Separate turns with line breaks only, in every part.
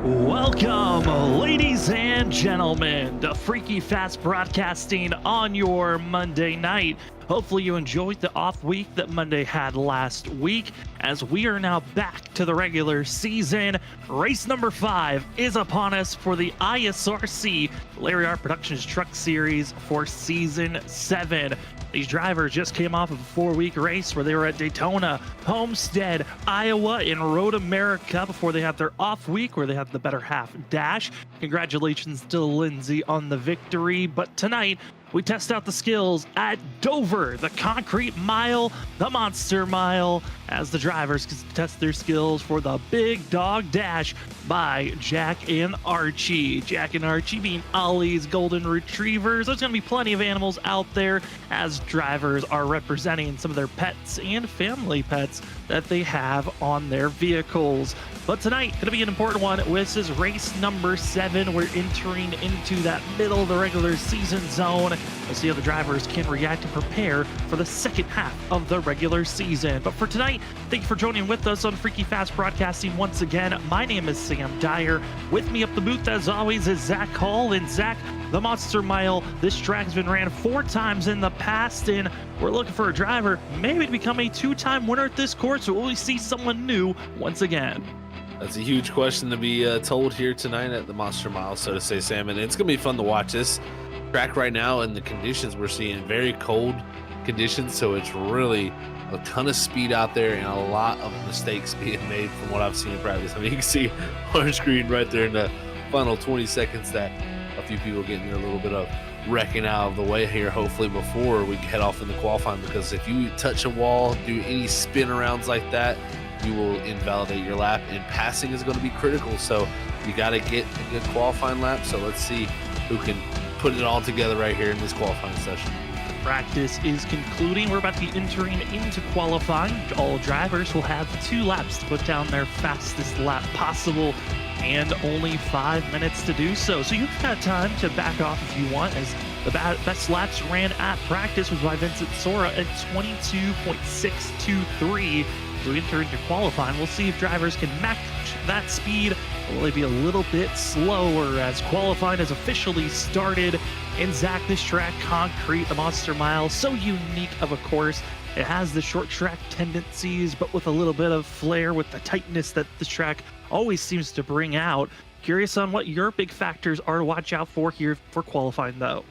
Welcome, ladies and gentlemen, to Freaky Fast Broadcasting on your Monday night. Hopefully you enjoyed the off week that Monday had last week, as we are now back to the regular season. Race number 5 is upon us for the ISRC Larry R Productions Truck Series for Season 7. These drivers just came off of a 4-week race where they were at Daytona, Homestead, Iowa, and Road America before they had their off week where they had the better half dash. Congratulations to Lindsay on the victory. But tonight, we test out the skills at Dover, the Concrete Mile, the Monster Mile, as the drivers can test their skills for the Big Dog Dash by Jax and Archie. Jax and Archie being Ollie's Golden Retrievers. There's going to be plenty of animals out there as drivers are representing some of their pets and family pets that they have on their vehicles. But tonight, going to be an important one. This is race number 7. We're entering into that middle of the regular season zone. We'll see how the drivers can react and prepare for the second half of the regular season. But for tonight, thank you for joining with us on Freaky Fast Broadcasting once again. My name is Sam Dyer. With me up the booth, as always, is Zach Hall. And Zach, the Monster Mile, this track has been ran 4 times in the past, and we're looking for a driver maybe to become a 2-time winner at this course. So will we see someone new once again?
That's a huge question to be told here tonight at the Monster Mile, so to say, Sam. And it's going to be fun to watch this track right now, and the conditions we're seeing, very cold conditions, so it's really a ton of speed out there and a lot of mistakes being made from what I've seen in practice. I mean, you can see on screen right there in the final 20 seconds that a few people getting a little bit of wrecking out of the way here, hopefully before we head off into qualifying, because if you touch a wall, do any spin arounds like that, you will invalidate your lap, and passing is going to be critical. So you got to get a good qualifying lap. So let's see who can put it all together right here in this qualifying session.
Practice is concluding. We're about to be entering into qualifying. All drivers will have 2 laps to put down their fastest lap possible, and only 5 minutes to do so. So you've got time to back off if you want, as the best laps ran at practice was by Vincent Sora at 22.623. As we enter into qualifying, we'll see if drivers can match that speed, or will they be a little bit slower as qualifying has officially started. And Zach, this track, Concrete, the Monster Mile, so unique of a course. It has the short track tendencies, but with a little bit of flair with the tightness that this track always seems to bring out. Curious on what your big factors are to watch out for here for qualifying, though.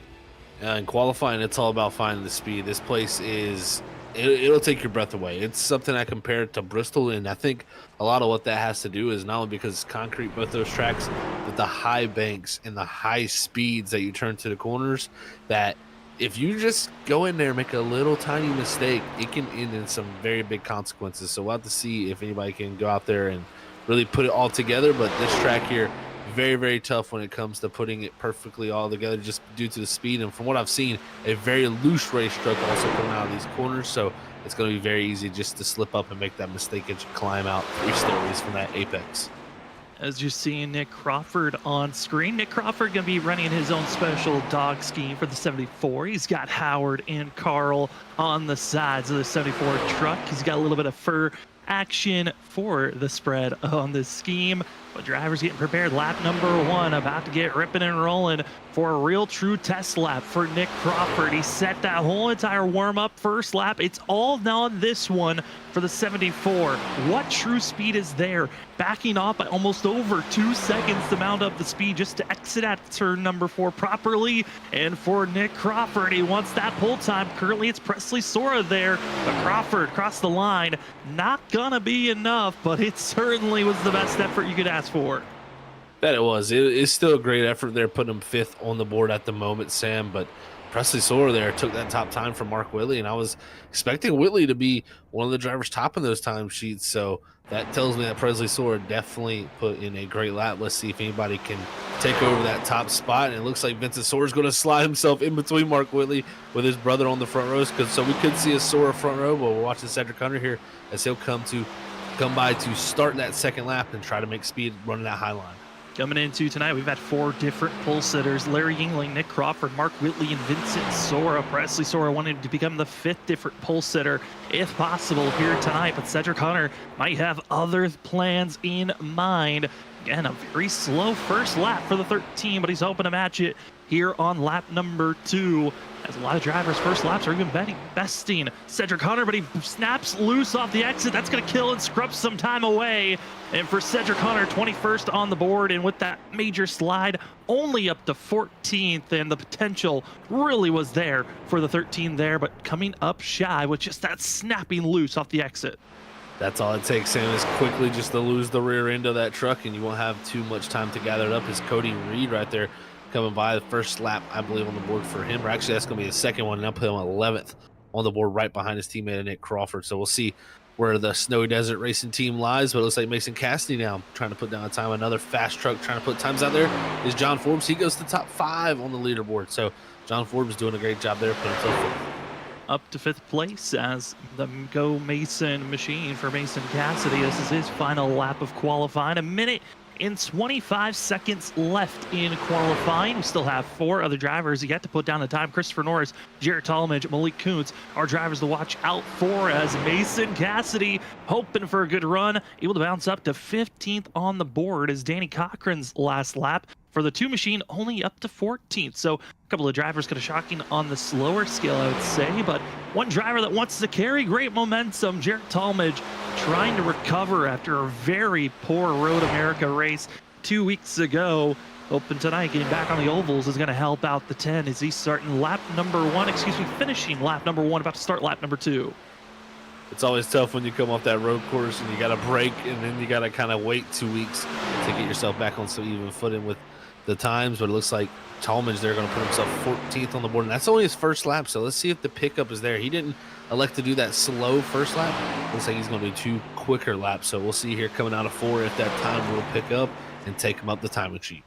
In qualifying, it's all about finding the speed. This place is... It'll take your breath away. It's something I compare it to Bristol, and I think a lot of what that has to do is not only because it's concrete, both those tracks, but the high banks and the high speeds that you turn to the corners, that if you just go in there and make a little tiny mistake, it can end in some very big consequences. So we'll have to see if anybody can go out there and really put it all together. But this track here, very, very tough when it comes to putting it perfectly all together, just due to the speed. And from what I've seen, a very loose racetrack also coming out of these corners, so it's going to be very easy just to slip up and make that mistake as you climb out 3 stories from that apex.
As you're seeing Nick Crawford on screen, Nick Crawford going to be running his own special dog scheme for the 74. He's got Howard and Carl on the sides of the 74 truck. He's got a little bit of fur action for the spread on this scheme. But drivers getting prepared. Lap number 1 about to get ripping and rolling for a real true test lap for Nick Crawford. He set that whole entire warm-up first lap. It's all on this one for the 74. What true speed is there? Backing off by almost over 2 seconds to mount up the speed just to exit at turn number 4 properly. And for Nick Crawford, he wants that pull time. Currently, it's Presley Sora there, but Crawford crossed the line. Not gonna be enough, but it certainly was the best effort you could ask for.
That it was. It's still a great effort there, putting him 5th on the board at the moment, Sam. But Presley Soar there took that top time from Mark Whitley, and I was expecting Whitley to be one of the drivers topping those time sheets. So that tells me that Presley Soar definitely put in a great lap. Let's see if anybody can take over that top spot. And it looks like Vincent Soar is going to slide himself in between Mark Whitley with his brother on the front rows. So we could see a Soar front row, but we're watching Cedric Hunter here as he'll come by to start that second lap and try to make speed running that high line.
Coming into tonight, we've had 4 different pole sitters: Larry Yingling, Nick Crawford, Mark Whitley, and Vincent Sora. Presley Sora wanted to become the 5th different pole sitter, if possible, here tonight. But Cedric Hunter might have other plans in mind. Again, a very slow first lap for the 13, but he's hoping to match it here on lap number 2. As a lot of drivers' first laps are even besting Cedric Hunter, but he snaps loose off the exit. That's going to kill and scrub some time away. And for Cedric Hunter, 21st on the board, and with that major slide, only up to 14th, and the potential really was there for the 13 there, but coming up shy with just that snapping loose off the exit.
That's all it takes, Sam, is quickly just to lose the rear end of that truck, and you won't have too much time to gather it up. Is Cody Reed right there coming by the first lap, I believe, on the board for him. Or actually, that's going to be the second one, and I'll put him 11th on the board right behind his teammate, Nick Crawford. So we'll see where the Snowy Desert Racing team lies, but it looks like Mason Cassidy now trying to put down a time. Another fast truck trying to put times out there is John Forbes. He goes to top 5 on the leaderboard. So John Forbes doing a great job there, putting himself forward.
Up to 5th place as the Go Mason machine for Mason Cassidy. This is his final lap of qualifying. 1 minute and 25 seconds left in qualifying. We still have 4 other drivers yet to put down the time. Christopher Norris, Jarrett Talmadge, Malik Kuntz are drivers to watch out for, as Mason Cassidy hoping for a good run, able to bounce up to 15th on the board as Danny Cochran's last lap for the 2 machine only up to 14th. So a couple of drivers kind of shocking on the slower scale, I would say, but one driver that wants to carry great momentum, Jarrett Talmadge, trying to recover after a very poor Road America race 2 weeks ago. Hoping tonight getting back on the ovals is going to help out the 10 as he's starting lap number 1, finishing lap number 1, about to start lap number 2.
It's always tough when you come off that road course and you got to break, and then you got to kind of wait 2 weeks to get yourself back on some even footing with the times. But it looks like Talmadge they're going to put himself 14th on the board, and that's only his first lap. So let's see if the pickup is there. He didn't elect to do that slow first lap. Looks like he's going to do 2 quicker laps. So we'll see here coming out of 4 if that time will pick up and take him up the timing sheet.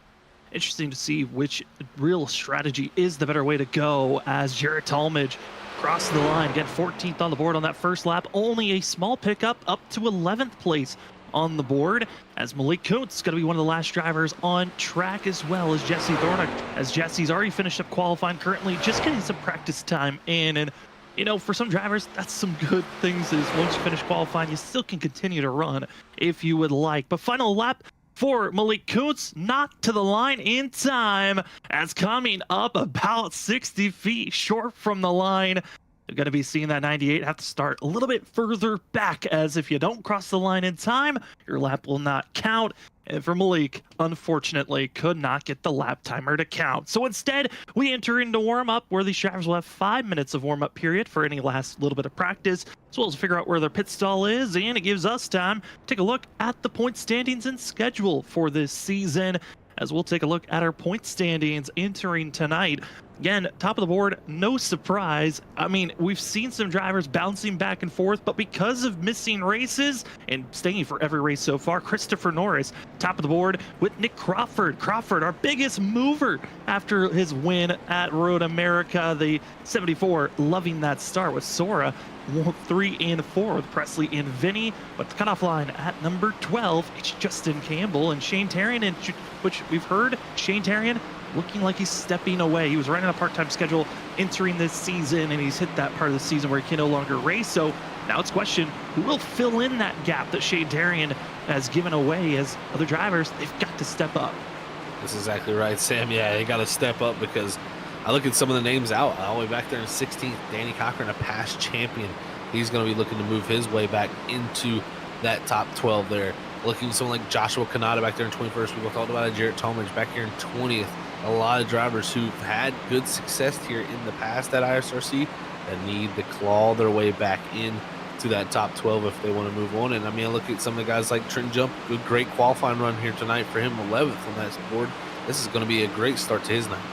Interesting to see which real strategy is the better way to go, as Jarrett Talmadge crossed the line. Again, 14th on the board on that first lap. Only a small pickup up to 11th place on the board, as Malik Kuntz is going to be one of the last drivers on track, as well as Jesse Thornick, as Jesse's already finished up qualifying, currently just getting some practice time in. And you know, for some drivers, that's some good things, is once you finish qualifying, you still can continue to run if you would like. But final lap for Malik Kuntz, not to the line in time, as coming up about 60 feet short from the line. You're going to be seeing that 98 have to start a little bit further back, as if you don't cross the line in time, your lap will not count. And for Malik, unfortunately, could not get the lap timer to count. So instead, we enter into warm-up, where these drivers will have 5 minutes of warm-up period for any last little bit of practice, as well as figure out where their pit stall is, and it gives us time to take a look at the point standings and schedule for this season, as we'll take a look at our point standings entering tonight. Again, top of the board, no surprise. I mean, we've seen some drivers bouncing back and forth, but because of missing races and staying for every race so far, Christopher Norris, top of the board with Nick Crawford. Crawford, our biggest mover after his win at Road America. The 74 loving that start with Sora, 3 and 4 with Presley and Vinny. But the cutoff line at number 12, it's Justin Campbell and Shane Tarian, which we've heard Shane Tarian looking like he's stepping away. He was running a part-time schedule entering this season, and he's hit that part of the season where he can no longer race. So now it's a question, who will fill in that gap that Shane Tarian has given away, as other drivers, they've got to step up.
That's exactly right, Sam. Yeah, they got to step up, because I look at some of the names out all the way back there in 16th. Danny Cochran, a past champion. He's going to be looking to move his way back into that top 12 there. Looking at someone like Joshua Kanata back there in 21st. We talked about it. Jarrett Talmadge back here in 20th. A lot of drivers who've had good success here in the past at ISRC that need to claw their way back in to that top 12 if they want to move on. And I mean, I look at some of the guys like Trent Jump, good, great qualifying run here tonight for him, 11th on that board. This is going to be a great start to his night.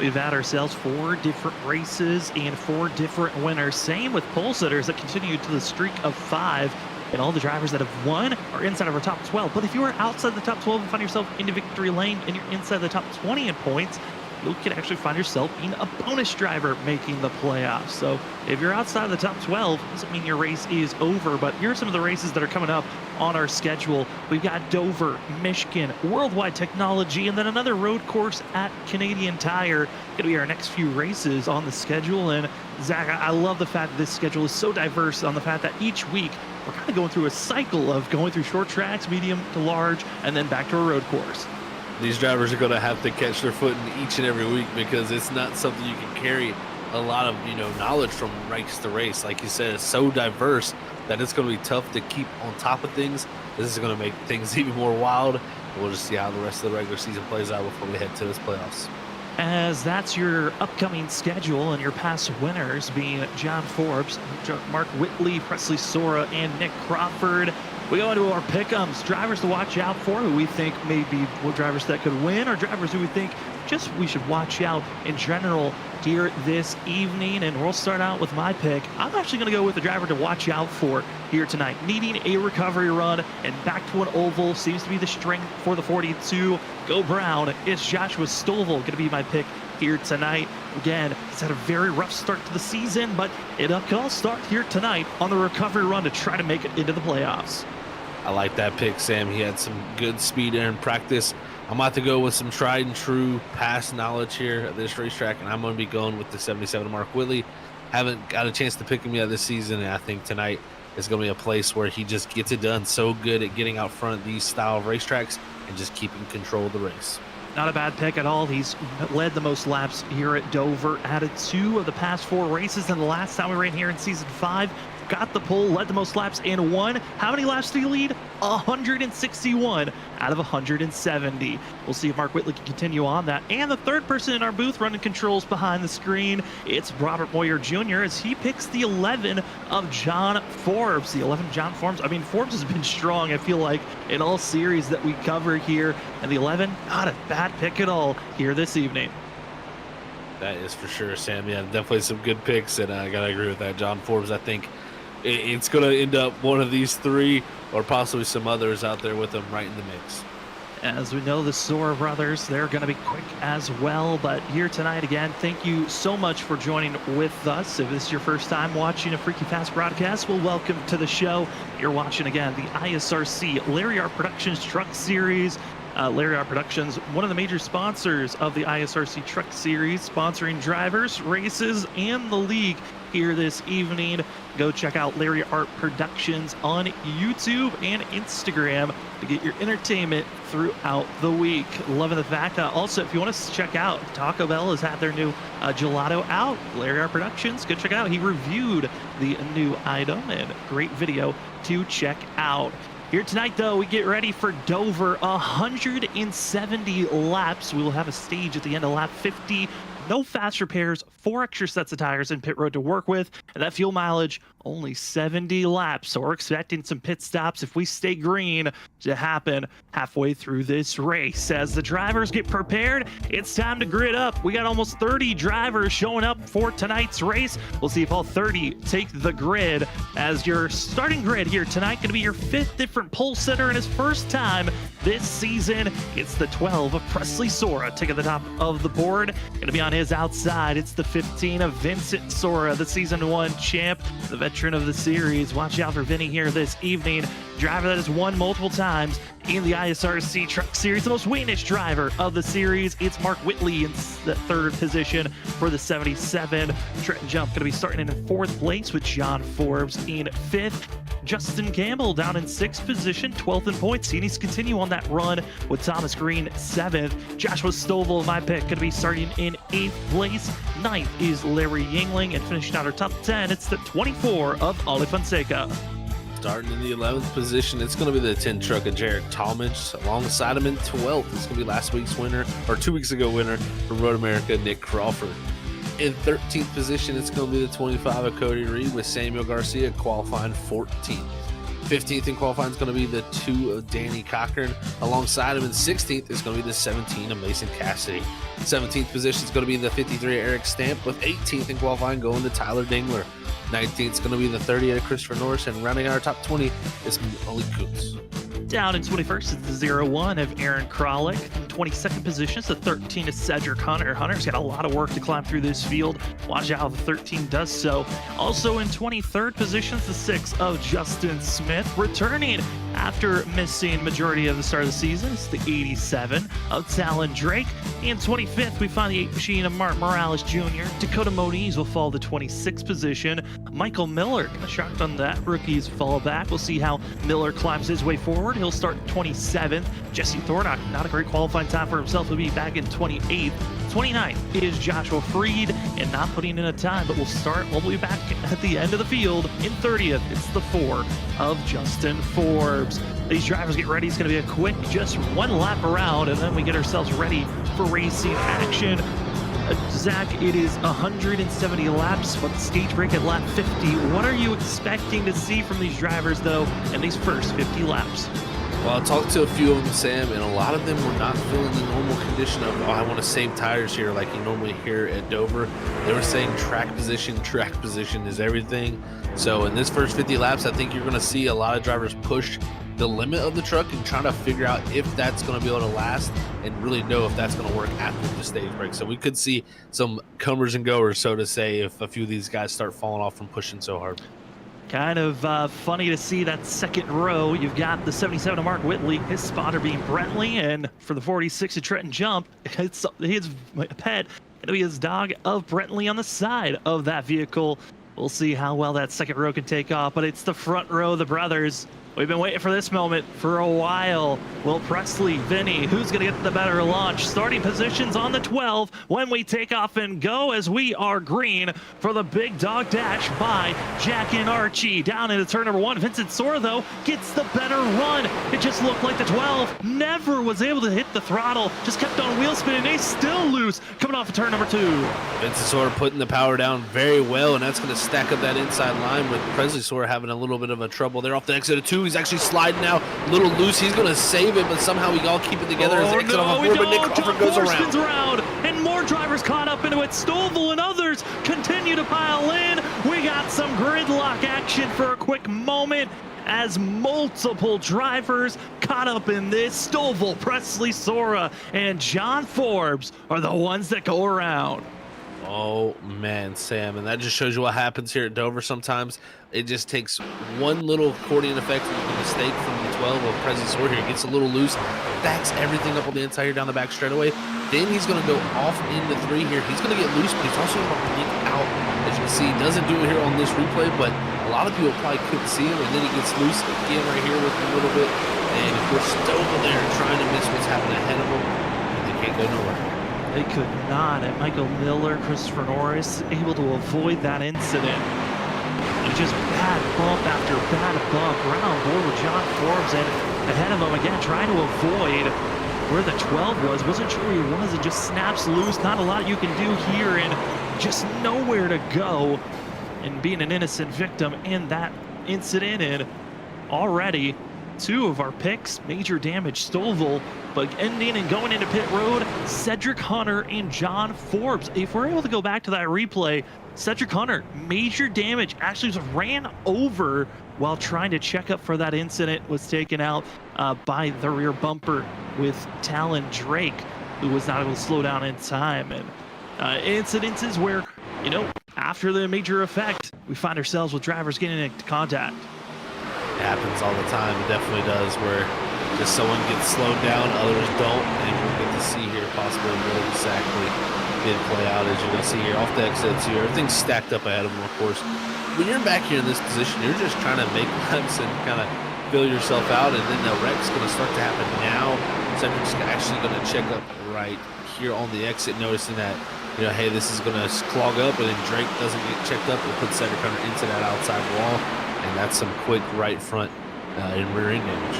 we've had ourselves 4 different races and 4 different winners. Same with pole sitters that continue to the streak of 5. And all the drivers that have won are inside of our top 12. But if you are outside the top 12 and find yourself into victory lane and you're inside the top 20 in points, you can actually find yourself being a bonus driver making the playoffs. So if you're outside of the top 12, doesn't mean your race is over. But here are some of the races that are coming up on our schedule. We've got Dover, Michigan, Worldwide Technology, and then another road course at Canadian Tire. Gonna be our next few races on the schedule. And Zach, I love the fact that this schedule is so diverse on the fact that each week we're kind of going through a cycle of going through short tracks, medium to large, and then back to a road course.
These drivers are going to have to catch their footing each and every week because it's not something you can carry a lot of knowledge from race to race. Like you said, it's so diverse that it's going to be tough to keep on top of things. This is going to make things even more wild. We'll just see how the rest of the regular season plays out before we head to this playoffs.
As that's your upcoming schedule and your past winners being John Forbes, Mark Whitley, Presley Sora, and Nick Crawford. We go into our pick'ems, drivers to watch out for, who we think may be drivers that could win, or drivers who we think just we should watch out in general here this evening. And we'll start out with my pick. I'm actually going to go with the driver to watch out for here tonight. Needing a recovery run and back to an oval seems to be the strength for the 42. Go Brown. It's Joshua Stovall going to be my pick here tonight. Again, he's had a very rough start to the season, but it can all start here tonight on the recovery run to try to make it into the playoffs.
I like that pick, Sam. He had some good speed in practice. I'm about to go with some tried and true past knowledge here at this racetrack, and I'm going to be going with the 77 Mark Whitley. Haven't got a chance to pick him yet this season, and I think tonight is going to be a place where he just gets it done. So good at getting out front of these style of racetracks and just keeping control of the race.
Not a bad pick at all. He's led the most laps here at Dover, added 2 of the past 4 races, and the last time we ran here in season 5, got the pole, led the most laps, and won. How many laps did he lead? 161 out of 170. We'll see if Mark Whitley can continue on that. And the third person in our booth running controls behind the screen, it's Robert Moyer Jr. as he picks the 11 of John Forbes. The 11 of John Forbes. I mean, Forbes has been strong, I feel like, in all series that we cover here. And the 11, not a bad pick at all here this evening.
That is for sure, Sam. Yeah, definitely some good picks, and I got to agree with that. John Forbes, I think it's going to end up one of these 3 or possibly some others out there with them right in the mix.
As we know, the Sora brothers, they're going to be quick as well. But here tonight, again, thank you so much for joining with us. If this is your first time watching a Freaky Fast broadcast, well, welcome to the show. You're watching, again, the ISRC Larry R Productions Truck Series. Larry R Productions, one of the major sponsors of the ISRC Truck Series, sponsoring drivers, races, and the league here this evening. Go check out Larry Art Productions on YouTube and Instagram to get your entertainment throughout the week. Loving the fact that also, if you want to check out, Taco Bell has had their new gelato out. Larry Art Productions, go check it out. He reviewed the new item, and great video to check out. Here tonight, though, we get ready for Dover. 170 laps. We will have a stage at the end of lap 50. No fast repairs, 4 extra sets of tires and pit road to work with, and that fuel mileage, only 70 laps. So we're expecting some pit stops if we stay green to happen halfway through this race. As the drivers get prepared, it's time to grid up. We got almost 30 drivers showing up for tonight's race. We'll see if all 30 take the grid. As your starting grid here tonight, going to be your 5th different pole sitter in his first time this season. It's the 12 of Presley Sora taking the top of the board. Going to be on his outside. It's the 15 of Vincent Sora, the season 1 champ, the veteran of the series. Watch out for Vinny here this evening. Driver that has won multiple times in the ISRC Truck Series, the most winningest driver of the series. It's Mark Whitley in the 3rd position for the 77. Trenton Jump going to be starting in 4th place with John Forbes in 5th. Justin Campbell down in 6th position, 12th in points. He needs to continue on that run with Thomas Green 7th. Joshua Stovall, my pick, going to be starting in 8th place. 9th is Larry Yingling, and finishing out our top 10, it's the 24 of Ollie Fonseca.
Starting in the 11th position, it's going to be the 10 truck of Jarek Talmadge. Alongside him in 12th, it's going to be last week's winner, or 2 weeks ago winner from Road America, Nick Crawford. In 13th position, it's going to be the 25 of Cody Reed with Samuel Garcia qualifying 14th. 15th in qualifying is going to be the 2 of Danny Cochran. Alongside him in 16th is going to be the 17 of Mason Cassidy. 17th position is going to be the 53 of Eric Stamp, with 18th in qualifying going to Tyler Dingler. 19th is going to be the 30 of Christopher Norris, and rounding out our top 20 is Malik Kuntz.
Down in 21st is the 01 of Aaron Kralik. 22nd position is the 13 of Cedric Hunter. Hunter's got a lot of work to climb through this field. Watch out how the 13 does so. Also in 23rd position is the 6 of Justin Smith. Returning after missing majority of the start of the season, it's the 87 of Talon Drake. In 25th, we find the 8 machine of Mark Morales Jr. Dakota Moniz will fall to 26th position. Michael Miller, kind of shocked on that rookie's fall back. We'll see how Miller climbs his way forward. He'll start 27th. Jesse Thornock, not a great qualifying time for himself. He'll be back in 28th. 29th is Joshua Freed, and not putting in a time, but we'll be back at the end of the field. In 30th, it's the 4 of Justin Forbes. These drivers get ready. It's going to be a quick, just one lap around, and then we get ourselves ready for racing action. Zach, it is 170 laps, but the stage break at lap 50. What are you expecting to see from these drivers, though, in these first 50 laps?
Well, I talked to a few of them, Sam, and a lot of them were not feeling the normal condition of, I want to save tires here like you normally hear at Dover. They were saying track position is everything. So in this first 50 laps, I think you're going to see a lot of drivers push the limit of the truck and trying to figure out if that's going to be able to last and really know if that's going to work after the stage break. So we could see some comers and goers, so to say, if a few of these guys start falling off from pushing so hard.
Kind of funny to see that second row. You've got the 77 of Mark Whitley, his spotter being Brentley, and for the 46 of Trenton Jump, it's his pet. It'll be his dog of Brentley on the side of that vehicle. We'll see how well that second row can take off, but it's the front row, the brothers. We've been waiting for this moment for a while. Will Presley, Vinny, who's going to get the better launch? Starting positions on the 12 when we take off and go, as we are green for the big dog dash by Jax and Archie. Down into turn number 1. Vincent Sora, though, gets the better run. It just looked like the 12 never was able to hit the throttle. Just kept on wheel spinning. They still loose coming off of turn number 2.
Vincent Sora putting the power down very well, and that's going to stack up that inside line with Presley Sora having a little bit of a trouble there off the exit of 2. He's actually sliding now, a little loose. He's going to save it, but somehow we all keep it together as the exit off of 4, but Nick Crawford goes around.
And more drivers caught up into it. Stovall and others continue to pile in. We got some gridlock action for a quick moment as multiple drivers caught up in this. Stovall, Presley Sora, and John Forbes are the ones that go around.
Oh man, Sam, and that just shows you what happens here at Dover sometimes. It just takes one little accordion effect and a mistake from the 12 of Presley Sora here. It gets a little loose, backs everything up on the inside here down the back straightaway. Then he's going to go off into 3 here. He's going to get loose, but he's also going to blink out. As you can see, he doesn't do it here on this replay, but a lot of people probably couldn't see him, and then he gets loose again right here with a little bit. And we're still over there trying to miss what's happening ahead of him, and they can't go nowhere.
They could not. And Michael Miller, Christopher Norris, able to avoid that incident. And just bad bump after bad bump. Right on board with John Forbes, and ahead of him again, trying to avoid where the 12 was. Wasn't sure where he was. It just snaps loose. Not a lot you can do here, and just nowhere to go. And being an innocent victim in that incident, and already 2 of our picks, major damage. Stovall, but ending and going into pit road, Cedric Hunter and John Forbes. If we're able to go back to that replay, Cedric Hunter, major damage, actually was ran over while trying to check up for that incident, was taken out by the rear bumper with Talon Drake, who was not able to slow down in time. And incidences where, you know, after the major effect, we find ourselves with drivers getting into contact.
It happens all the time. It definitely does, where just someone gets slowed down, others don't, and we'll get to see here possibly what exactly did play out. As you can see here off the exits here, everything's stacked up ahead of them, of course. When you're back here in this position, you're just trying to make laps and kind of fill yourself out, and then the wreck's going to start to happen now. Cedric's actually going to check up right here on the exit, noticing that, you know, hey, this is going to clog up, and then Drake doesn't get checked up and puts Cedric Hunter into that outside wall. And that's some quick right front and rear end damage.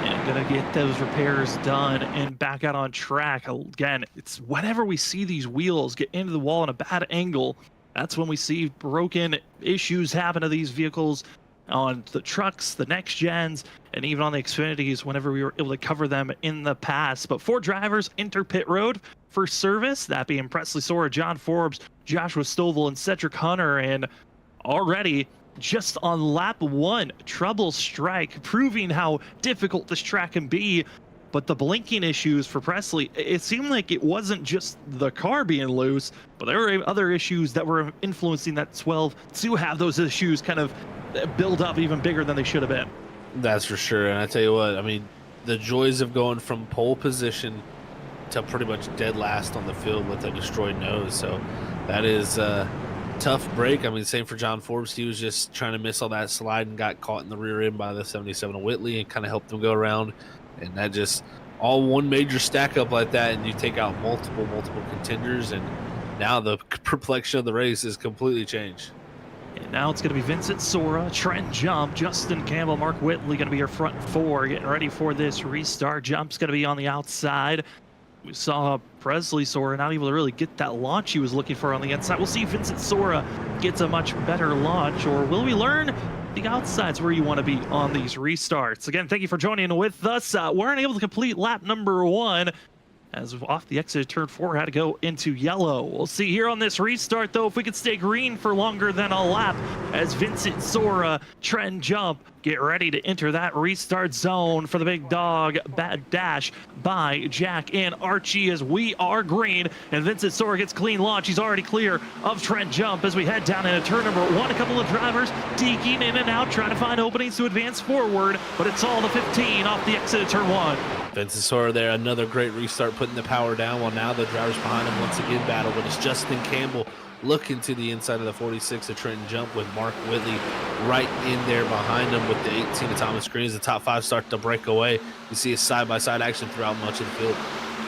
And gonna get those repairs done and back out on track. Again, it's whenever we see these wheels get into the wall in a bad angle, that's when we see broken issues happen to these vehicles. on the trucks, the next gens, and even on the Xfinities whenever we were able to cover them in the past. But 4 drivers enter pit road for service, that being Presley Sora, John Forbes, Joshua Stovall, and Cedric Hunter. And already just on lap 1, trouble strike, proving how difficult this track can be. But the blinking issues for Presley, it seemed like it wasn't just the car being loose, but there were other issues that were influencing that 12 to have those issues kind of build up even bigger than they should have been.
That's for sure. And I tell you what, I mean, the joys of going from pole position to pretty much dead last on the field with a destroyed nose. So that is a tough break. I mean, same for John Forbes. He was just trying to miss all that slide and got caught in the rear end by the 77 of Whitley and kind of helped him go around. And that just all one major stack up like that, and you take out multiple contenders, and now the perplexion of the race is completely changed.
And now it's going to be Vincent Sora, Trent Jump, Justin Campbell, Mark Whitley going to be your front 4, getting ready for this restart. Jump's going to be on the outside. We saw Presley Sora not able to really get that launch he was looking for on the inside. We'll see if Vincent Sora gets a much better launch, or will we learn the outside's where you want to be on these restarts. Again, thank you for joining with us. Weren't able to complete lap number 1 as off the exit turn 4 had to go into yellow. We'll see here on this restart though if we could stay green for longer than a lap as Vincent Sora, Trent Jump get ready to enter that restart zone for the big dog bad dash by Jax and Archie as we are green, and Vincent Sora gets clean launch. He's already clear of Trent Jump as we head down into turn number 1. A couple of drivers deking in and out trying to find openings to advance forward, but it's all the 15 off the exit of turn 1.
Vincent Sora there, another great restart, putting the power down, while now the drivers behind him once again battle, but it's Justin Campbell looking to the inside of the 46 of Trenton Jump with Mark Whitley right in there behind him with the 18 of Thomas Green as the top 5 start to break away. You see a side-by-side action throughout much of the field.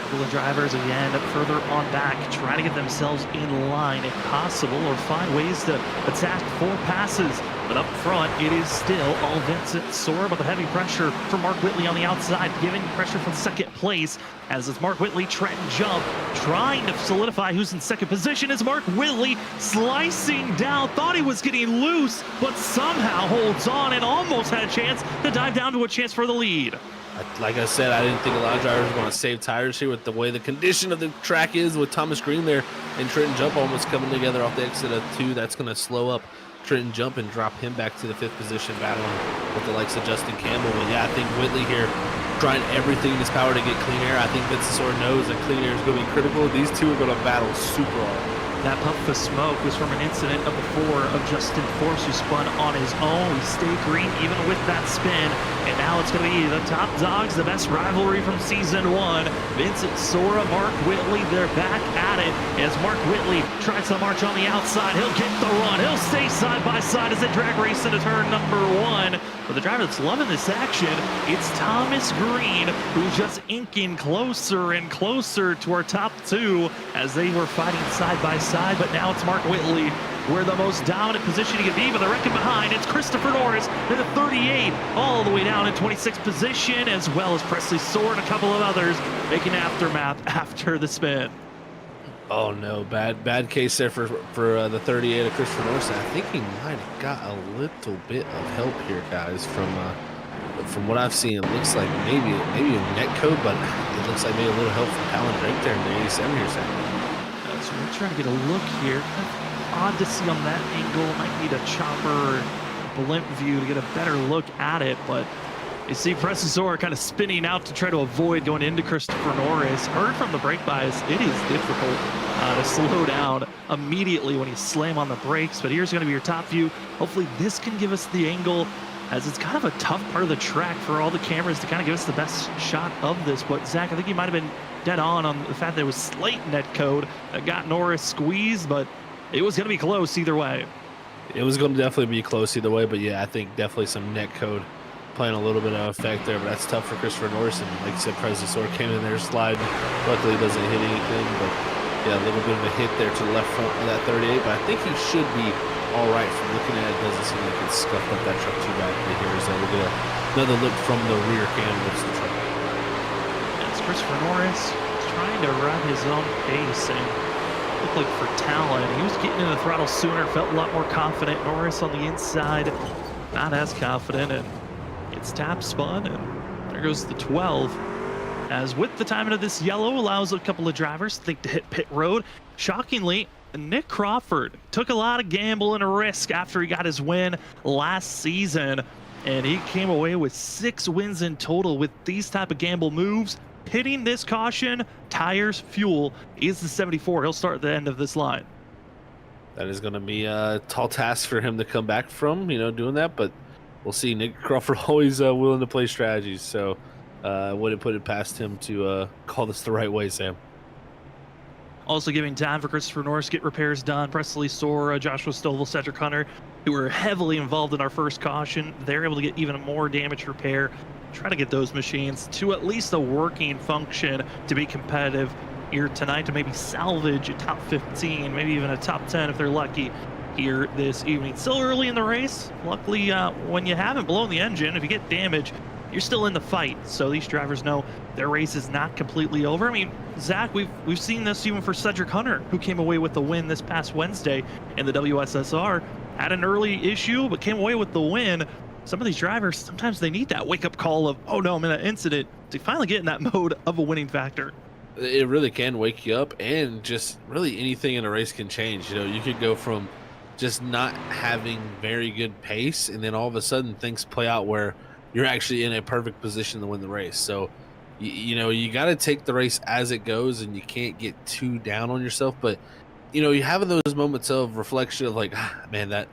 Couple of drivers again further on back, trying to get themselves in line if possible, or find ways to attack 4 passes. But up front, it is still all Vincent Sora, but the heavy pressure from Mark Whitley on the outside, giving pressure from second place, as it's Mark Whitley, Trenton Jump, trying to solidify who's in second position as Mark Whitley slicing down, thought he was getting loose, but somehow holds on and almost had a chance to dive down to a chance for the lead.
Like I said, I didn't think a lot of drivers were going to save tires here with the way the condition of the track is with Thomas Green there and Trenton Jump almost coming together off the exit of 2. That's going to slow up Trenton Jump and drop him back to the 5th position, battling with the likes of Justin Campbell. But yeah, I think Whitley here trying everything in his power to get clean air. I think Vincent Sora knows that clean air is going to be critical. These two are going to battle super hard.
That puff of smoke was from an incident of before of Justin Forbes, who spun on his own. He stayed green even with that spin. And now it's going to be the top dogs, the best rivalry from season 1. Vincent Sora, Mark Whitley, they're back at it. As Mark Whitley tries to march on the outside, he'll get the run. He'll stay side by side as they drag race into turn number 1. But the driver that's loving this action, it's Thomas Green, who's just inking closer and closer to our top 2 as they were fighting side by side. But now it's Mark Whitley, where the most dominant position he could be, but the reckon behind, it's Christopher Norris in the 38, all the way down in 26th position, as well as Presley Sora and a couple of others making aftermath after the spin.
Oh no, bad case there for the 38 of Christopher Norris. I think he might have got a little bit of help here, guys, from what I've seen. It looks like maybe a net code, but it looks like maybe a little help from Alan Drake there in the 87 here second.
So we're trying to get a look here. Odd to see on that angle. Might need a chopper or blimp view to get a better look at it, but you see Presley Sora kind of spinning out to try to avoid going into Christopher Norris. Heard from the brake bias, it is difficult to slow down immediately when you slam on the brakes, but here's going to be your top view. Hopefully this can give us the angle, as it's kind of a tough part of the track for all the cameras to kind of give us the best shot of this. But Zach, I think you might have been dead on the fact that it was slight net code that got Norris squeezed, but it was going to be close either way.
It was going to definitely be close either way, but yeah, I think definitely some net code playing a little bit of effect there, but that's tough for Christopher Norris. And like you said, Presley Sora came in there sliding. Luckily, he doesn't hit anything, but yeah, a little bit of a hit there to the left front of that 38. But I think he should be all right from looking at it. Doesn't seem like it's scuffed up that truck too badly here. So we'll get another look from the rear cam of the truck.
It's Christopher Norris trying to run his own pace and looked like for talent. He was getting in the throttle sooner, felt a lot more confident. Norris on the inside not as confident, and it's tap spun, and there goes the 12. As with the timing of this yellow allows a couple of drivers to think to hit pit road. Shockingly, Nick Crawford took a lot of gamble and a risk after he got his win last season, and he came away with 6 wins in total with these type of gamble moves. Hitting this caution, tires, fuel is the 74. He'll start at the end of this line.
That is going to be a tall task for him to come back from, doing that, but we'll see. Nick Crawford always willing to play strategies, so I wouldn't put it past him to call this the right way, Sam.
Also giving time for Christopher Norris to get repairs done. Presley Sora, Joshua Stovall, Cedric Hunter, who were heavily involved in our first caution, they're able to get even more damage repair. Try to get those machines to at least a working function to be competitive here tonight, to maybe salvage a top 15, maybe even a top 10 if they're lucky here this evening. Still early in the race. Luckily, when you haven't blown the engine, if you get damage, you're still in the fight. So these drivers know their race is not completely over. I mean, Zach, we've seen this even for Cedric Hunter, who came away with the win this past Wednesday in the WSSR. Had an early issue, but came away with the win. Some of these drivers, sometimes they need that wake-up call of, oh no, I'm in an incident, to finally get in that mode of a winning factor.
It really can wake you up, and just really anything in a race can change. You could go from just not having very good pace, and then all of a sudden things play out where you're actually in a perfect position to win the race. So, you got to take the race as it goes, and you can't get too down on yourself. But, you have those moments of reflection of like, man, that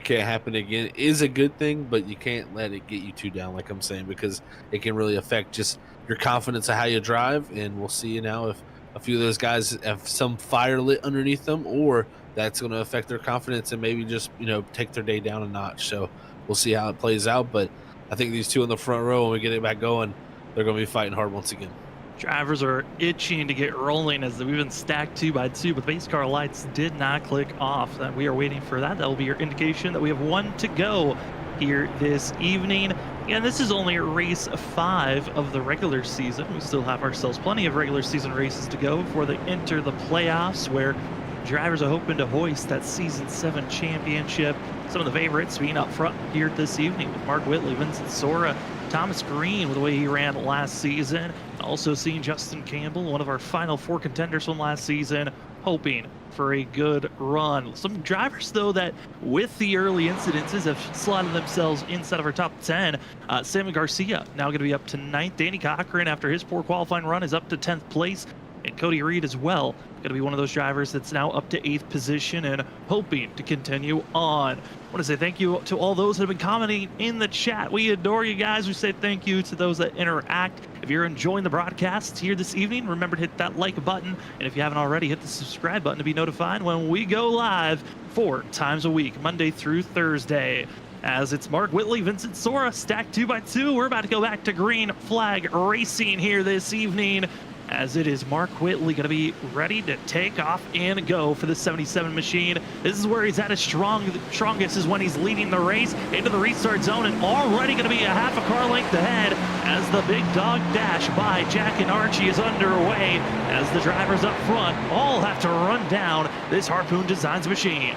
can't happen again is a good thing, but you can't let it get you too down, like I'm saying, because it can really affect just your confidence of how you drive. And we'll see now if a few of those guys have some fire lit underneath them, or that's going to affect their confidence and maybe just, take their day down a notch. So we'll see how it plays out. But I think these two in the front row, when we get it back going, they're going to be fighting hard once again.
Drivers are itching to get rolling as we've been stacked 2 by 2, but the base car lights did not click off. That we are waiting for that. That will be your indication that we have 1 to go here this evening. And this is only race 5 of the regular season. We still have ourselves plenty of regular season races to go before they enter the playoffs, where drivers are hoping to hoist that Season 7 championship. Some of the favorites being up front here this evening with Mark Whitley, Vincent Sora, Thomas Green with the way he ran last season. Also seeing Justin Campbell, one of our final 4 contenders from last season, hoping for a good run. Some drivers, though, that with the early incidences have slotted themselves inside of our top 10. Sam Garcia now going to be up to 9th. Danny Cochran, after his poor qualifying run, is up to 10th place. And Cody Reed as well, going to be one of those drivers that's now up to 8th position and hoping to continue on. I want to say thank you to all those that have been commenting in the chat. We adore you guys. We say thank you to those that interact. If you're enjoying the broadcast here this evening, remember to hit that like button. And if you haven't already, hit the subscribe button to be notified when we go live 4 times a week, Monday through Thursday. As it's Mark Whitley, Vincent Sora, stacked 2 by 2. We're about to go back to green flag racing here this evening, as it is Mark Whitley going to be ready to take off and go for the 77 machine. This is where he's at his strongest, is when he's leading the race into the restart zone, and already going to be a half a car length ahead as the big dog dash by Jax and Archie is underway, as the drivers up front all have to run down this Harpoon Designs machine.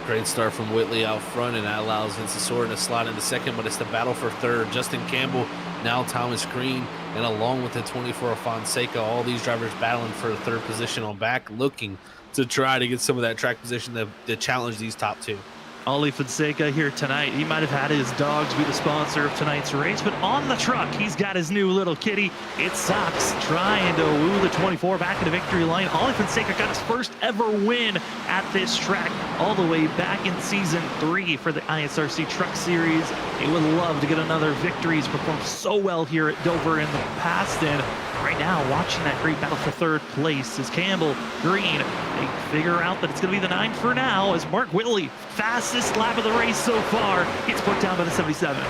Great start from Whitley out front, and that allows Vincent Sora to slide into second, but it's the battle for third. Justin Campbell, now Thomas Green, and along with the 24 Fonseca, all these drivers battling for the 3rd position on back, looking to try to get some of that track position to challenge these top 2.
Ollie Fonseca here tonight. He might have had his dogs be the sponsor of tonight's race, but on the truck, he's got his new little kitty. It's Sox trying to woo the 24 back into victory lane. Ollie Fonseca got his first ever win at this track all the way back in Season 3 for the ISRC Truck Series. He would love to get another victory. He's performed so well here at Dover in the past, and right now watching that great battle for 3rd place is Campbell, Green. They figure out that it's going to be the 9 for now, as Mark Whitley, fastest lap of the race so far, gets put down by the 77.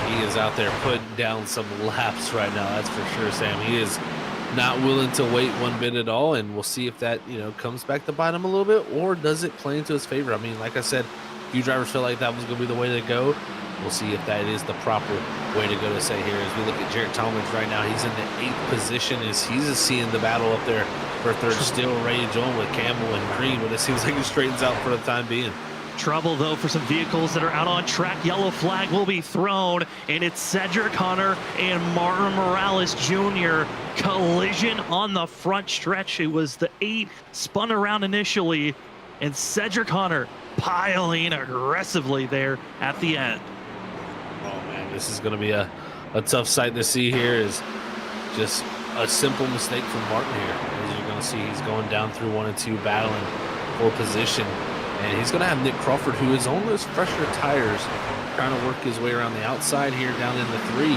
He is out there putting down some laps right now, that's for sure, Sam. He is not willing to wait one bit at all, and we'll see if that comes back to bite him a little bit, or does it play into his favor. I mean, like I said, a few drivers felt like that was going to be the way to go. We'll see if that is the proper way to go to say here. As we look at Jared Talmadge right now, he's in the 8th position as he's seeing the battle up there for 3rd. Still rage on with Campbell and Green, but it seems like it straightens out for the time being.
Trouble, though, for some vehicles that are out on track. Yellow flag will be thrown, and it's Cedric Hunter and Martin Morales Jr. Collision on the front stretch. It was the 8 spun around initially, and Cedric Hunter piling aggressively there at the end.
Oh, man, this is going to be a tough sight to see here. Is just a simple mistake from Martin here. As you're going to see, he's going down through 1 and 2, battling for position. And he's going to have Nick Crawford, who is on those fresher tires, trying to work his way around the outside here down into 3.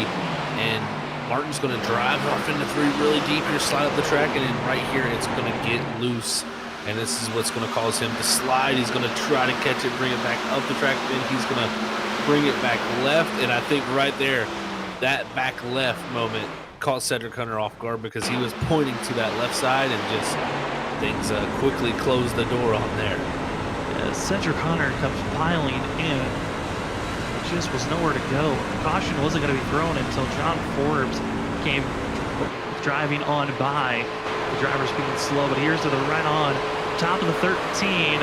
And Martin's going to drive off into 3 really deep here, slide up the track, and then right here it's going to get loose. And this is what's going to cause him to slide. He's going to try to catch it, bring it back up the track, then he's going to bring it back left. And I think right there, that back left moment caught Cedric Hunter off guard because he was pointing to that left side, and just things quickly closed the door on there.
Cedric Hunter comes piling in. It just was nowhere to go. Caution wasn't going to be thrown until John Forbes came driving on by. The driver's being slow, but here's to the right on top of the 13.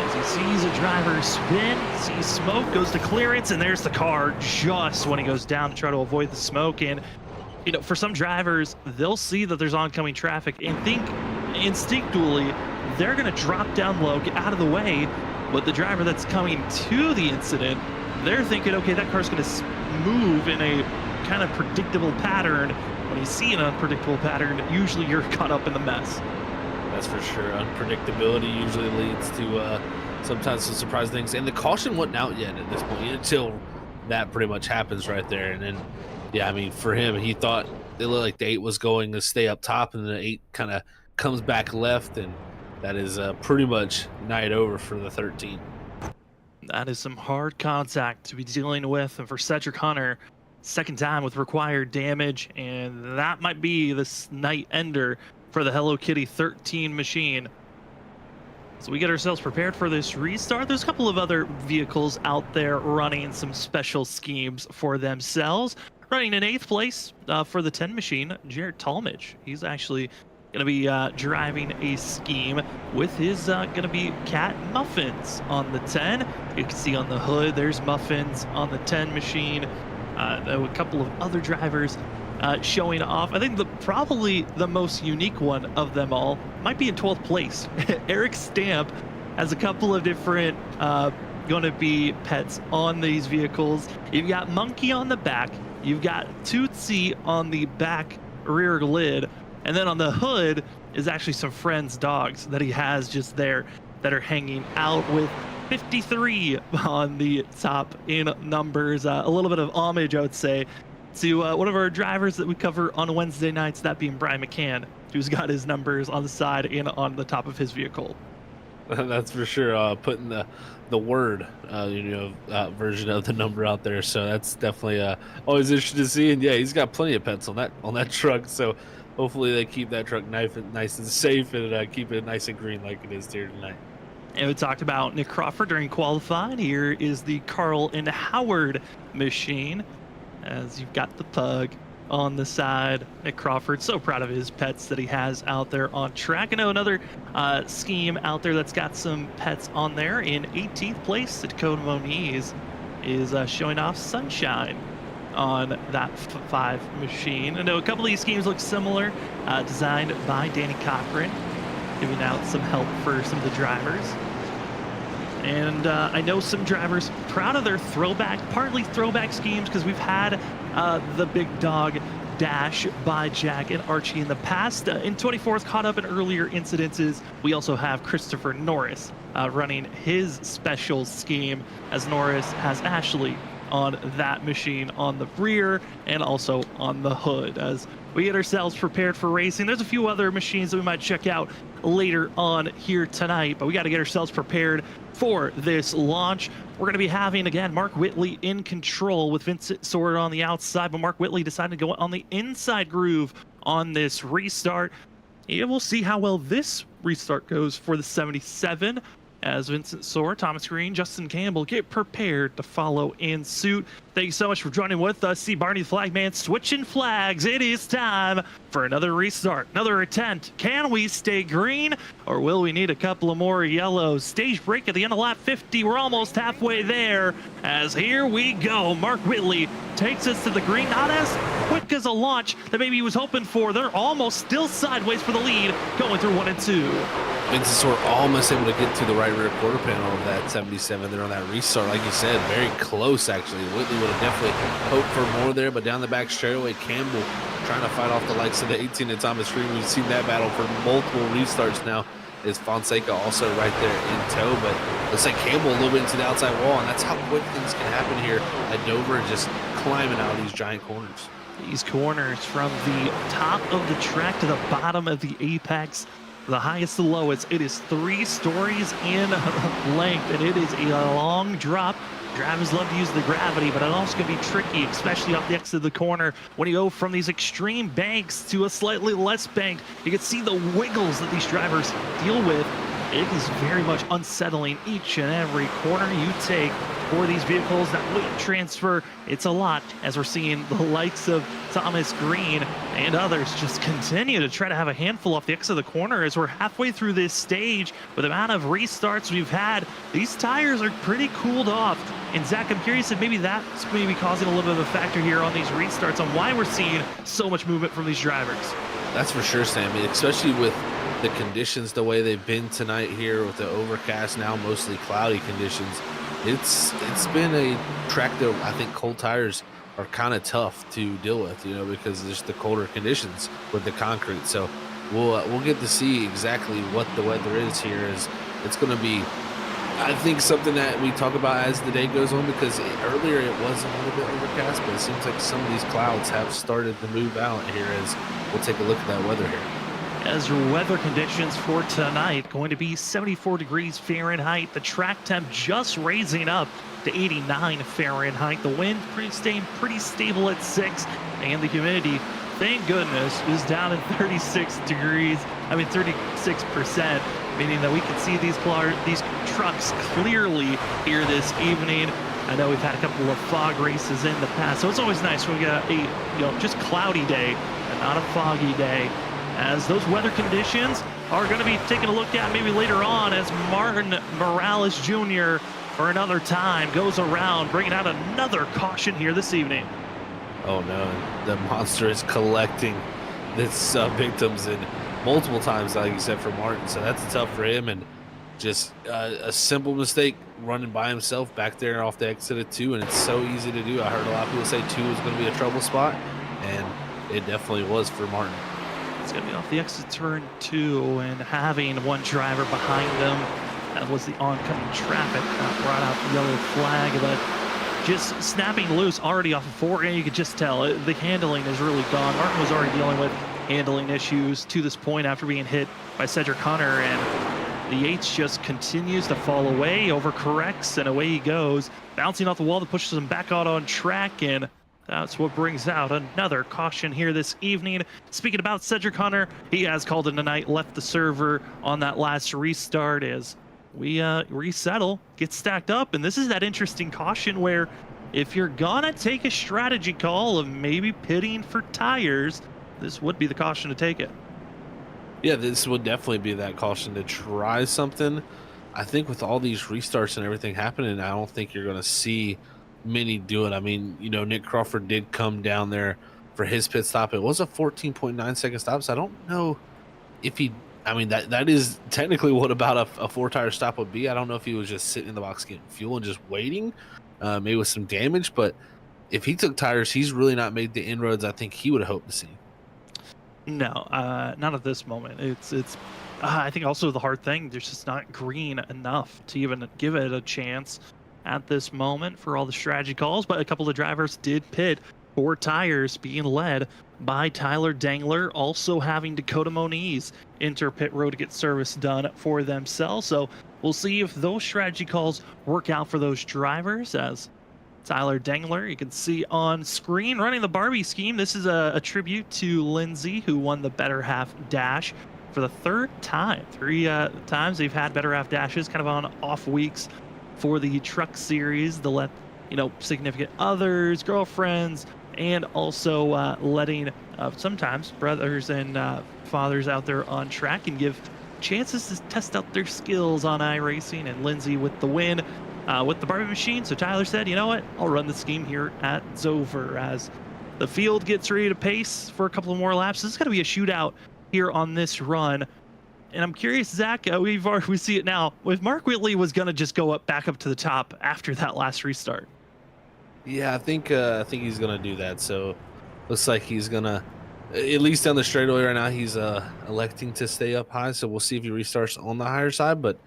As he sees a driver spin, sees smoke, goes to clearance, and there's the car just when he goes down to try to avoid the smoke. And you know, for some drivers, they'll see that there's oncoming traffic and think instinctually they're going to drop down low, get out of the way. But the driver that's coming to the incident, they're thinking, okay, that car's going to move in a kind of predictable pattern. When you see an unpredictable pattern, usually you're caught up in the mess.
That's for sure. Unpredictability usually leads to sometimes some surprise things. And the caution wasn't out yet at this point until that pretty much happens right there. And then, yeah, I mean, for him, he thought it looked like the 8 was going to stay up top, and the 8 kind of comes back left, and that is pretty much night over for the 13.
That is some hard contact to be dealing with, and for Cedric Hunter, second time with required damage, and that might be this night ender for the Hello Kitty 13 machine. So we get ourselves prepared for this restart. There's a couple of other vehicles out there running some special schemes for themselves. Running in 8th place for the 10 machine, Jared Talmadge. He's actually going to be driving a scheme with his going to be cat muffins on the 10. You can see on the hood there's muffins on the 10 machine. A couple of other drivers showing off. I think probably the most unique one of them all might be in 12th place. Eric Stamp has a couple of different going to be pets on these vehicles. You've got Monkey on the back, you've got Tootsie on the back rear lid, and then on the hood is actually some friends dogs that he has just there that are hanging out with 53 on the top in numbers. A little bit of homage, I would say, to one of our drivers that we cover on Wednesday nights, that being Brian McCann, who's got his numbers on the side and on the top of his vehicle.
That's for sure. Putting the word version of the number out there, so that's definitely always interesting to see. And yeah, he's got plenty of pets on that truck, so hopefully they keep that truck nice and safe, and keep it nice and green like it is here tonight.
And we talked about Nick Crawford during qualifying. Here is the Carl and Howard machine, as you've got the pug on the side. Nick Crawford, so proud of his pets that he has out there on track. I know another scheme out there that's got some pets on there. In 18th place, Dakota Moniz is showing off Sunshine on that 5 machine. I know a couple of these schemes look similar, designed by Danny Cochran, giving out some help for some of the drivers. And I know some drivers proud of their partly throwback schemes, because we've had the Big Dog Dash by Jax and Archie in the past. In 24th, caught up in earlier incidences, we also have Christopher Norris running his special scheme, as Norris has Ashley on that machine on the rear and also on the hood. As we get ourselves prepared for racing, there's a few other machines that we might check out later on here tonight, but we got to get ourselves prepared for this launch. We're going to be having, again, Mark Whitley in control with Vincent Sword on the outside, but Mark Whitley decided to go on the inside groove on this restart. And we'll see how well this restart goes for the 77. as Vincent Soar, Thomas Green, Justin Campbell get prepared to follow in suit. Thank you so much for joining with us. See Barney the Flagman switching flags. It is time for another restart, another attempt. Can we stay green, or will we need a couple of more yellows? Stage break at the end of lap 50. We're almost halfway there, as here we go. Mark Whitley takes us to the green, not as quick as a launch that maybe he was hoping for. They're almost still sideways for the lead, going through 1 and 2.
Vincent Soar almost able to get to the right rear quarter panel of that 77 there on that restart. Like you said, very close actually. Whitley would have definitely hoped for more there, but down the back straightaway, Campbell trying to fight off the likes of the 18 and Thomas Green. We've seen that battle for multiple restarts now. Is Fonseca also right there in tow, but looks like Campbell a little bit into the outside wall, and that's how quick things can happen here at Dover, just climbing out of these giant corners.
These corners from the top of the track to the bottom of the apex, the highest to lowest, it is 3 stories in length, and it is a long drop. Drivers love to use the gravity, but it also can be tricky, especially off the exit of the corner. When you go from these extreme banks to a slightly less banked, you can see the wiggles that these drivers deal with. It is very much unsettling each and every corner you take for these vehicles. That weight transfer, it's a lot, as we're seeing the likes of Thomas Green and others just continue to try to have a handful off the exit of the corner. As we're halfway through this stage, with the amount of restarts we've had, these tires are pretty cooled off. And Zach, I'm curious if maybe that's maybe causing a little bit of a factor here on these restarts on why we're seeing so much movement from these drivers.
That's for sure, Sammy, especially with the conditions the way they've been tonight here with the overcast, now mostly cloudy conditions. It's been a track that I think cold tires are kind of tough to deal with, you know, because there's the colder conditions with the concrete. So we'll get to see exactly what the weather is here. It's going to be, I think, something that we talk about as the day goes on, because earlier it was a little bit overcast, but it seems like some of these clouds have started to move out here as we'll take a look at that weather here.
As your weather conditions for tonight, going to be 74 degrees Fahrenheit. The track temp just raising up to 89 Fahrenheit. The wind staying pretty stable at 6, and the humidity, thank goodness, is down at 36%, meaning that we can see these trucks clearly here this evening. I know we've had a couple of fog races in the past, so it's always nice when we get a just cloudy day and not a foggy day, as those weather conditions are going to be taking a look at maybe later on, as Martin Morales Jr. for another time goes around bringing out another caution here this evening.
Oh no, the monster is collecting its victims, and multiple times, like you said, for Martin, so that's tough for him. And just a simple mistake running by himself back there off the exit of 2, and it's so easy to do. I heard a lot of people say 2 was going to be a trouble spot, and it definitely was for Martin.
It's going to be off the exit turn 2, and having one driver behind them. That was the oncoming traffic that brought out the yellow flag, but just snapping loose already off of 4, and you could just tell the handling is really gone. Martin was already dealing with handling issues to this point after being hit by Cedric Hunter, and the Yates just continues to fall away, overcorrects, and away he goes, bouncing off the wall that pushes him back out on track, and that's what brings out another caution here this evening. Speaking about Cedric Hunter, he has called it a night, left the server on that last restart as we resettle, get stacked up, and this is that interesting caution where if you're gonna take a strategy call of maybe pitting for tires, this would be the caution to take it.
Yeah, this would definitely be that caution to try something. I think with all these restarts and everything happening, I don't think you're going to see many do it. I mean, you know, Nick Crawford did come down there for his pit stop. It was a 14.9 second stop, so I don't know if he, I mean, that is technically what about a 4-tire stop would be. I don't know if he was just sitting in the box getting fuel and just waiting, maybe with some damage, but if he took tires, he's really not made the inroads I think he would have hoped to see.
No, not at this moment. It's I think also the hard thing, there's just not green enough to even give it a chance at this moment for all the strategy calls, but a couple of drivers did pit 4 tires, being led by Tyler Dangler, also having Dakota Moniz enter pit road to get service done for themselves. So we'll see if those strategy calls work out for those drivers, as Tyler Dangler, you can see on screen running the Barbie scheme. This is a tribute to Lindsay, who won the Better Half Dash for the third time. Three times they've had better half dashes, kind of on off weeks for the truck series to let, significant others, girlfriends, and also letting sometimes brothers and fathers out there on track and give chances to test out their skills on iRacing. And Lindsay with the win with the Barbie machine. So Tyler said, you know what, I'll run the scheme here at Dover as the field gets ready to pace for a couple of more laps. This is going to be a shootout here on this run. And I'm curious, Zach, we see it now. If Mark Whitley was going to just go back up to the top after that last restart.
Yeah, I think he's gonna do that. So looks like he's gonna, at least on the straightaway right now, he's electing to stay up high. So we'll see if he restarts on the higher side. But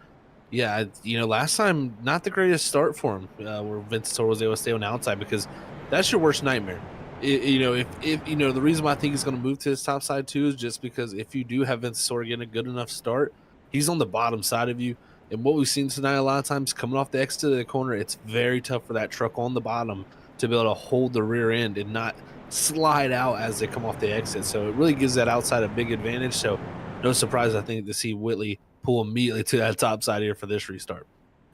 yeah, last time not the greatest start for him, where Vince Toro was able to stay on the outside, because that's your worst nightmare. If the reason why I think he's going to move to his top side too is just because if you do have Vince Toro getting a good enough start, he's on the bottom side of you. And what we've seen tonight a lot of times, coming off the exit of the corner, it's very tough for that truck on the bottom to be able to hold the rear end and not slide out as they come off the exit. So it really gives that outside a big advantage. So no surprise, I think, to see Whitley pull immediately to that top side here for this restart.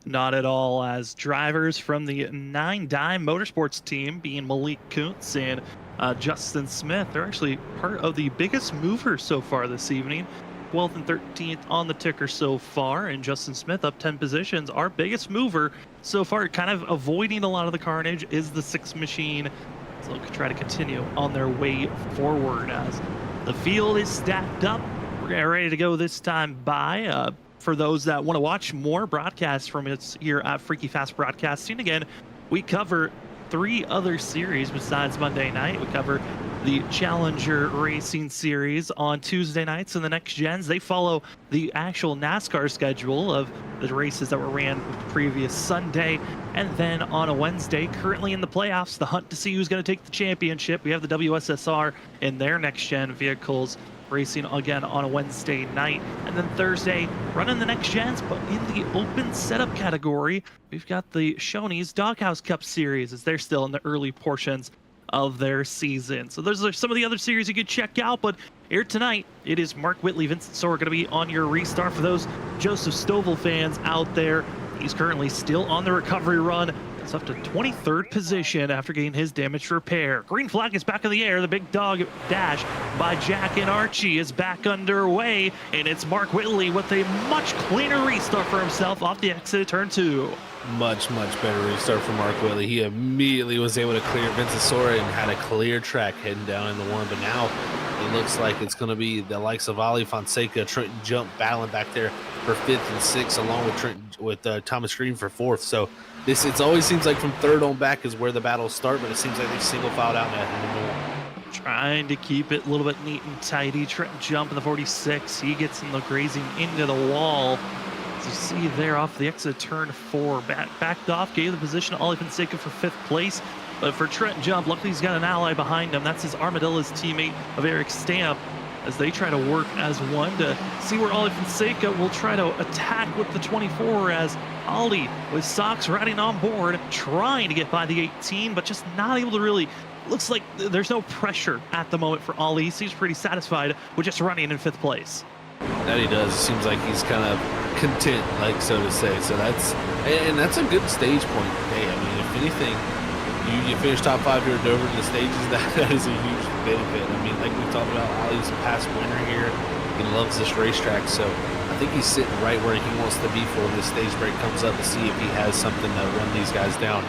Not at all, as drivers from the 9 Dime Motorsports team, being Malik Kuntz and Justin Smith, they're actually part of the biggest mover so far this evening. 12th and 13th on the ticker so far, and Justin Smith up 10 positions. Our biggest mover so far, kind of avoiding a lot of the carnage, is the 6 machine. So they'll try to continue on their way forward as the field is stacked up. We're getting ready to go this time by. For those that want to watch more broadcasts from us here at Freaky Fast Broadcasting, again, we cover 3 other series besides Monday night. We cover the Challenger Racing Series on Tuesday nights, and the Next Gens, they follow the actual NASCAR schedule of the races that were ran the previous Sunday. And then on a Wednesday, currently in the playoffs, the hunt to see who's going to take the championship. We have the WSSR in their Next Gen vehicles racing again on a Wednesday night. And then Thursday, running the Next Gens, but in the open setup category, we've got the Shoney's Doghouse Cup Series, as they're still in the early portions of their season. So those are some of the other series you could check out, but here tonight, it is Mark Whitley, Vincent Soar going to be on your restart. For those Joseph Stovall fans out there, he's currently still on the recovery run. It's up to 23rd position after getting his damage repair. Green flag is back in the air. The big dog dash by Jax and Archie is back underway, and it's Mark Whitley with a much cleaner restart for himself off the exit of turn 2.
Much better restart for Mark Whitley. He immediately was able to clear Vincent Sora and had a clear track heading down in the 1. But now it looks like it's going to be the likes of Ali Fonseca, Trenton Jump battling back there for 5th and 6th, along with Thomas Green for 4th. So it always seems like from 3rd on back is where the battles start, but it seems like they single filed out now.
Trying to keep it a little bit neat and tidy. Trenton Jump in the 46. He gets in the grazing into the wall. As you see there off the exit turn 4, backed off, gave the position to Ali Fonseca for 5th place. But for Trenton Jump, luckily he's got an ally behind him. That's his Armadillo's teammate of Eric Stamp, as they try to work as one to see where Ali Fonseca will try to attack with the 24, as Ali with Sox riding on board, trying to get by the 18, but just not able to really. Looks like there's no pressure at the moment for Ali. He seems pretty satisfied with just running in 5th place.
That he does. It seems like he's kind of content, like so to say. So that's a good stage point today. I mean, if anything, you finish top 5 here at Dover in the stages, that is a huge benefit. I mean, like we talked about, Ali's a past winner here. He loves this racetrack, so I think he's sitting right where he wants to be for when this stage break comes up, to see if he has something to run these guys down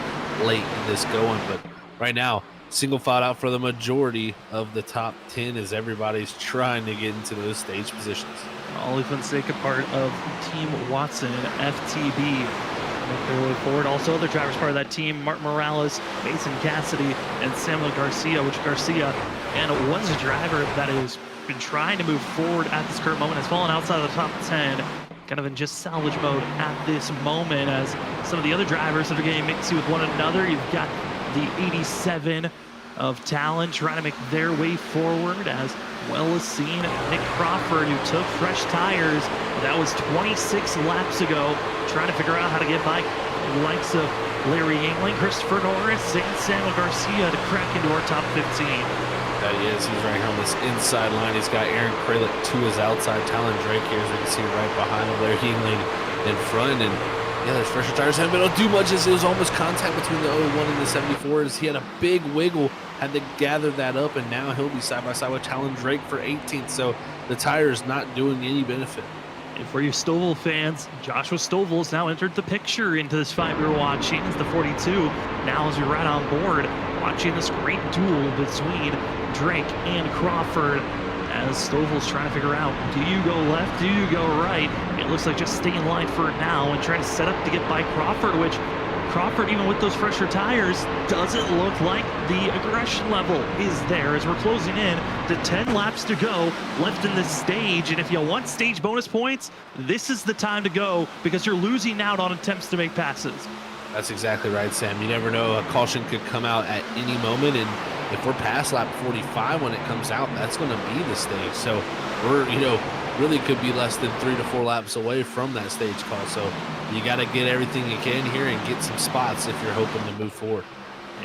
late in this going. But right now, single file out for the majority of the top 10 as everybody's trying to get into those stage positions.
Ali Fonseca, part of Team Watson, FTB, make their way forward. Also, other drivers part of that team: Martin Morales, Mason Cassidy, and Samuel Garcia. Which Garcia, and one's a driver that has been trying to move forward at this current moment, has fallen outside of the top 10. Kind of in just salvage mode at this moment, as some of the other drivers that are getting mixy with one another. You've got the 87 of Talent trying to make their way forward, as well as seen Nick Crawford, who took fresh tires. That was 26 laps ago, trying to figure out how to get by the likes of Larry Yingling, Christopher Norris, and Samuel Garcia to crack into our top 15.
That he is. He's right here on this inside line. He's got Aaron Kralik to his outside. Talon Drake here, as we can see right behind him there. Healing in front. And yeah, those fresher tires haven't been able to do much, as it was almost contact between the 01 and the 74s. He had a big wiggle, had to gather that up, and now he'll be side by side with Talon Drake for 18th. So the tire's not doing any benefit.
And for you Stovall fans, Joshua Stovall has now entered the picture into this fight we were watching as the 42. Now as you're right on board, watching this great duel between Drake and Crawford, as Stovall's trying to figure out, do you go left, do you go right? It looks like just stay in line for now and trying to set up to get by Crawford, which Crawford, even with those fresher tires, doesn't look like the aggression level is there, as we're closing in to 10 laps to go left in this stage. And if you want stage bonus points, this is the time to go, because you're losing out on attempts to make passes.
That's exactly right, Sam. You never know. A caution could come out at any moment, and if we're past lap 45 when it comes out, that's going to be the stage. So we're, really could be less than 3 to 4 laps away from that stage call. So you got to get everything you can here and get some spots if you're hoping to move forward.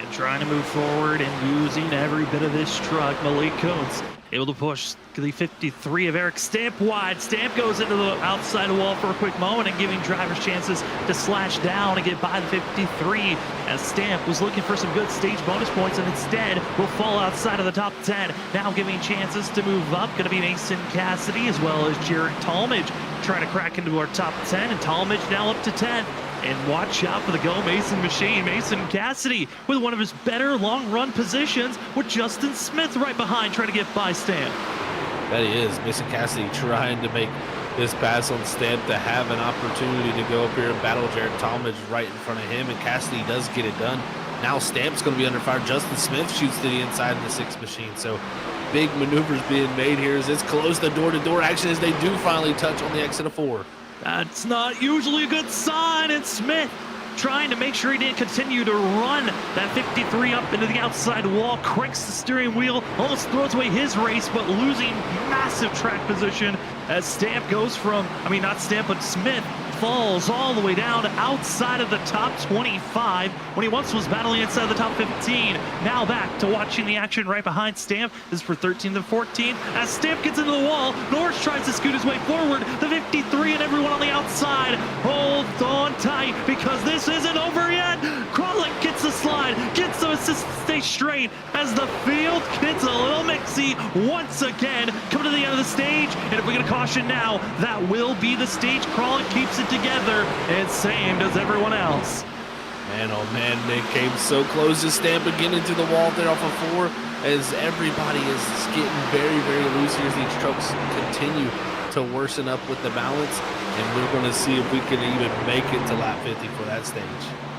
And trying to move forward and using every bit of this truck, Malik Coates able to push the 53 of Eric Stamp wide. Stamp goes into the outside wall for a quick moment and giving drivers chances to slash down and get by the 53, as Stamp was looking for some good stage bonus points and instead will fall outside of the top 10. Now giving chances to move up, going to be Mason Cassidy as well as Jared Talmadge trying to crack into our top 10, and Talmadge now up to 10. And watch out for the Go Mason machine. Mason Cassidy with one of his better long run positions, with Justin Smith right behind trying to get by Stamp.
That he is. Mason Cassidy trying to make this pass on Stamp to have an opportunity to go up here and battle Jared Talmadge right in front of him, and Cassidy does get it done. Now Stamp's going to be under fire. Justin Smith shoots to the inside of the 6 machine. So big maneuvers being made here as it's close the door-to-door action as they do finally touch on the exit of 4.
That's not usually a good sign, and Smith trying to make sure he didn't continue to run that 53 up into the outside wall, cranks the steering wheel, almost throws away his race, but losing massive track position as Stamp goes from, not Stamp, but Smith falls all the way down to outside of the top 25 when he once was battling inside the top 15. Now back to watching the action right behind Stamp. This is for 13 to 14. As Stamp gets into the wall, Norris tries to scoot his way forward. The 53 and everyone on the outside hold on tight, because this isn't over yet. Kralik gets the slide, gets the assist to stay straight as the field gets a little mixy once again. Coming to the end of the stage, and if we get a caution now, that will be the stage. Kralik keeps it together, and same does everyone else.
Man, oh man, they came so close to Stamp again into the wall there off of 4, as everybody is getting very, very loose here as these trucks continue to worsen up with the balance, and we're going to see if we can even make it to lap 50 for that stage.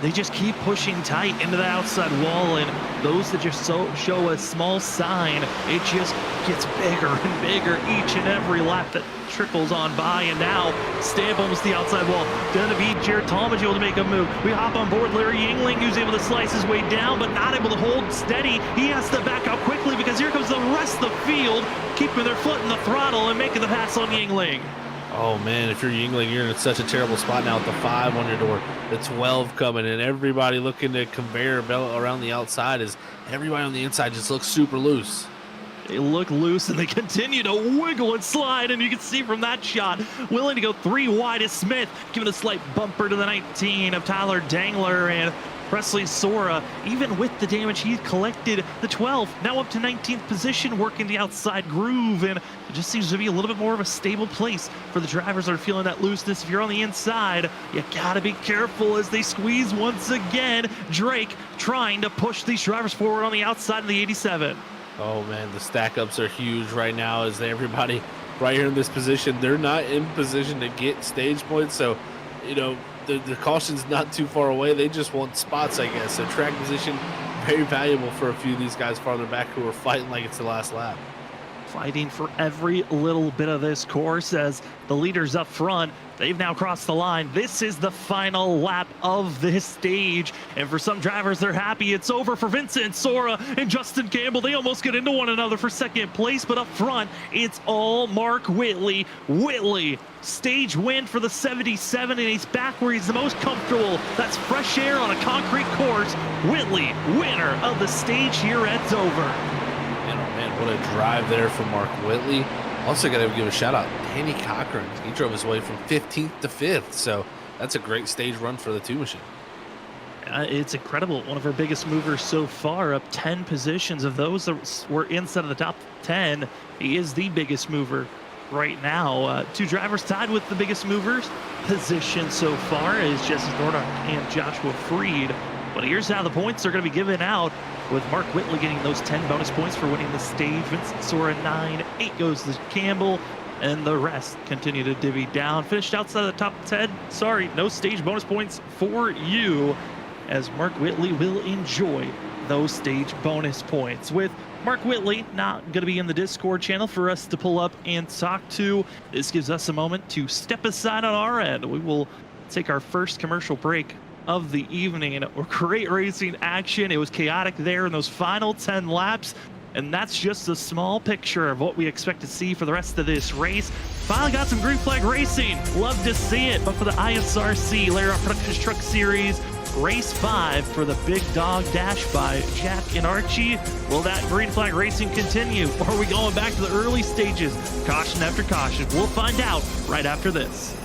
They just keep pushing tight into the outside wall, and those that just show a small sign, it just gets bigger and bigger each and every lap that trickles on by. And now Stamp almost the outside wall, gonna be Jared Talmadge able to make a move. We hop on board Larry Yingling, who's able to slice his way down but not able to hold steady. He has to back up quickly because here comes the rest of the field keeping their foot in the throttle and making the pass on Yingling.
Oh man, if you're Yingling, you're in such a terrible spot now with the 5 on your door, the 12 coming, and everybody looking to conveyor belt around the outside as everybody on the inside just looks super loose.
They look loose and they continue to wiggle and slide, and you can see from that shot, willing to go 3 wide is Smith, giving a slight bumper to the 19 of Tyler Dangler, and Presley Sora, even with the damage he collected, the 12 now up to 19th position, working the outside groove, and it just seems to be a little bit more of a stable place for the drivers that are feeling that looseness. If you're on the inside, you gotta be careful as they squeeze once again. Drake trying to push these drivers forward on the outside of the 87.
Oh man, the stack ups are huge right now as everybody right here in this position, they're not in position to get stage points, so the caution's not too far away. They just want spots, I guess. So track position, very valuable for a few of these guys farther back who are fighting like it's the last lap.
Fighting for every little bit of this course as the leaders up front, they've now crossed the line. This is the final lap of this stage, and for some drivers, they're happy it's over. For Vincent Sora and Justin Campbell, they almost get into one another for second place, but up front, it's all Mark Whitley. Whitley, stage win for the 77, and he's back where he's the most comfortable. That's fresh air on a concrete course. Whitley, winner of the stage here at Dover.
Man, oh man, what a drive there from Mark Whitley. Also got to give a shout out Danny Cochran. He drove his way from 15th to 5th, so that's a great stage run for the 2 machine.
It's incredible. One of our biggest movers so far, up 10 positions. Of those that were inside of the top 10, he is the biggest mover right now. 2 drivers tied with the biggest movers position so far is Jesse Thornton and Joshua Freed. But here's how the points are going to be given out, with Mark Whitley getting those 10 bonus points for winning the stage. Vincent Sora 9, 8 goes to Campbell, and the rest continue to divvy down. Finished outside of the top 10. Sorry, no stage bonus points for you, as Mark Whitley will enjoy those stage bonus points. With Mark Whitley not going to be in the Discord channel for us to pull up and talk to, this gives us a moment to step aside on our end. We will take our first commercial break of the evening. Great racing action. It was chaotic there in those final 10 laps, and that's just a small picture of what we expect to see for the rest of this race. Finally got some green flag racing. Love to see it. But for the ISRC Layer Productions Truck Series, Race 5 for the Big Dog Dash by Jax and Archie. Will that green flag racing continue, or are we going back to the early stages? Caution after caution. We'll find out right after this.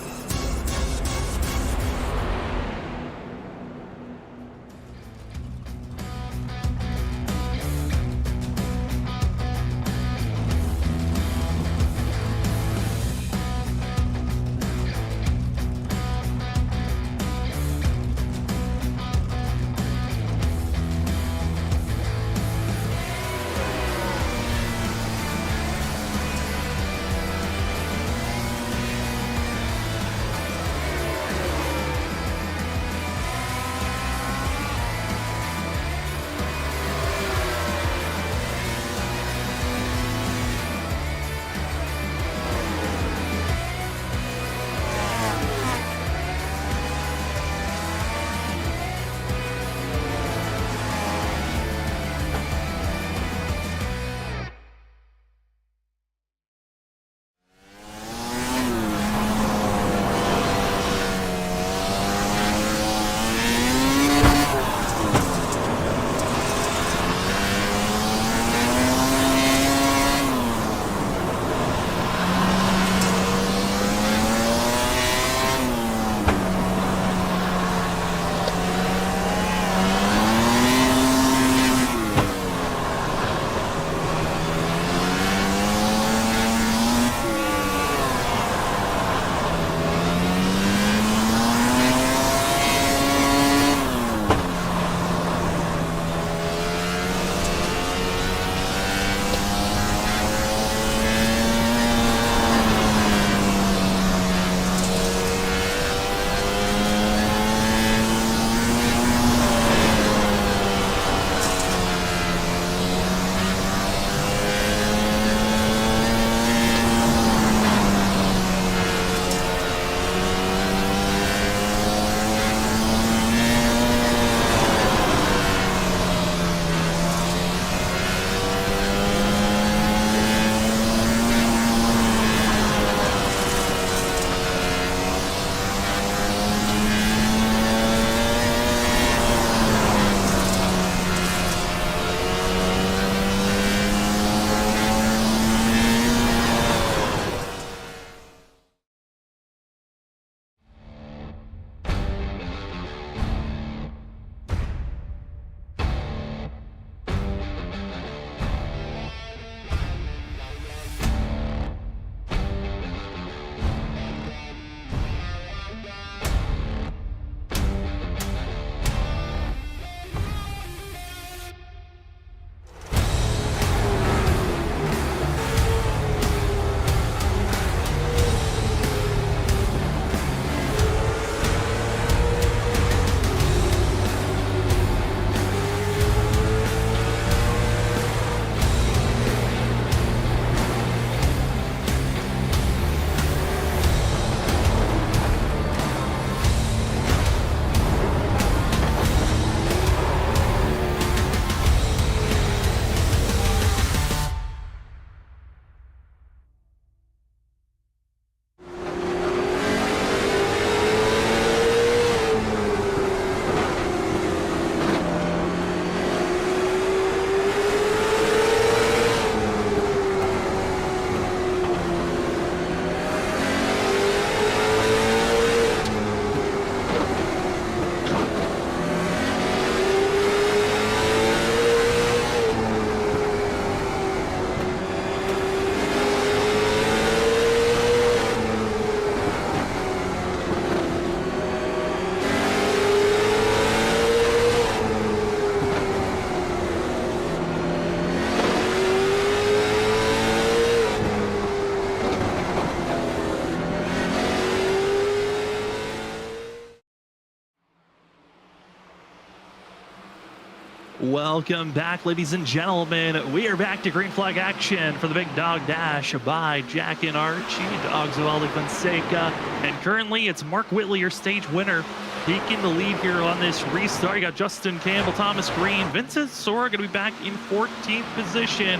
Welcome back, ladies and gentlemen. We are back to green flag action for the big dog dash by Jax and Archie, Dogs of Ali Fonseca. And currently it's Mark Whitley, your stage winner, taking the lead here on this restart. You got Justin Campbell, Thomas Green, Vincent Sora going to be back in 14th position.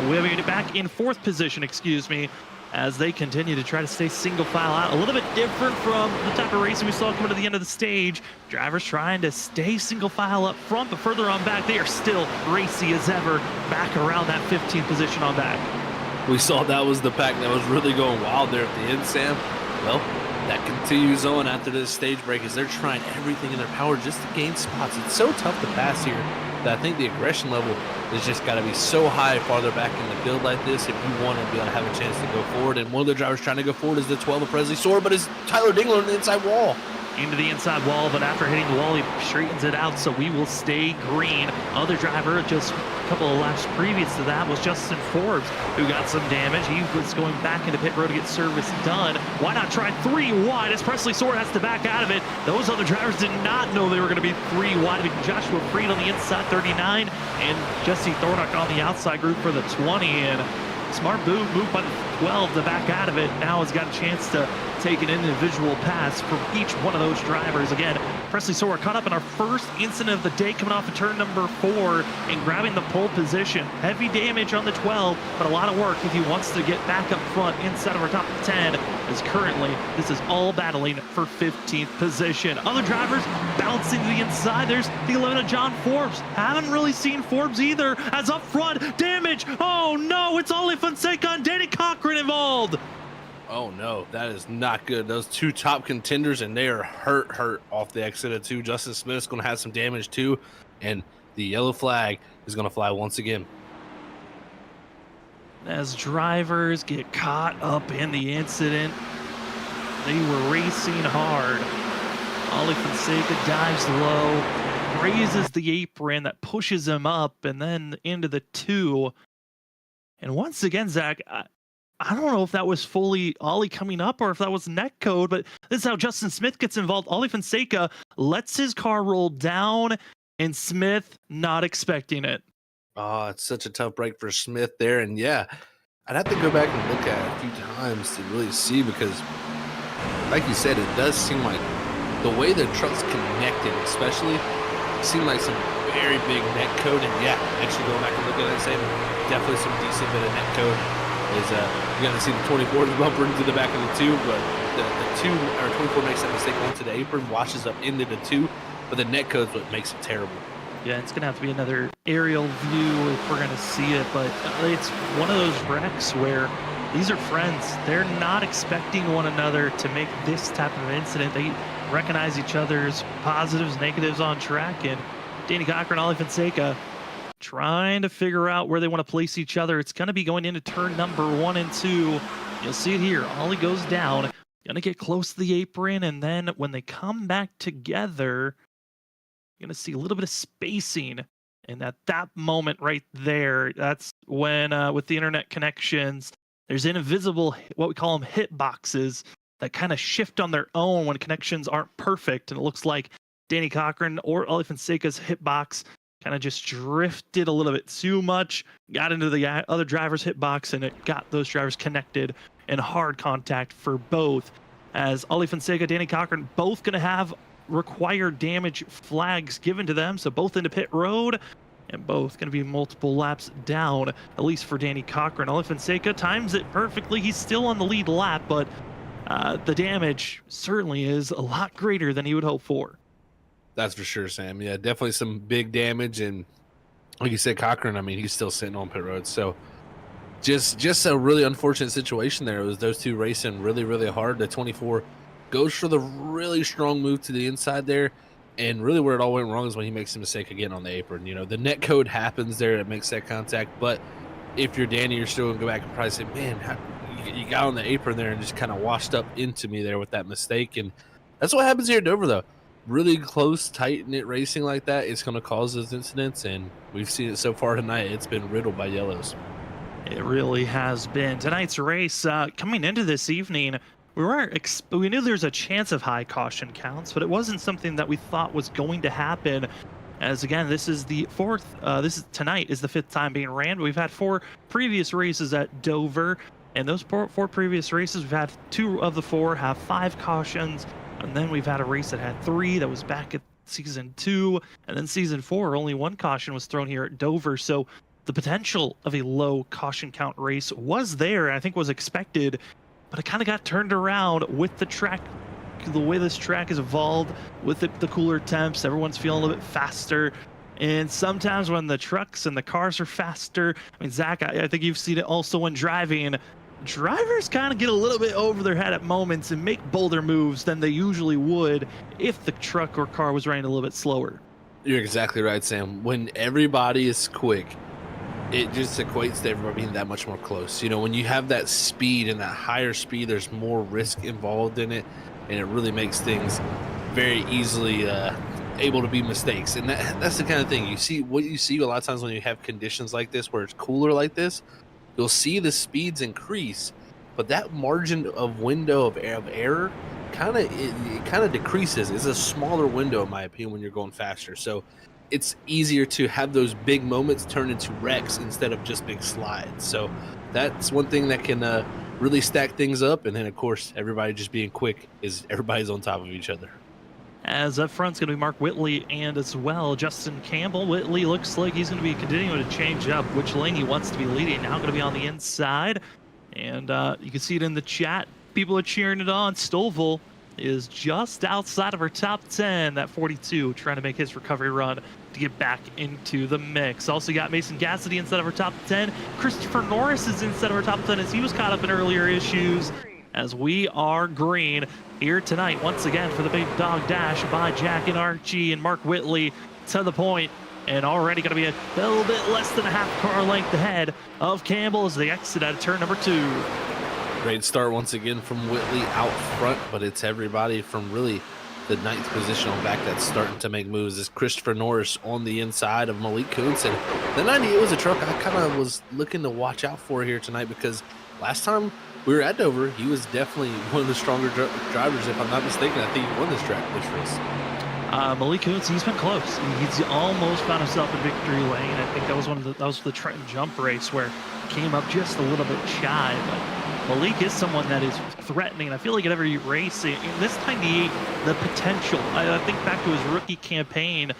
We're going to be back in 4th position, excuse me, as they continue to try to stay single file out. A little bit different from the type of racing we saw coming to the end of the stage. Drivers trying to stay single file up front, but further on back, they are still racy as ever, back around that 15th position on back.
We saw that was the pack that was really going wild there at the end, Sam. Well, that continues on after this stage break as they're trying everything in their power just to gain spots. It's so tough to pass here that I think the aggression level has just got to be so high farther back in the field like this if you want to be able to have a chance to go forward. And one of the drivers trying to go forward is the 12 of Presley Sora, but it's Tyler Dingler on the inside wall.
Into the inside wall, but after hitting the wall, he straightens it out, so we will stay green. Other driver, just a couple of laps previous to that, was Justin Forbes, who got some damage. He was going back into pit road to get service done. Why not try 3 wide as Presley Sora has to back out of it? Those other drivers did not know they were going to be 3 wide. Joshua Freed on the inside 39, and Jesse Thornock on the outside group for the 20, and smart move by the 12 to back out of it. Now has got a chance to take an individual pass from each one of those drivers. Again, Presley Sora caught up in our first incident of the day, coming off of turn number 4 and grabbing the pole position. Heavy damage on the 12, but a lot of work if he wants to get back up front inside of our top 10, as currently this is all battling for 15th position. Other drivers bouncing to the inside. There's the 11 of John Forbes. Haven't really seen Forbes either, as up front, damage. Oh no, it's Ali Fonseca and Danny Cochran involved.
Oh no, that is not good. Those 2 top contenders, and they are hurt off the exit of 2. Justin Smith's going to have some damage too, and the yellow flag is going to fly once again.
As drivers get caught up in the incident, they were racing hard. Ali Fonseca dives low, grazes the apron that pushes him up, and then into the 2. And once again, Zach, I don't know if that was fully Ollie coming up or if that was net code, but this is how Justin Smith gets involved. Ali Fonseca lets his car roll down, and Smith not expecting it.
Oh, it's such a tough break for Smith there. And yeah, I'd have to go back and look at it a few times to really see, because like you said, it does seem like the way the truck's connected, especially, seemed like some very big net code. And yeah, actually going back and looking at it, saying definitely some decent bit of net code. Is you're gonna see the 24 bumper into the back of the 2, but the 2 or 24 makes that mistake onto the apron, washes up into the 2, but the net code's what makes it terrible.
Yeah, it's gonna have to be another aerial view if we're gonna see it, but it's one of those wrecks where these are friends. They're not expecting one another to make this type of incident. They recognize each other's positives, negatives on track, and Danny Cochran, Ali Fonseca trying to figure out where they want to place each other. It's going to be going into turn number 1 and 2. You'll see it here. Ollie goes down, going to get close to the apron, and then when they come back together, you're going to see a little bit of spacing. And at that moment right there, that's when, with the internet connections, there's invisible, what we call them, hit boxes that kind of shift on their own when connections aren't perfect. And it looks like Danny Cochran or Ollie Fonseca's hitbox kind of just drifted a little bit too much, got into the other driver's hitbox, and it got those drivers connected in hard contact for both. As Ollie Fonseca, Danny Cochran, both going to have required damage flags given to them, so both into pit road, and both going to be multiple laps down, at least for Danny Cochran. Ollie Fonseca times it perfectly. He's still on the lead lap, but the damage certainly is a lot greater than he would hope for.
That's for sure, Sam. Yeah, definitely some big damage. And like you said, Cochran, I mean, he's still sitting on pit road. So just a really unfortunate situation there. It was those 2 racing really, really hard. The 24 goes for the really strong move to the inside there. And really where it all went wrong is when he makes a mistake again on the apron. You know, the net code happens there. It makes that contact. But if you're Danny, you're still going to go back and probably say, man, you got on the apron there and just kind of washed up into me there with that mistake. And that's what happens here at Dover, though. Really close, tight-knit racing like that is going to cause those incidents, and we've seen it so far tonight. It's been riddled by yellows.
It really has been. Tonight's race, coming into this evening, we knew there's a chance of high caution counts, but it wasn't something that we thought was going to happen. As again, this is the fourth, tonight is the fifth time being ran. We've had 4 previous races at Dover, and those four previous races, we've had 2 of the 4 have 5 cautions, and then we've had a race that had 3 that was back at season 2, and then season 4, only 1 caution was thrown here at Dover. So the potential of a low caution count race was there, and I think was expected, but it kind of got turned around with the track. The way this track has evolved with the cooler temps, everyone's feeling a little bit faster. And sometimes when the trucks and the cars are faster, I mean, Zach, I think you've seen it also when driving, drivers kind of get a little bit over their head at moments and make bolder moves than they usually would if the truck or car was running a little bit slower.
You're exactly right, Sam. When everybody is quick, it just equates to everybody being that much more close. You know, when you have that speed and that higher speed, there's more risk involved in it, and it really makes things very easily able to be mistakes. And that's the kind of thing you see. What you see a lot of times when you have conditions like this, where it's cooler like this, you'll see the speeds increase, but that margin of window of error kind of decreases. It's a smaller window, in my opinion, when you're going faster. So it's easier to have those big moments turn into wrecks instead of just big slides. So that's one thing that can really stack things up. And then, of course, everybody just being quick is everybody's on top of each other.
As up front's going to be Mark Whitley and as well Justin Campbell. Whitley looks like he's going to be continuing to change up which lane he wants to be leading. Now going to be on the inside. And you can see it in the chat. People are cheering it on. Stovall is just outside of our top 10, that 42, trying to make his recovery run to get back into the mix. Also got Mason Cassidy inside of our top 10. Christopher Norris is inside of our top 10 as he was caught up in earlier issues. As we are green here tonight, once again, for the big dog dash by Jax and Archie and Mark Whitley to the point, and already going to be a little bit less than a half car length ahead of Campbell as they exit out of turn number 2.
Great start once again from Whitley out front, but it's everybody from really the 9th position on back that's starting to make moves. Is Christopher Norris on the inside of Malik Kuntz, and the 98 was a truck I kind of was looking to watch out for here tonight, because last time we were at Dover, he was definitely one of the stronger drivers, if I'm not mistaken. I think he won this race.
Malik Kuntz, he's been close. He's almost found himself in victory lane. I think that was the Trenton jump race where he came up just a little bit shy. But Malik is someone that is threatening. I feel like at every race, in this 98, the potential. I think back to his rookie campaign,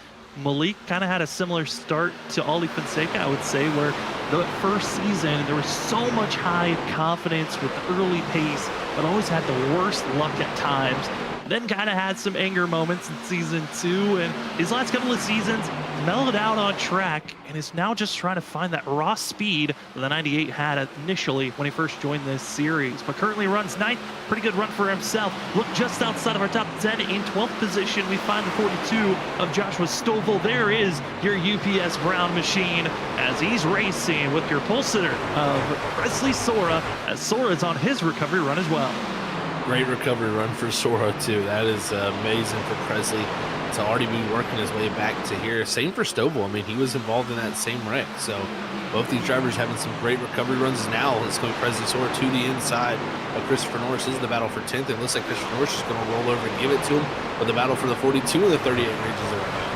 Malik kind of had a similar start to Ollie Fonseca, I would say, where the first season there was so much high confidence with the early pace, but always had the worst luck at times. Then kind of had some anger moments in season 2, and his last couple of seasons mellowed out on track and is now just trying to find that raw speed that the 98 had initially when he first joined this series. But currently runs 9th, pretty good run for himself. Look just outside of our top 10. In 12th position, we find the 42 of Joshua Stovall. There is your UPS Brown machine as he's racing with your pole sitter of Presley Sora, as Sora's on his recovery run as well.
Great recovery run for Sora, too. That is amazing for Presley to already be working his way back to here. Same for Stovall. I mean, he was involved in that same wreck. So both these drivers having some great recovery runs. Now it's going to be Presley Sora to the inside of Christopher Norris. This is the battle for 10th. It looks like Christopher Norris is going to roll over and give it to him. But the battle for the 42 and the 38 ranges are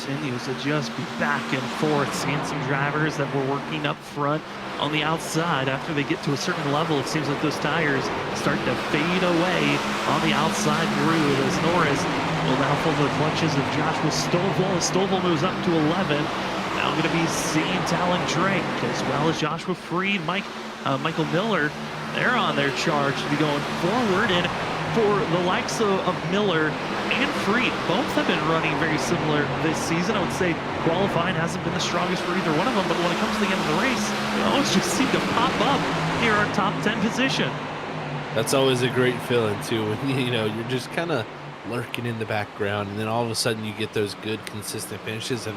continues to just be back and forth. Seeing some drivers that were working up front on the outside. After they get to a certain level, it seems like those tires start to fade away on the outside groove as Norris will now follow the clutches of Joshua Stovall. Stovall moves up to 11. Now going to be seeing Talon Drake as well as Joshua Freed, Michael Miller. They're on their charge to be going forward, and for the likes of Miller and Freed, both have been running very similar this season. I would say qualifying hasn't been the strongest for either one of them, but when it comes to the end of the race, they always just seem to pop up near our top 10 position.
That's always a great feeling too, when you're just kind of lurking in the background, and then all of a sudden you get those good consistent finishes, and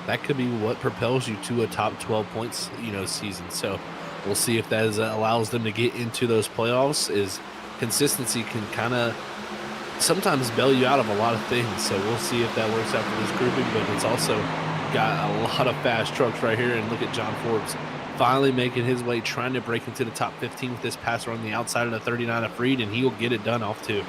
that could be what propels you to a top 12 points season. So we'll see if that allows them to get into those playoffs. Is consistency can kind of sometimes bail you out of a lot of things. So we'll see if that works out for this grouping, but it's also got a lot of fast trucks right here. And look at John Forbes finally making his way, trying to break into the top 15 with this passer on the outside of the 39 of Freed, and he will get it done off too.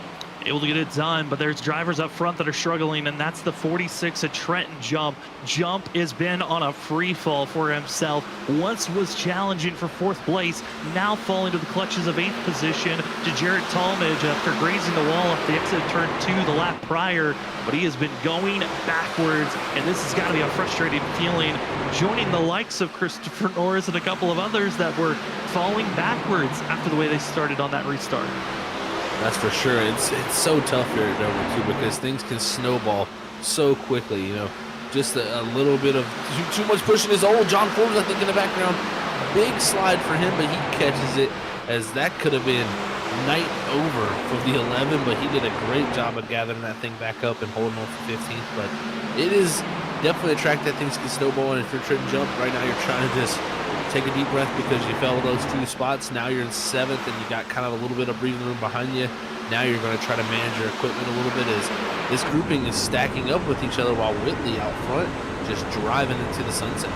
able to get it done, but there's drivers up front that are struggling, and that's the 46 at Trenton Jump. Jump has been on a free fall for himself. Once was challenging for 4th place, now falling to the clutches of 8th position to Jarrett Talmadge after grazing the wall off the exit of turn 2 the lap prior, but he has been going backwards, and this has got to be a frustrating feeling, joining the likes of Christopher Norris and a couple of others that were falling backwards after the way they started on that restart.
That's for sure. It's so tough here at Dover too, because things can snowball so quickly. You know, just a little bit of too much pushing is old. John Forbes, I think, in the background, big slide for him, but he catches it, as that could have been night over for the 11. But he did a great job of gathering that thing back up and holding on for 15th. But it is definitely a track that things can snowball, and if you're trying to jump right now, you're trying to just take a deep breath because you fell those 2 spots. Now you're in 7th, and you got kind of a little bit of breathing room behind you. Now you're going to try to manage your equipment a little bit, as this grouping is stacking up with each other while Whitley out front just driving into the sunset.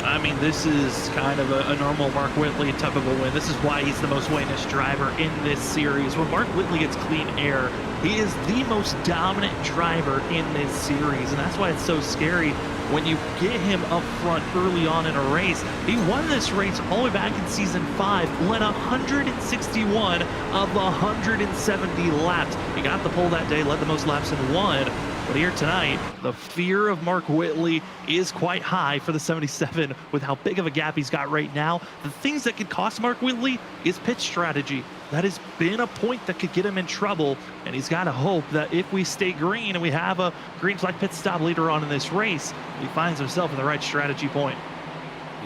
I mean, this is kind of a normal Mark Whitley type of a win. This is why he's the most winningest driver in this series. When Mark Whitley gets clean air, he is the most dominant driver in this series, and that's why it's so scary when you get him up front early on in a race. He won this race all the way back in season 5, led 161 of 170 laps. He got the pole that day, led the most laps and won. But here tonight, the fear of Mark Whitley is quite high for the 77 with how big of a gap he's got right now. The things that could cost Mark Whitley is pit strategy. That has been a point that could get him in trouble, and he's got to hope that if we stay green and we have a green flag pit stop later on in this race, he finds himself in the right strategy point.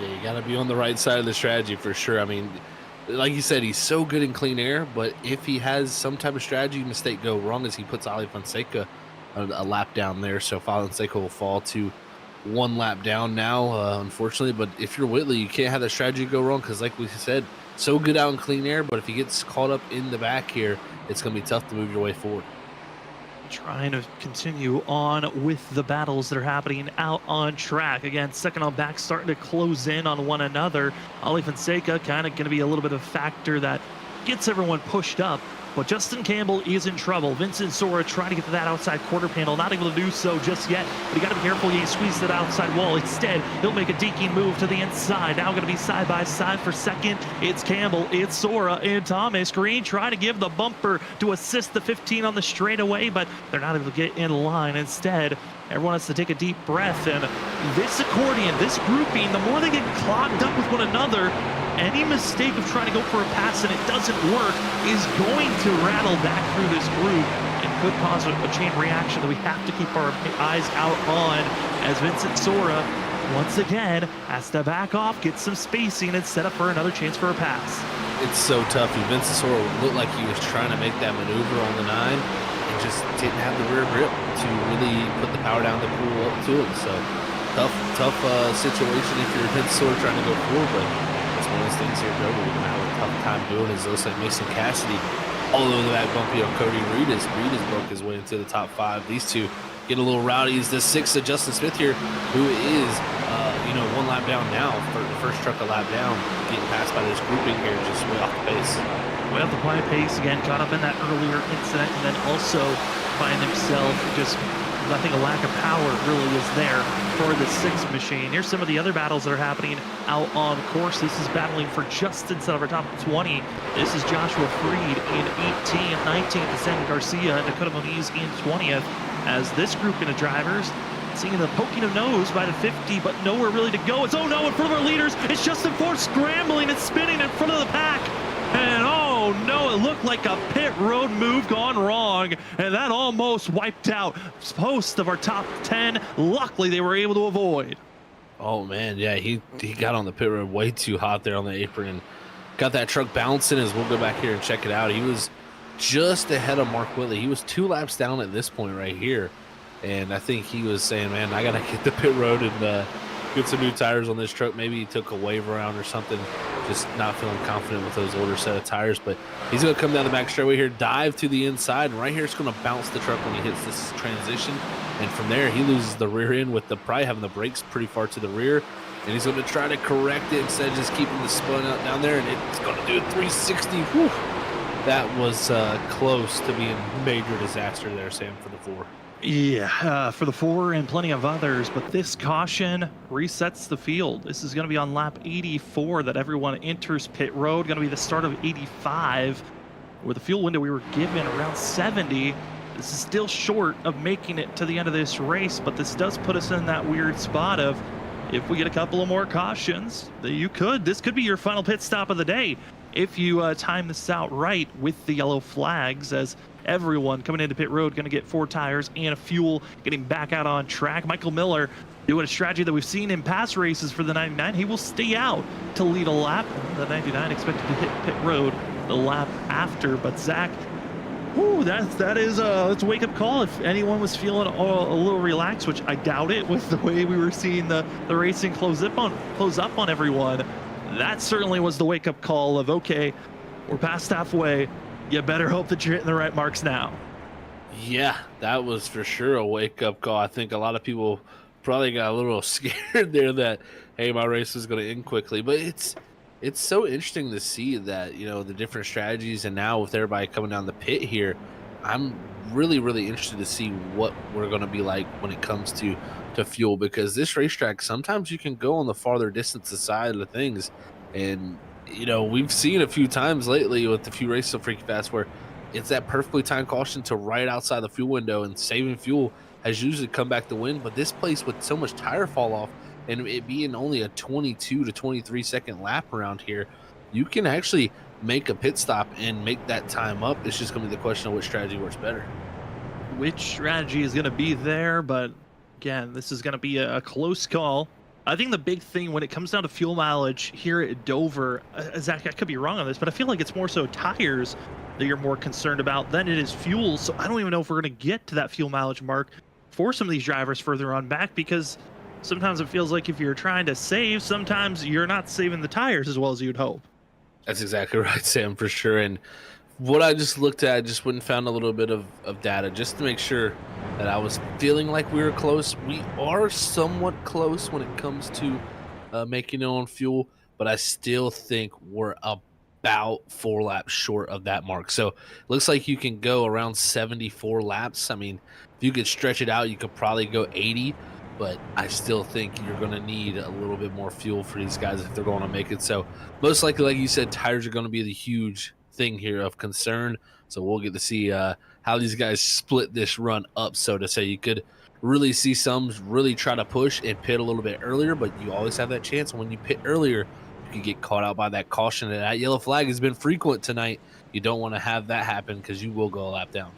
Yeah, you got to be on the right side of the strategy for sure. I mean, like you said, he's so good in clean air, but if he has some type of strategy mistake go wrong, as he puts Ali Fonseca a lap down there, so Fonseca will fall to 1 lap down now, unfortunately. But if you're Whitley, you can't have that strategy go wrong, because like we said, so good out in clean air, but if he gets caught up in the back here, it's going to be tough to move your way forward.
Trying to continue on with the battles that are happening out on track. Again, second on back starting to close in on one another. Ali Fonseca kind of going to be a little bit of a factor that gets everyone pushed up. But Justin Campbell is in trouble. Vincent Sora trying to get to that outside quarter panel, not able to do so just yet. But you got to be careful. He squeezes that outside wall. Instead, he'll make a deking move to the inside. Now going to be side by side for second. It's Campbell, it's Sora, and Thomas Green trying to give the bumper to assist the 15 on the straightaway, but they're not able to get in line. Instead, everyone has to take a deep breath. And this accordion, this grouping, the more they get clogged up with one another, any mistake of trying to go for a pass and it doesn't work is going to rattle back through this group and could cause a chain reaction that we have to keep our eyes out on, as Vincent Sora once again has to back off, get some spacing, and set up for another chance for a pass.
It's so tough. Vincent Sora looked like he was trying to make that maneuver on the 9 and just didn't have the rear grip to really put the power down to pull up to it. So tough situation if you're Vincent Sora trying to go forward, but it's one of those things here, Dover, we're going to have a tough time doing. Is looks like Mason Cassidy all over the back bumpy on Cody Reed has broke his way into the top 5. These two get a little rowdy. Is the 6th of Justin Smith here, who is 1 lap down now, for the first truck a lap down, getting passed by this grouping here, just way off the pace.
Way off the quiet pace again, caught up in that earlier incident, and then also find himself just, I think, a lack of power really is there for the 6th machine. Here's some of the other battles that are happening out on course. This is battling for just inside of our top 20. This is Joshua Freed in 18th, 19th is Sam Garcia, and Dakota Moniz in 20th, as this grouping of drivers seeing the poking of nose by the 50, but nowhere really to go. It's, oh no, in front of our leaders, it's Justin Ford scrambling and spinning in front of the pack. And oh no, it looked like a pit road move gone wrong, and that almost wiped out most of our top 10. Luckily, they were able to avoid.
Oh man, yeah, he got on the pit road way too hot there on the apron and got that truck bouncing. As we'll go back here and check it out, he was just ahead of Mark Whitley. He was 2 laps down at this point right here, and I think he was saying, man, I gotta get the pit road and get some new tires on this truck. Maybe he took a wave around or something, just not feeling confident with those older set of tires. But he's going to come down the back straightaway here, dive to the inside, and right here it's going to bounce the truck when he hits this transition. And from there, he loses the rear end with probably having the brakes pretty far to the rear. And he's going to try to correct it instead of just keeping the spun out down there. And it's going to do a 360. Whew. that was close to being major disaster there, Sam, for the 4.
Yeah, for the 4 and plenty of others, but this caution resets the field. This is going to be on lap 84 that everyone enters pit road. Going to be the start of 85, where the fuel window we were given around 70. This is still short of making it to the end of this race, but this does put us in that weird spot of, if we get a couple of more cautions, this could be your final pit stop of the day if you time this out right with the yellow flags, as everyone coming into pit road going to get 4 tires and a fuel, getting back out on track. Michael Miller doing a strategy that we've seen in past races for the 99. He will stay out to lead a lap. The 99 expected to hit pit road the lap after, but Zach, that is it's a wake-up call if anyone was feeling a little relaxed, which I doubt it with the way we were seeing the racing close up on everyone. That certainly was the wake-up call of, okay, we're past halfway. You better hope that you're hitting the right marks now.
Yeah, that was for sure a wake-up call. I think a lot of people probably got a little scared there that, hey, my race was going to end quickly. But it's so interesting to see that, the different strategies, and now with everybody coming down the pit here, I'm really, really interested to see what we're going to be like when it comes to fuel, because this racetrack, sometimes you can go on the farther distance side of things. And, we've seen a few times lately with the few races of Freaky Fast where it's that perfectly timed caution to right outside the fuel window, and saving fuel has usually come back to win. But this place, with so much tire fall off, and it being only a 22 to 23 second lap around here, you can actually make a pit stop and make that time up. It's just going to be the question of which strategy works better.
Which strategy is going to be there, but again, this is going to be a close call. I think the big thing when it comes down to fuel mileage here at Dover, Zach, I could be wrong on this, but I feel like it's more so tires that you're more concerned about than it is fuel. So I don't even know if we're going to get to that fuel mileage mark for some of these drivers further on back, because sometimes it feels like if you're trying to save, sometimes you're not saving the tires as well as you'd hope.
That's exactly right, Sam, for sure. And what I just looked at, I just went and found a little bit of data just to make sure that I was feeling like we were close. We are somewhat close when it comes to making it on fuel, but I still think we're about 4 laps short of that mark. So it looks like you can go around 74 laps. I mean, if you could stretch it out, you could probably go 80, but I still think you're going to need a little bit more fuel for these guys if they're going to make it. So most likely, like you said, tires are going to be the huge thing here of concern. So we'll get to see how these guys split this run up, so to say. You could really see some really try to push and pit a little bit earlier, but you always have that chance. When you pit earlier, you can get caught out by that caution, and that yellow flag has been frequent tonight. You don't want to have that happen, because you will go a lap down.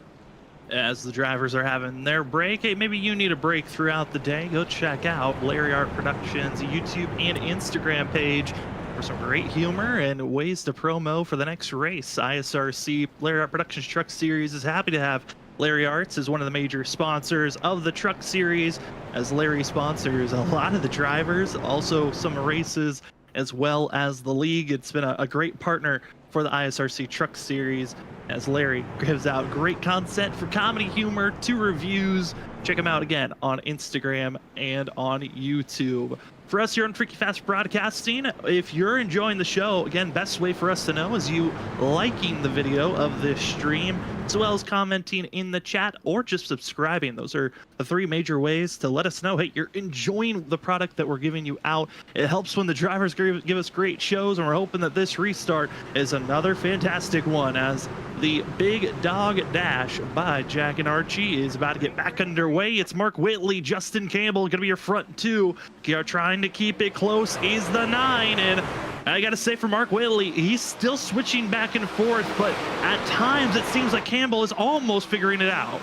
As the drivers are having their break, hey, maybe you need a break throughout the day, go check out Larry Art Productions YouTube and Instagram page for some great humor and ways to promo for the next race. ISRC Larry Art Productions Truck Series is happy to have Larry Arts as one of the major sponsors of the Truck Series, as Larry sponsors a lot of the drivers, also some races, as well as the league. It's been a great partner for the ISRC Truck Series, as Larry gives out great content for comedy, humor, to reviews. Check him out again on Instagram and on YouTube. For us here on Freaky Fast Broadcasting, if you're enjoying the show, again, best way for us to know is you liking the video of this stream, as well as commenting in the chat or just subscribing. Those are the 3 major ways to let us know, hey, you're enjoying the product that we're giving you out. It helps when the drivers give us great shows, and we're hoping that this restart is another fantastic one, as the Big Dog Dash by Jax and Archie is about to get back underway. It's Mark Whitley, Justin Campbell going to be your front 2. They are trying to keep it close is the 9, and I gotta say, for Mark Whitley, he's still switching back and forth, but at times it seems like Campbell is almost figuring it out.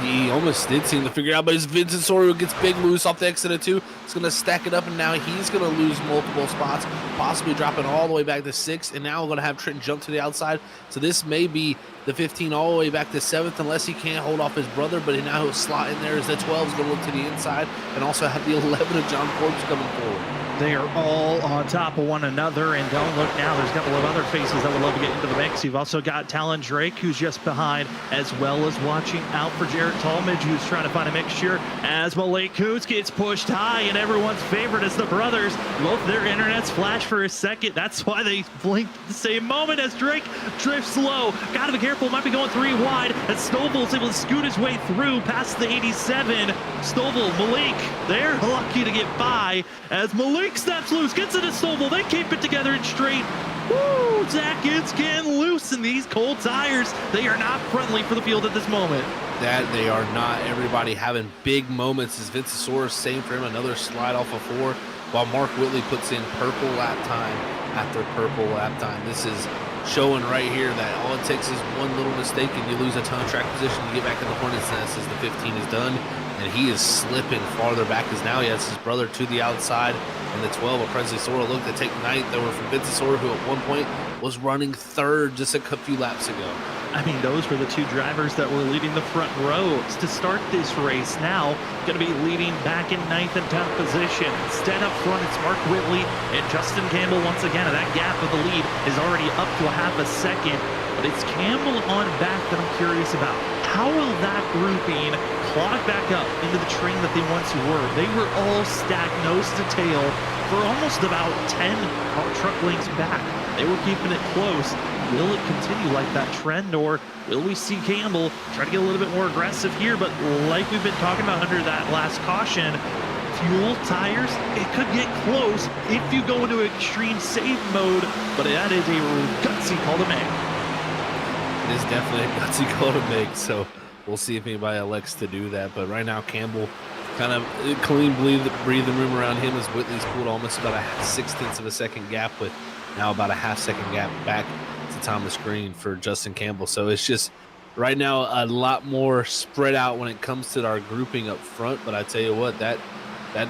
He almost did seem to figure it out, but as Vincent Sorio gets big loose off the exit of 2, it's going to stack it up, and now he's going to lose multiple spots, possibly dropping all the way back to 6, and now we're going to have Trenton jump to the outside. So this may be the 15 all the way back to 7th, unless he can't hold off his brother, but now he'll slot in there as the 12 is going to look to the inside, and also have the 11 of John Forbes coming forward.
They are all on top of one another, and don't look now, there's a couple of other faces that would love to get into the mix. You've also got Talon Drake, who's just behind, as well as watching out for Jarrett Talmadge, who's trying to find a mixture, as Malik Coots gets pushed high, and everyone's favorite is the brothers. Both their internets flash for a second. That's why they blinked at the same moment as Drake drifts low. Gotta be careful, might be going 3 wide, as Stovall's able to scoot his way through past the 87. Stovall, Malik, they're lucky to get by, as Malik snaps loose, gets into Stovall, they keep it together and straight. Woo! Zach is getting loose in these cold tires. They are not friendly for the field at this moment.
That they are not. Everybody having big moments as Vincesaurus, same for him, another slide off of 4, while Mark Whitley puts in purple lap time after purple lap time. This is showing right here that all it takes is one little mistake and you lose a ton of track position. You get back in the Hornets nest as the 15 is done, and he is slipping farther back as now he has his brother to the outside, and the 12 of Presley Sora look to take 9th over from Vincesaurus, who at one point was running 3rd just a few laps ago.
I mean, those were the 2 drivers that were leading the front rows to start this race. Now, going to be leading back in 9th and 10th position. Instead up front, it's Mark Whitley and Justin Campbell once again. And that gap of the lead is already up to a half a second. But it's Campbell on back that I'm curious about. How will that grouping clog back up into the train that they once were? They were all stacked nose to tail for almost about 10 truck lengths back. They were keeping it close. Will it continue like that trend, or will we see Campbell try to get a little bit more aggressive here? But like we've been talking about under that last caution, fuel, tires, it could get close if you go into extreme save mode, but that is a gutsy call to make.
It is definitely a gutsy call to make, so we'll see if anybody elects to do that. But right now, Campbell kind of clean breathing room around him as Whitley's pulled almost about a 0.6 of a second gap, with now about a half-second gap back to Thomas Green for Justin Campbell. So it's just right now a lot more spread out when it comes to our grouping up front. But I tell you what, that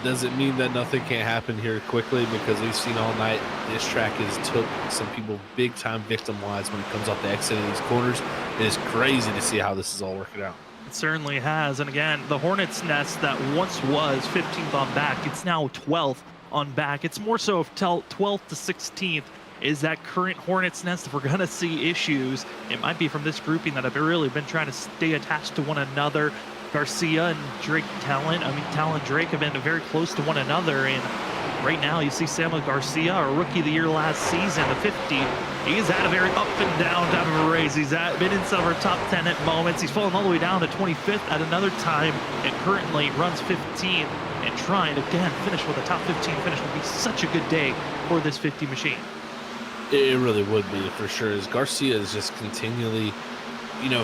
doesn't mean that nothing can't happen here quickly, because we've seen all night this track has took some people big time victim-wise when it comes off the exit of these corners. It is crazy to see how this is all working out.
It certainly has. And again, the Hornets nest that once was 15th on back, it's now 12th on back. It's more so of 12th to 16th is that current Hornets nest. If we're going to see issues, it might be from this grouping that have really been trying to stay attached to one another. Garcia and Talon Drake have been very close to one another, and right now you see Samuel Garcia, our rookie of the year last season, the 50. He's had a very up and down type of a race. He's been in some of our top 10 at moments. He's fallen all the way down to 25th at another time, and currently runs 15th, and trying to again finish with a top 15 finish would be such a good day for this 50 machine.
It really would be, for sure, as Garcia is just continually,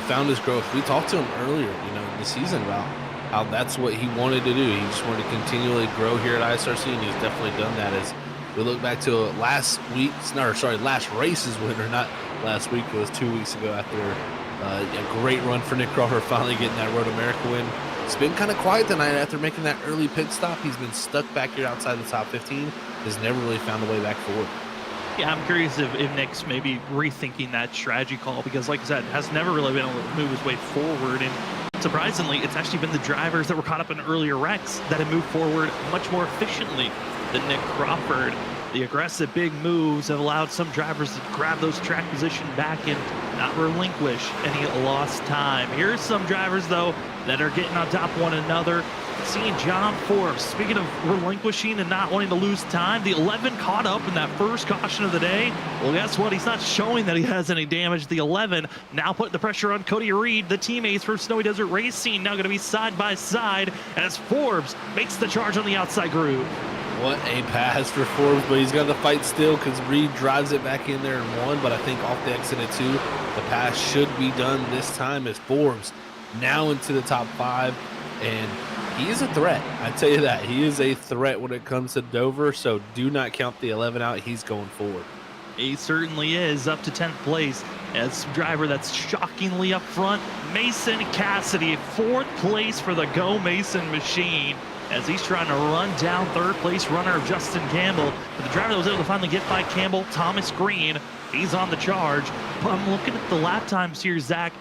found his growth. We talked to him earlier, in the season about how that's what he wanted to do. He just wanted to continually grow here at ISRC, and he's definitely done that. As we look back to last race's winner, not last week, it was 2 weeks ago, after a great run for Nick Crawford finally getting that Road America win. It's been kind of quiet tonight after making that early pit stop. He's been stuck back here outside the top 15, has never really found a way back forward.
Yeah, I'm curious if Nick's maybe rethinking that strategy call, because like I said, has never really been able to move his way forward. And surprisingly, it's actually been the drivers that were caught up in earlier wrecks that have moved forward much more efficiently than Nick Crawford. The aggressive big moves have allowed some drivers to grab those track position back and not relinquish any lost time. Here's some drivers, though, that are getting on top of one another. Seeing John Forbes, speaking of relinquishing and not wanting to lose time, the 11 caught up in that first caution of the day. Well, guess what? He's not showing that he has any damage. The 11 now putting the pressure on Cody Reed, the teammates for Snowy Desert Racing, now going to be side by side as Forbes makes the charge on the outside groove.
What a pass for Forbes, but he's got the fight still because Reed drives it back in there and won. But I think off the exit at 2, the pass should be done this time as Forbes now into the top 5, and he is a threat. I tell you that. He is a threat when it comes to Dover, so do not count the 11 out. He's going forward.
He certainly is, up to 10th place as driver that's shockingly up front. Mason Cassidy, 4th place for the Go Mason machine, as he's trying to run down 3rd place runner of Justin Campbell. But the driver that was able to finally get by Campbell, Thomas Green, he's on the charge. But I'm looking at the lap times here, Zach.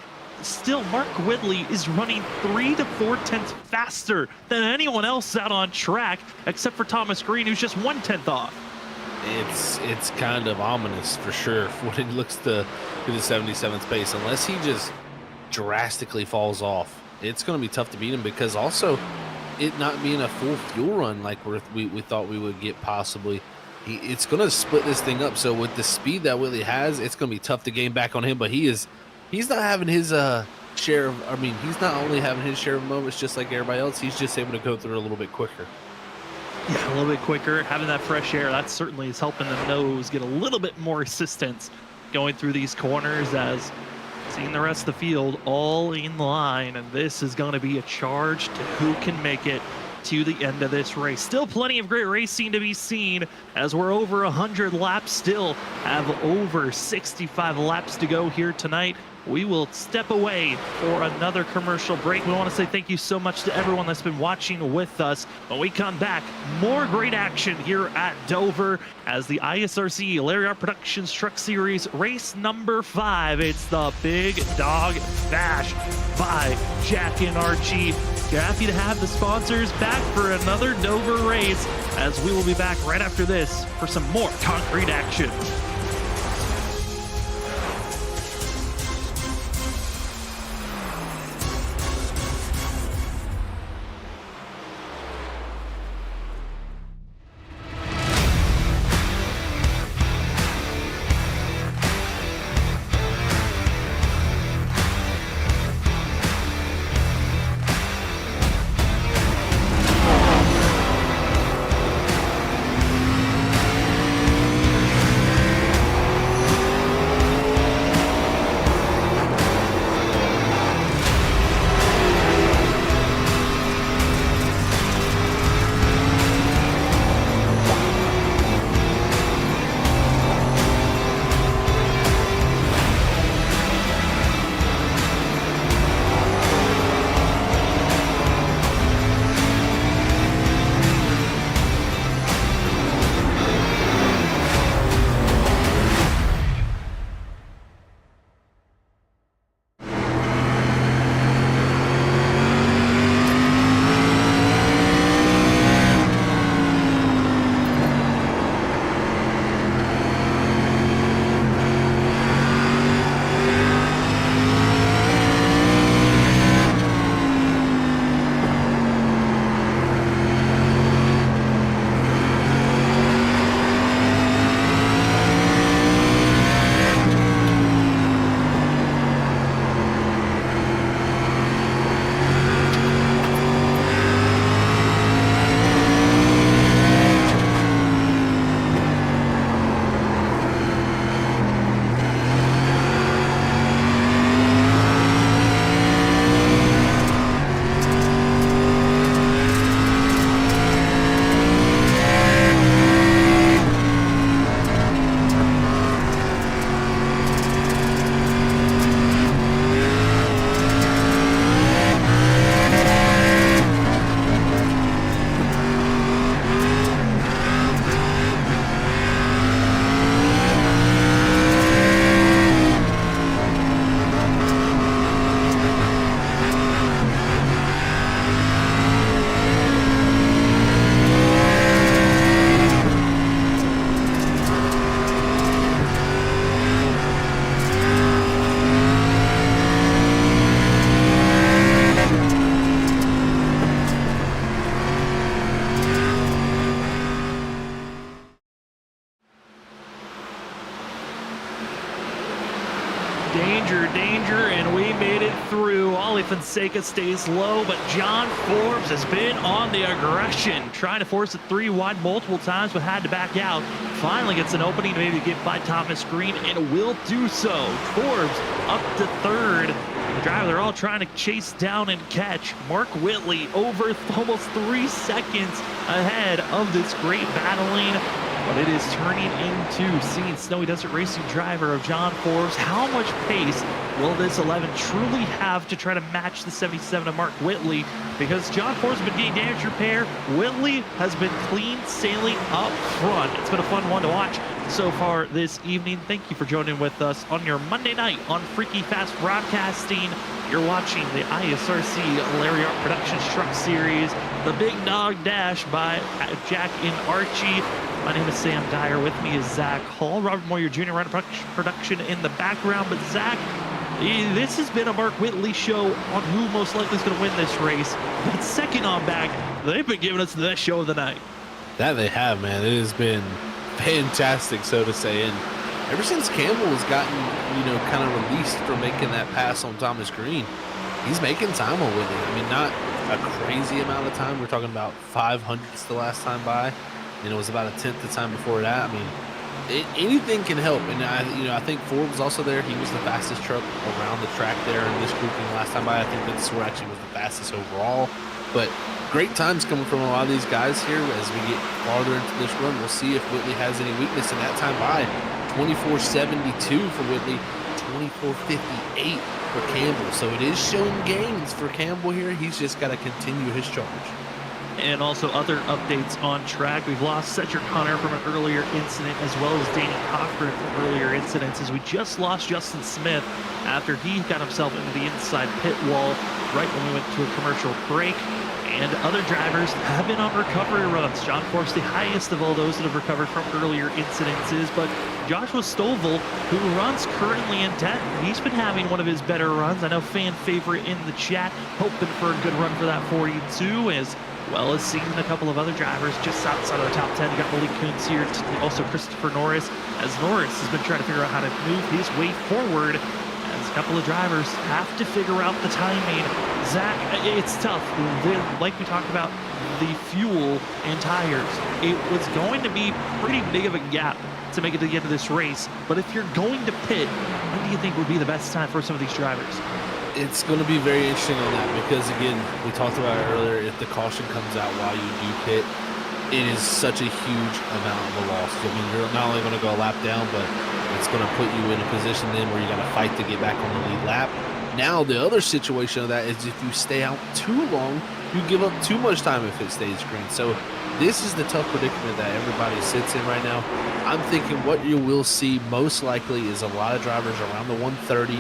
still Mark Whitley is running 3 to 4 tenths faster than anyone else out on track, except for Thomas Green, who's just 1/10 off.
It's kind of ominous for sure when it looks to the 77th pace. Unless he just drastically falls off, it's going to be tough to beat him, because also it not being a full fuel run like we thought we would get possibly, it's going to split this thing up. So with the speed that Whitley has, it's going to be tough to gain back on him. But he's not having his share of, I mean, he's not only having his share of moments just like everybody else, he's just able to go through a little bit quicker.
Yeah, a little bit quicker, having that fresh air, that certainly is helping the nose get a little bit more assistance going through these corners, as seeing the rest of the field all in line, and this is going to be a charge to who can make it to the end of this race. Still plenty of great racing to be seen, as we're over 100 laps, still have over 65 laps to go here tonight. We will step away for another commercial break. We want to say thank you so much to everyone that's been watching with us. When we come back, more great action here at Dover as the ISRC Lariat Productions Truck Series race number 5. It's the Big Dog Bash by Jax and Archie. We're happy to have the sponsors back for another Dover race, as we will be back right after this for some more concrete action. Danger, and we made it through. Ollie Fonseca stays low, but John Forbes has been on the aggression, trying to force it 3 wide multiple times, but had to back out. Finally gets an opening to maybe get by Thomas Green, and will do so. Forbes up to 3rd. The driver, they're all trying to chase down and catch. Mark Whitley over almost 3 seconds ahead of this great battling. But it is turning into, seeing Snowy Desert Racing driver of John Forbes. How much pace will this 11 truly have to try to match the 77 of Mark Whitley? Because John Forbes has been getting damage repair. Whitley has been clean sailing up front. It's been a fun one to watch. so far this evening. Thank you for joining with us on your Monday night on Freaky Fast Broadcasting. You're watching the ISRC Lariat Productions Truck Series, the Big Dog Dash by Jax and Archie. My name is Sam Dyer. With me is Zach Hall. Robert Moyer Jr. running production in the background. But Zach, this has been a Mark Whitley show on who most likely is going to win this race. But second on back, they've been giving us the best show of the night.
That they have, man. It has been fantastic, so to say. And ever since Campbell has gotten, kind of released from making that pass on Thomas Green, he's making time on Whitley. I mean, not a crazy amount of time. We're talking about 500ths the last time by. And it was about a 10th the time before that. I mean, anything can help. And I think Ford was also there. He was the fastest truck around the track there in this grouping last time by. I think that Swear actually was the fastest overall. But great times coming from a lot of these guys here as we get farther into this run. We'll see if Whitley has any weakness in that time by. 24.72 for Whitley, 24.58 for Campbell. So it is showing gains for Campbell here. He's just got to continue his charge.
And also other updates on track. We've lost Cedric Hunter from an earlier incident, as well as Danny Cochran from earlier incidents, as we just lost Justin Smith after he got himself into the inside pit wall right when we went to a commercial break. And other drivers have been on recovery runs. John Force, the highest of all those that have recovered from earlier incidences, but Joshua Stovall, who runs currently in Denton, he's been having one of his better runs. I know fan favorite in the chat, hoping for a good run for that 42, as well as seeing a couple of other drivers just outside of the top 10. You got Malik Kuntz here, also Christopher Norris, as Norris has been trying to figure out how to move his way forward, as a couple of drivers have to figure out the timing. Zach, it's tough. Like we talked about, the fuel and tires, it was going to be pretty big of a gap to make it to the end of this race. But if you're going to pit, when do you think would be the best time for some of these drivers?
It's going to be very interesting on that because, again, we talked about it earlier, if the caution comes out while you do pit, it is such a huge amount of a loss. I mean, you're not only going to go a lap down, but it's going to put you in a position then where you got to fight to get back on the lead lap. Now, the other situation of that is if you stay out too long, you give up too much time if it stays green. So this is the tough predicament that everybody sits in right now. I'm thinking what you will see most likely is a lot of drivers around the 130,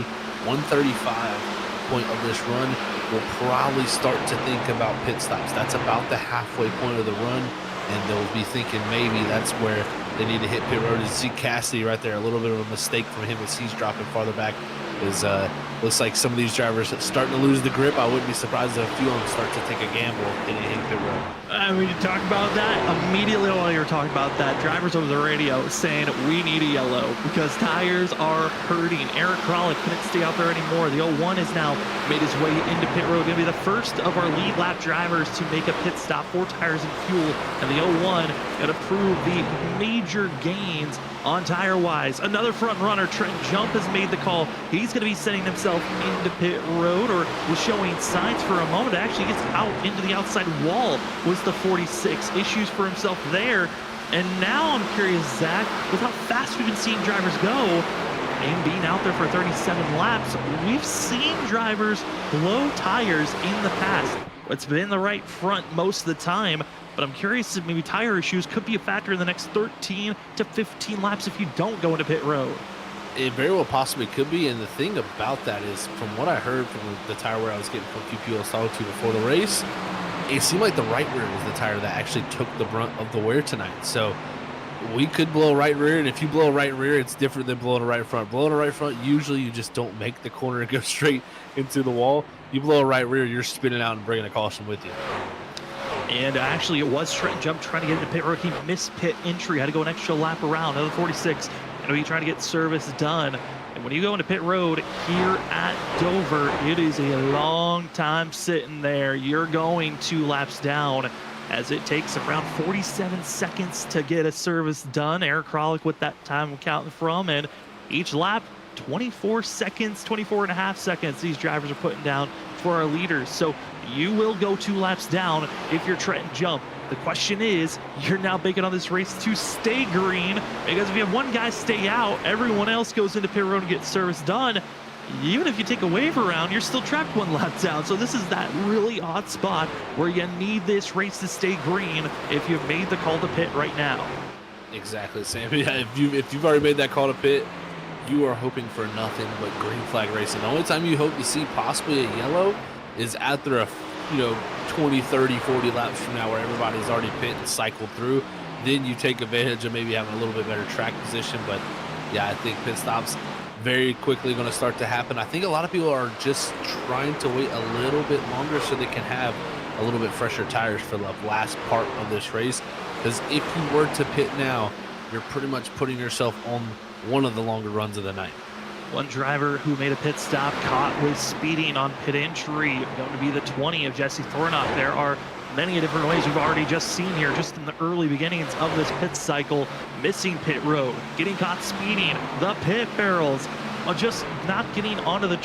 135 point of this run will probably start to think about pit stops. That's about the halfway point of the run, and they'll be thinking maybe that's where they need to hit pit road. You see Cassidy right there, a little bit of a mistake from him as he's dropping farther back. Looks like some of these drivers are starting to lose the grip. I wouldn't be surprised if a few of them start to take a gamble and hit pit road.
I mean, you talk about that immediately while you were talking about that. Drivers over the radio saying we need a yellow because tires are hurting. Eric Kralik couldn't stay out there anymore. The 01 has now made his way into pit road. Going to be the first of our lead lap drivers to make a pit stop, 4 tires and fuel. And the 01 going to prove the major gains on tire-wise. Another front runner, Trent Jump, has made the call. He's going to be sending himself into pit road, or was showing signs for a moment. Actually gets out into the outside wall was the 46. Issues for himself there. And now I'm curious, Zach, with how fast we've been seeing drivers go, and being out there for 37 laps, we've seen drivers blow tires in the past. It's been the right front most of the time, but I'm curious if maybe tire issues could be a factor in the next 13 to 15 laps if you don't go into pit road.
It very well possibly could be, and the thing about that is, from what I heard from the tire wear I was getting from a few people I was talking to before the race, it seemed like the right rear was the tire that actually took the brunt of the wear tonight. So we could blow a right rear, and if you blow a right rear, it's different than blowing a right front. Blowing a right front, usually you just don't make the corner and go straight into the wall. You blow a right rear, you're spinning out and bringing a caution with you.
And actually, it was Trent Jump trying to get into pit road. He missed pit entry, had to go an extra lap around, another 46. And he's trying to get service done. And when you go into pit road here at Dover, it is a long time sitting there. You're going 2 laps down, as it takes around 47 seconds to get a service done. Eric Kralik with that time counting from, and each lap 24 seconds, 24 and a half seconds these drivers are putting down for our leaders. So you will go 2 laps down if you're Trent Jump. The question is, you're now banking on this race to stay green, because if you have one guy stay out, everyone else goes into pit road and gets service done. Even if you take a wave around, you're still trapped 1 lap down. So this is that really odd spot where you need this race to stay green if you've made the call to pit right now.
Exactly, Sam. Yeah, if you've already made that call to pit, you are hoping for nothing but green flag racing. The only time you hope to see possibly a yellow is after a 20, 30, 40 laps from now where everybody's already pit and cycled through. Then you take advantage of maybe having a little bit better track position. But yeah, I think pit stops very quickly going to start to happen. I think a lot of people are just trying to wait a little bit longer so they can have a little bit fresher tires for the last part of this race. Because if you were to pit now, you're pretty much putting yourself on one of the longer runs of the night.
One driver who made a pit stop caught with speeding on pit entry, going to be the 20 of Jesse Thornock. There are many different ways we've already just seen here, just in the early beginnings of this pit cycle. Missing pit road, getting caught speeding, the pit barrels, just not getting onto the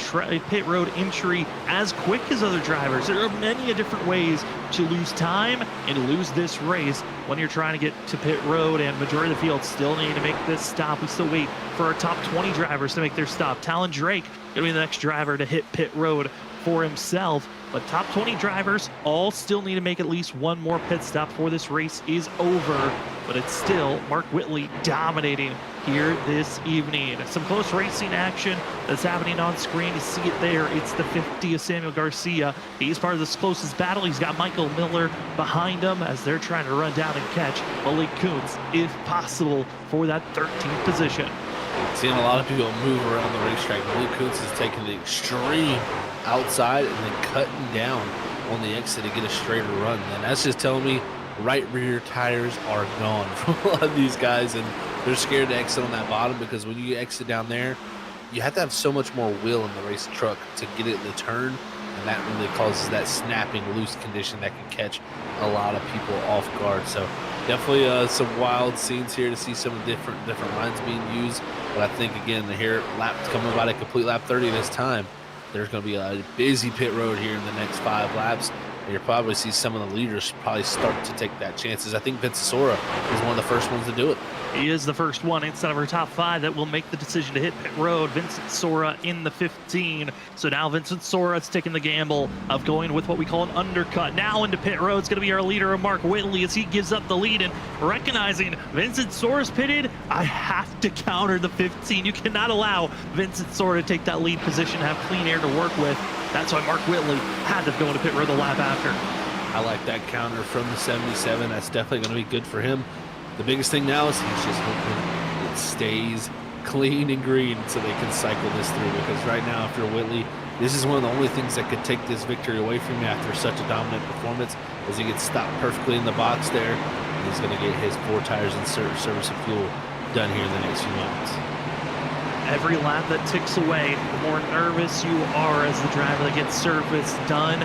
pit road entry as quick as other drivers. There are many different ways to lose time and lose this race when you're trying to get to pit road, and majority of the field still need to make this stop. We still wait for our top 20 drivers to make their stop. Talon Drake gonna be the next driver to hit pit road for himself, but top 20 drivers all still need to make at least one more pit stop before this race is over. But it's still Mark Whitley dominating here this evening. Some close racing action that's happening on screen. You see it there. It's the 50 of Samuel Garcia. He's part of this closest battle. He's got Michael Miller behind him as they're trying to run down and catch Malik Kuntz, if possible, for that 13th position.
Seeing a lot of people move around the racetrack. Malik Kuntz is taking the extreme outside and then cutting down on the exit to get a straighter run. And that's just telling me right rear tires are gone from a lot of these guys, and they're scared to exit on that bottom, because when you exit down there, you have to have so much more wheel in the race truck to get it in the turn, and that really causes that snapping loose condition that can catch a lot of people off guard. So definitely some wild scenes here to see some different lines being used. But I think, again, the here lap coming about a complete lap 30 this time, there's going to be a busy pit road here in the next 5 laps. You'll probably see some of the leaders probably start to take that chances. I think Vince Sora is one of the first ones to do it.
He is the first one inside of our top 5 that will make the decision to hit pit road. Vincent Sora in the 15. So now Vincent Sora is taking the gamble of going with what we call an undercut. Now into pit road. It's going to be our leader, Mark Whitley, as he gives up the lead, and recognizing Vincent Sora's pitted, I have to counter the 15. You cannot allow Vincent Sora to take that lead position, have clean air to work with. That's why Mark Whitley had to go into pit road the lap after.
I like that counter from the 77. That's definitely going to be good for him. The biggest thing now is he's just hoping it stays clean and green so they can cycle this through, because right now, if you're Whitley, this is one of the only things that could take this victory away from you after such a dominant performance, as he gets stopped perfectly in the box there. And he's going to get his 4 tires and service of fuel done here in the next few moments.
Every lap that ticks away, the more nervous you are as the driver that gets service done.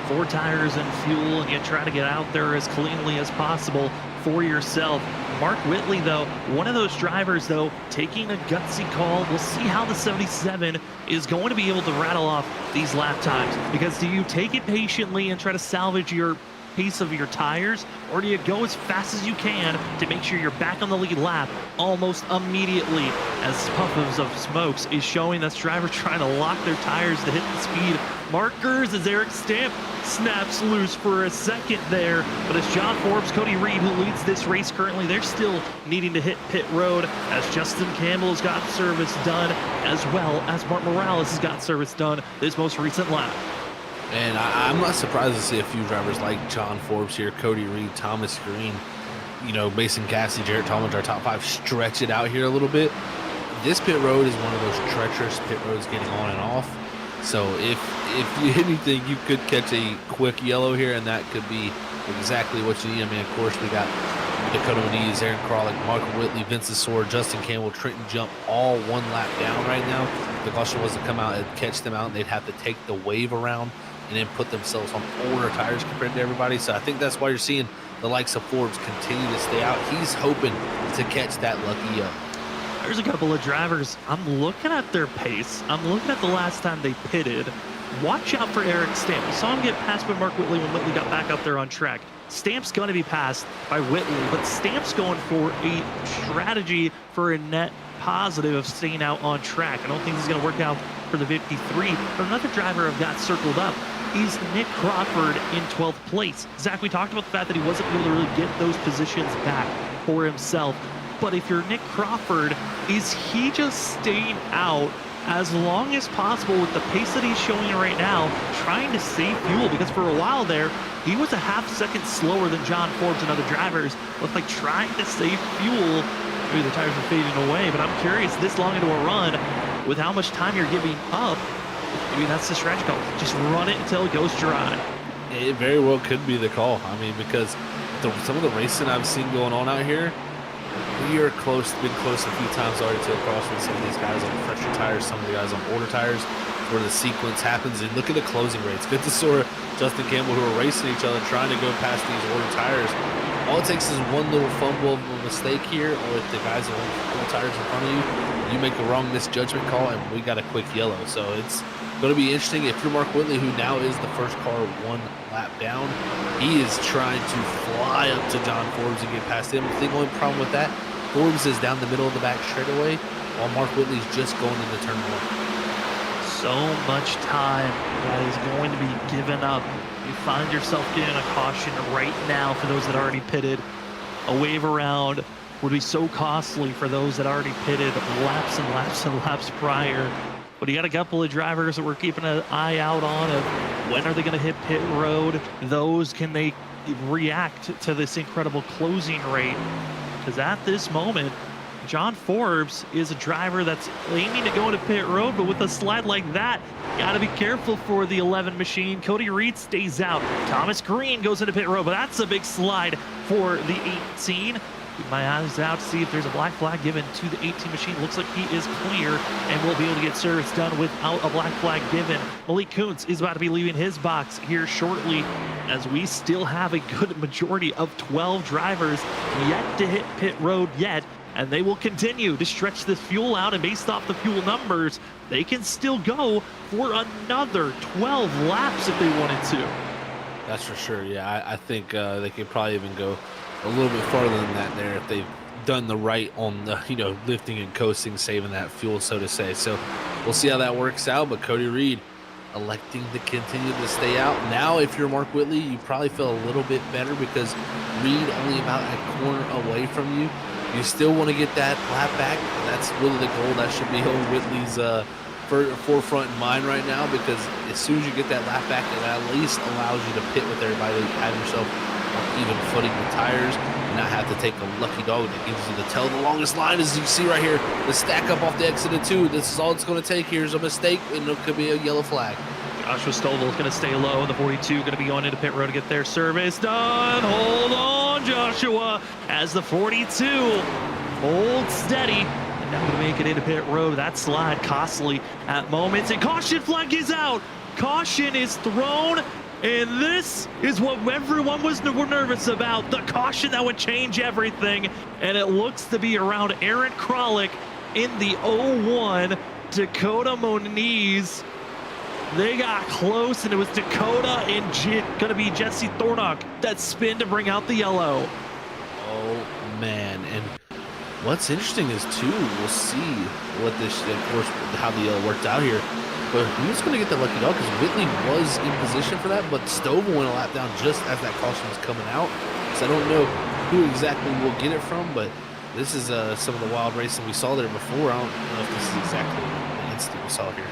4 tires and fuel, and you try to get out there as cleanly as possible for yourself. Mark Whitley, though, one of those drivers, though, taking a gutsy call. We'll see how the 77 is going to be able to rattle off these lap times. Because do you take it patiently and try to salvage your pace of your tires, or do you go as fast as you can to make sure you're back on the lead lap almost immediately, as puffs of smokes is showing this driver trying to lock their tires to hit the speed markers, as Eric Stamp snaps loose for a second there. But as John Forbes, Cody Reed, who leads this race currently, they're still needing to hit pit road, as Justin Campbell has got service done, as well as Mark Morales has got service done this most recent lap.
And I'm not surprised to see a few drivers like John Forbes here, Cody Reed, Thomas Green, Mason Cassidy, Jarrett Tallmadge, our top 5, stretch it out here a little bit. This pit road is one of those treacherous pit roads getting on and off. So if anything, you could catch a quick yellow here, and that could be exactly what you need. I mean, of course, we got Dakota Muniz, Aaron Crawlick, Mark Whitley, Vincent Sora, Justin Campbell, Trenton Jump, all 1 lap down right now. If the caution was to come out and catch them out, they'd have to take the wave around and then put themselves on older tires compared to everybody. So I think that's why you're seeing the likes of Forbes continue to stay out. He's hoping to catch that lucky yellow.
There's a couple of drivers. I'm looking at their pace. I'm looking at the last time they pitted. Watch out for Eric Stamp. We saw him get passed by Mark Whitley when Whitley got back up there on track. Stamp's going to be passed by Whitley, but Stamp's going for a strategy for a net positive of staying out on track. I don't think this is going to work out for the 53, but another driver I've got circled up is Nick Crawford in 12th place. Zach, we talked about the fact that he wasn't able to really get those positions back for himself. But if you're Nick Crawford, is he just staying out as long as possible with the pace that he's showing right now, trying to save fuel? Because for a while there, he was a half-second slower than John Forbes and other drivers. Looked like trying to save fuel. Maybe the tires are fading away, but I'm curious, this long into a run, with how much time you're giving up, maybe that's the stretch call. Just run it until it goes dry.
It very well could be the call. I mean, because some of the racing I've seen going on out here, we are been close a few times already to a cross with some of these guys on fresher tires, some of the guys on older tires, where the sequence happens. And look at the closing rates. Vitasaur, Justin Campbell, who are racing each other, trying to go past these older tires. All it takes is one little fumble of a mistake here, or if the guys are on older tires in front of you, you make a wrong misjudgment call, and we got a quick yellow. So it's going to be interesting. If you're Mark Whitley, who now is the first car one lap down, he is trying to fly up to John Forbes and get past him. The only problem with that, Forbes is down the middle of the back straightaway, while Mark Whitley's just going into turn one.
So much time that is going to be given up. You find yourself getting a caution right now for those that already pitted. A wave around would be so costly for those that already pitted laps and laps and laps prior. But you got a couple of drivers that we're keeping an eye out on of when are they going to hit pit road. Those, can they react to this incredible closing rate? Because at this moment, John Forbes is a driver that's aiming to go into pit road, but with a slide like that, got to be careful for the 11 machine. Cody Reed stays out. Thomas Green goes into pit road, but that's a big slide for the 18. Keep my eyes out to see if there's a black flag given to the 18 machine. Looks like he is clear and will be able to get service done without a black flag given. Malik Kuntz is about to be leaving his box here shortly, as we still have a good majority of 12 drivers yet to hit pit road yet. And they will continue to stretch this fuel out, and based off the fuel numbers, they can still go for another 12 laps if they wanted to.
That's for sure. Yeah, I think they could probably even go a little bit farther than that there if they've done the right on the, lifting and coasting, saving that fuel, so to say. So we'll see how that works out. But Cody Reed electing to continue to stay out. Now, if you're Mark Whitley, you probably feel a little bit better because Reed only about a corner away from you. You still want to get that lap back. That's really the goal. That should be on Whitley's forefront in mind right now, because as soon as you get that lap back, it at least allows you to pit with everybody, have yourself on even footing with tires, and not have to take a lucky dog that gives you the tail. The longest line, as you see right here, the stack up off the exit of 2. This is all it's going to take. Here's a mistake, and it could be a yellow flag.
Joshua Stovall is going to stay low, and the 42 going to be going into pit road to get their service done. Hold on, Joshua, as the 42 holds steady. And now going to make it into pit road. That slide costly at moments, and caution flag is out. Caution is thrown, and this is what everyone was nervous about. The caution that would change everything, and it looks to be around Aaron Kralik in the 01. Dakota Moniz. They got close, and it was Dakota and going to be Jesse Thornock that spin to bring out the yellow.
Oh, man. And what's interesting is, too, we'll see what this, of course, how the yellow worked out here. But who's going to get the lucky dog? Because Whitley was in position for that, but Stovall went a lap down just as that caution was coming out. So I don't know who exactly will get it from, but this is some of the wild racing we saw there before. I don't know if this is exactly the instant we saw here.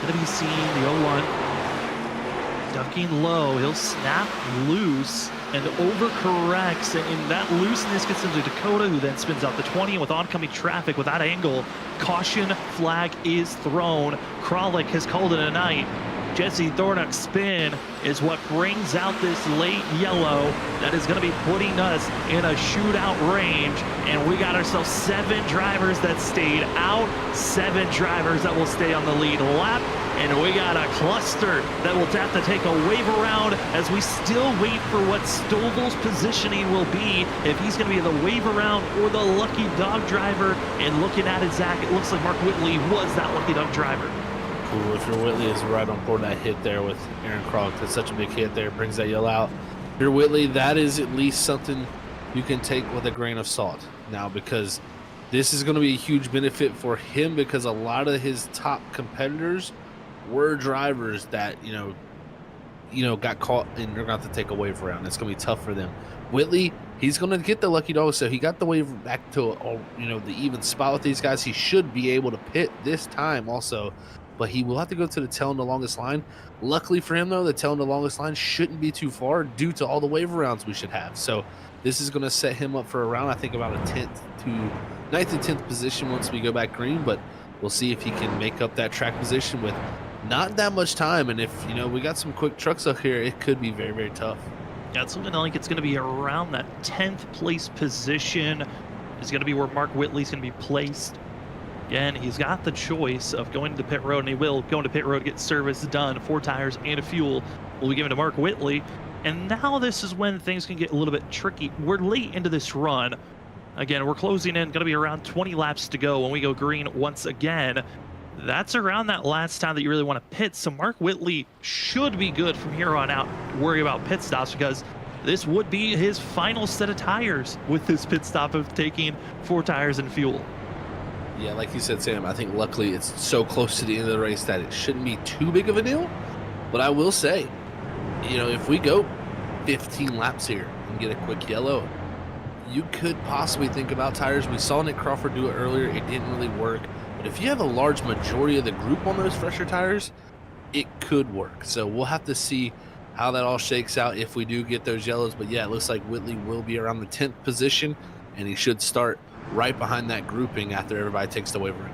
Going to be seeing the 01 ducking low. He'll snap loose and overcorrects, and that looseness gets into Dakota, who then spins out the 20, and with oncoming traffic with that angle, caution flag is thrown. Kralik has called it a night. Jesse Thornock's spin is what brings out this late yellow that is going to be putting us in a shootout range. And we got ourselves 7 drivers that stayed out, 7 drivers that will stay on the lead lap. And we got a cluster that will have to take a wave around as we still wait for what Stovall's positioning will be, if he's going to be the wave around or the lucky dog driver. And looking at it, Zach, it looks like Mark Whitley was that lucky dog driver.
Cool. If your Whitley is right on board that hit there with Aaron Kralik, that's such a big hit there, brings that yellow out. Your Whitley, that is at least something you can take with a grain of salt now, because this is going to be a huge benefit for him, because a lot of his top competitors were drivers that got caught, and they're going to have to take a wave around. It's going to be tough for them. Whitley, he's going to get the lucky dog, so he got the waiver back to the even spot with these guys. He should be able to pit this time also, but he will have to go to the tail in the longest line. Luckily for him, though, the tail in the longest line shouldn't be too far due to all the waiver rounds we should have. So this is going to set him up for a round, I think about a 9th to 10th position once we go back green, but we'll see if he can make up that track position with not that much time. And if, we got some quick trucks up here, it could be very, very tough.
Yeah, it's looking like it's going to be around that 10th place position is going to be where Mark Whitley's going to be placed. Again, he's got the choice of going to pit road, and he will go into pit road to get service done. 4 tires and a fuel will be given to Mark Whitley. And now this is when things can get a little bit tricky. We're late into this run. Again, we're closing in, going to be around 20 laps to go when we go green once again. That's around that last time that you really want to pit. So Mark Whitley should be good from here on out. Worry about pit stops because this would be his final set of tires with this pit stop of taking 4 tires and fuel.
Yeah, like you said, Sam, I think luckily it's so close to the end of the race that it shouldn't be too big of a deal. But I will say, if we go 15 laps here and get a quick yellow, you could possibly think about tires. We saw Nick Crawford do it earlier. It didn't really work. But if you have a large majority of the group on those fresher tires, it could work. So we'll have to see how that all shakes out if we do get those yellows. But yeah, it looks like Whitley will be around the 10th position, and he should start right behind that grouping after everybody takes the waiver.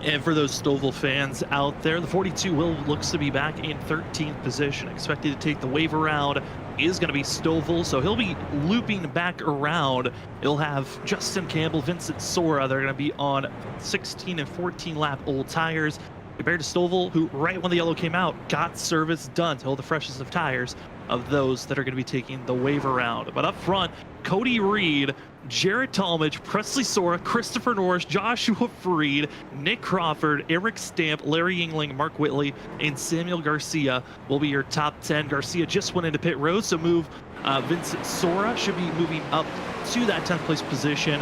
And for those Stovall fans out there, the 42 will looks to be back in 13th position. Expected to take the waiver round is going to be Stovall, so he'll be looping back around. He'll have Justin Campbell, Vincent Sora. They're going to be on 16 and 14 lap old tires, compared to Stovall, who right when the yellow came out got service done to hold the freshest of tires of those that are going to be taking the waiver round. But up front, Cody Reed, Jared Talmadge, Presley Sora, Christopher Norris, Joshua Freed, Nick Crawford, Eric Stamp, Larry Yingling, Mark Whitley, and Samuel Garcia will be your top 10. Garcia just went into pit road, so Vincent Sora should be moving up to that 10th place position.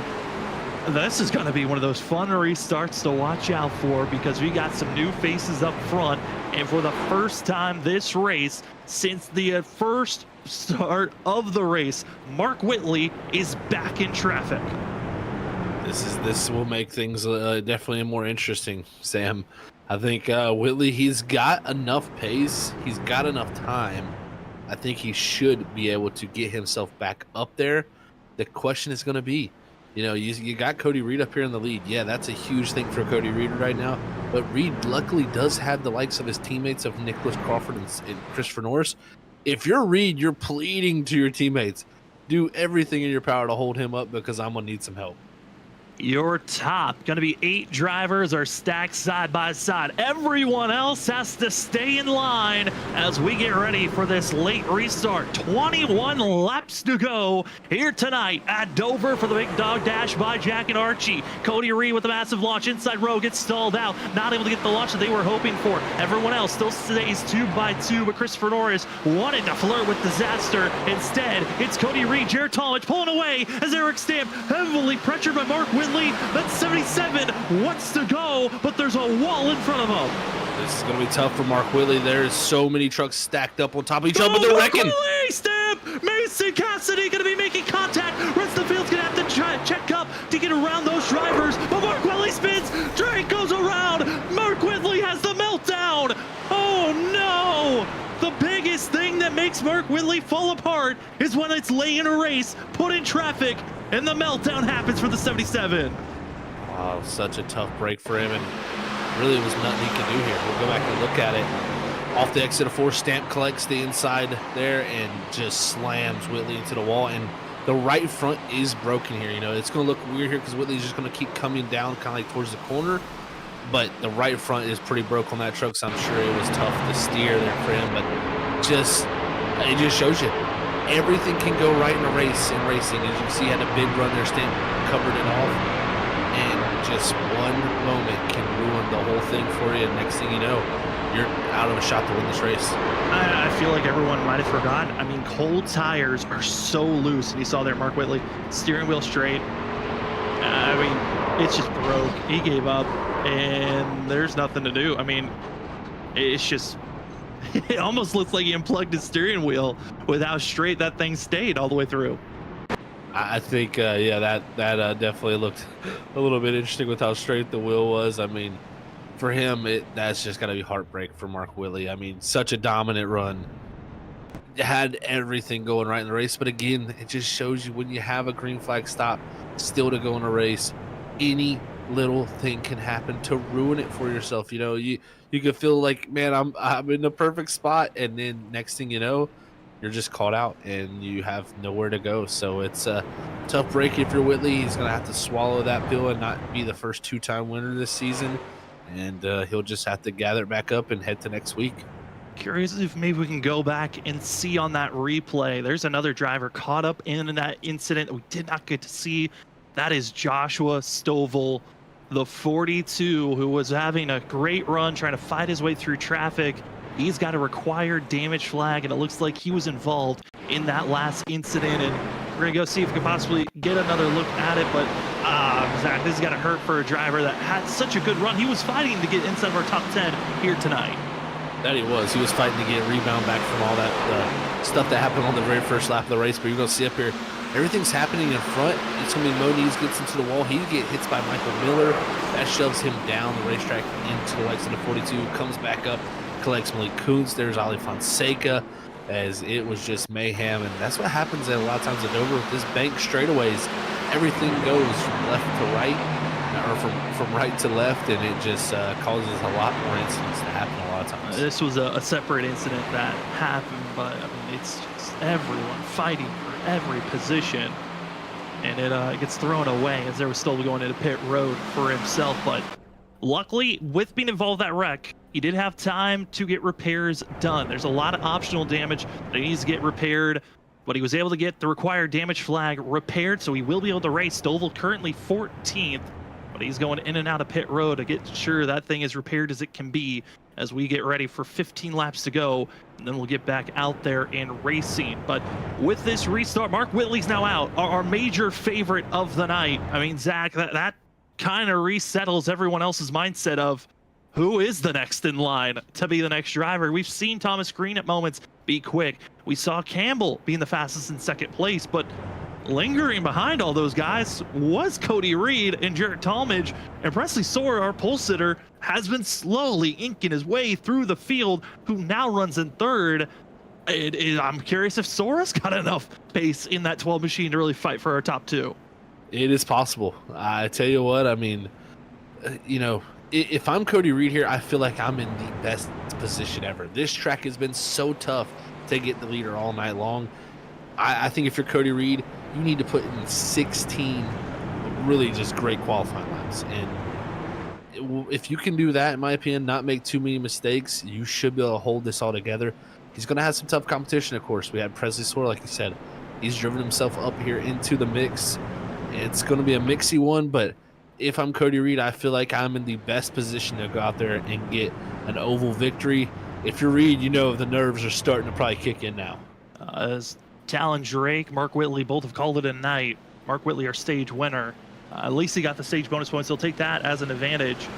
This is going to be one of those fun restarts to watch out for because we got some new faces up front. And for the first time this race, since the first start of the race, Mark Whitley is back in traffic.
This will make things definitely more interesting, Sam. I think Whitley, he's got enough pace, he's got enough time. I think he should be able to get himself back up there. The question is going to be, you got Cody Reed up here in the lead. Yeah, that's a huge thing for Cody Reed right now. But Reed luckily does have the likes of his teammates of Nicholas Crawford and Christopher Norris. If you're Reed, you're pleading to your teammates, do everything in your power to hold him up because I'm going to need some help.
Your top going to be 8 drivers are stacked side by side. Everyone else has to stay in line as we get ready for this late restart. 21 laps to go here tonight at Dover for the Big Dog Dash by Jax and Archie. Cody Reed with a massive launch. Inside row gets stalled out. Not able to get the launch that they were hoping for. Everyone else still stays 2 by 2, but Christopher Norris wanted to flirt with disaster. Instead, it's Cody Reed, Jared Talmadge pulling away as Eric Stamp heavily pressured by Mark Whitley. That 77 wants to go, but there's a wall in front of him.
This is going to be tough for Mark Whitley. There's so many trucks stacked up on top of each other, but they're wrecking.
Stamp! Mason Cassidy going to be making contact. Rest of the field's going to have to check up to get around those drivers, but Mark Whitley spins. Drake goes around. Mark Whitley has the meltdown. Oh no! The biggest thing that makes Mark Whitley fall apart is when it's late in a race, put in traffic, and the meltdown happens for the 77.
Wow, such a tough break for him, and really was nothing he could do here. We'll go back and look at it. Off the exit of 4, Stamp collects the inside there and just slams Whitley into the wall, and the right front is broken here. It's going to look weird here because Whitley's just going to keep coming down kind of like towards the corner, but the right front is pretty broke on that truck, so I'm sure it was tough to steer there for him, but it just shows you everything can go right in a race in racing. As you can see, he had a big run there, Stamp covered it off, and just one moment can ruin the whole thing for you. Next thing you know, you're out of a shot to win this race.
I feel like everyone might have forgotten. I mean, cold tires are so loose, and you saw there Mark Whitley, steering wheel straight. I mean, it's just broke. He gave up, and there's nothing to do. I mean, it's just... It almost looks like he unplugged his steering wheel with how straight that thing stayed all the way through.
I think, yeah, that definitely looked a little bit interesting with how straight the wheel was. I mean, for him, that's just got to be heartbreak for Mark Whitley. I mean, such a dominant run, had everything going right in the race. But again, it just shows you when you have a green flag stop, still to go in a race, any little thing can happen to ruin it for yourself. You know, you could feel like, man, I'm in the perfect spot, and then next thing you know, you're just caught out and you have nowhere to go. So it's a tough break if you're Whitley. He's gonna have to swallow that pill and not be the first two-time winner this season, and he'll just have to gather it back up and head to next week.
Curious if maybe we can go back and see on that replay. There's another driver caught up in that incident we did not get to see. That is Joshua Stovall, the 42, who was having a great run trying to fight his way through traffic. He's got a required damage flag, and it looks like he was involved in that last incident. And we're going to go see if we can possibly get another look at it. But, Zach, this has got to hurt for a driver that had such a good run. He was fighting to get inside of our top 10 here tonight.
That he was. He was fighting to get a rebound back from all that stuff that happened on the very first lap of the race. But you're going to see up here, everything's happening in front. It's going to be Moniz gets into the wall. He gets hit by Michael Miller. That shoves him down the racetrack into the likes of the 42. Comes back up, collects Malik Kuntz. There's Ali Fonseca, as it was just mayhem. And that's what happens a lot of times at Dover with this bank straightaways. Everything goes from left to right, or from right to left, and it just causes a lot more incidents to happen a lot of times.
This was a separate incident that happened, but I mean, it's just everyone fighting for every position, and it gets thrown away as they were still going into pit road for himself. But luckily, with being involved in that wreck, he did have time to get repairs done. There's a lot of optional damage that he needs to get repaired, but he was able to get the required damage flag repaired, so he will be able to race. Stovall currently 14th, but he's going in and out of pit road to get sure that thing is repaired as it can be as we get ready for 15 laps to go, and then we'll get back out there and racing. But with this restart, Mark Whitley's now out, our major favorite of the night. I mean, Zach, that kind of resettles everyone else's mindset of who is the next in line to be the next driver. We've seen Thomas Green at moments be quick. We saw Campbell being the fastest in second place, but lingering behind all those guys was Cody Reed and Jarrett Talmadge, and Presley Sora, our pole sitter, has been slowly inking his way through the field, who now runs in third. I'm curious if Sora's got enough pace in that 12 machine to really fight for our top two.
It is possible. I tell you what, I mean, you know, if I'm Cody Reed here, I feel like I'm in the best position ever. This track has been so tough to get the leader all night long. I think if you're Cody Reed, you need to put in 16 really just great qualifying laps. And if you can do that, in my opinion, not make too many mistakes, you should be able to hold this all together. He's going to have some tough competition, of course. We had Presley Sora, like you said. He's driven himself up here into the mix. It's going to be a mixy one, but if I'm Cody Reed, I feel like I'm in the best position to go out there and get an oval victory. If you're Reed, you know the nerves are starting to probably kick in now.
As Talon Drake, Mark Whitley both have called it a night. Mark Whitley, our stage winner. At least he got the stage bonus points. He'll take that as an advantage.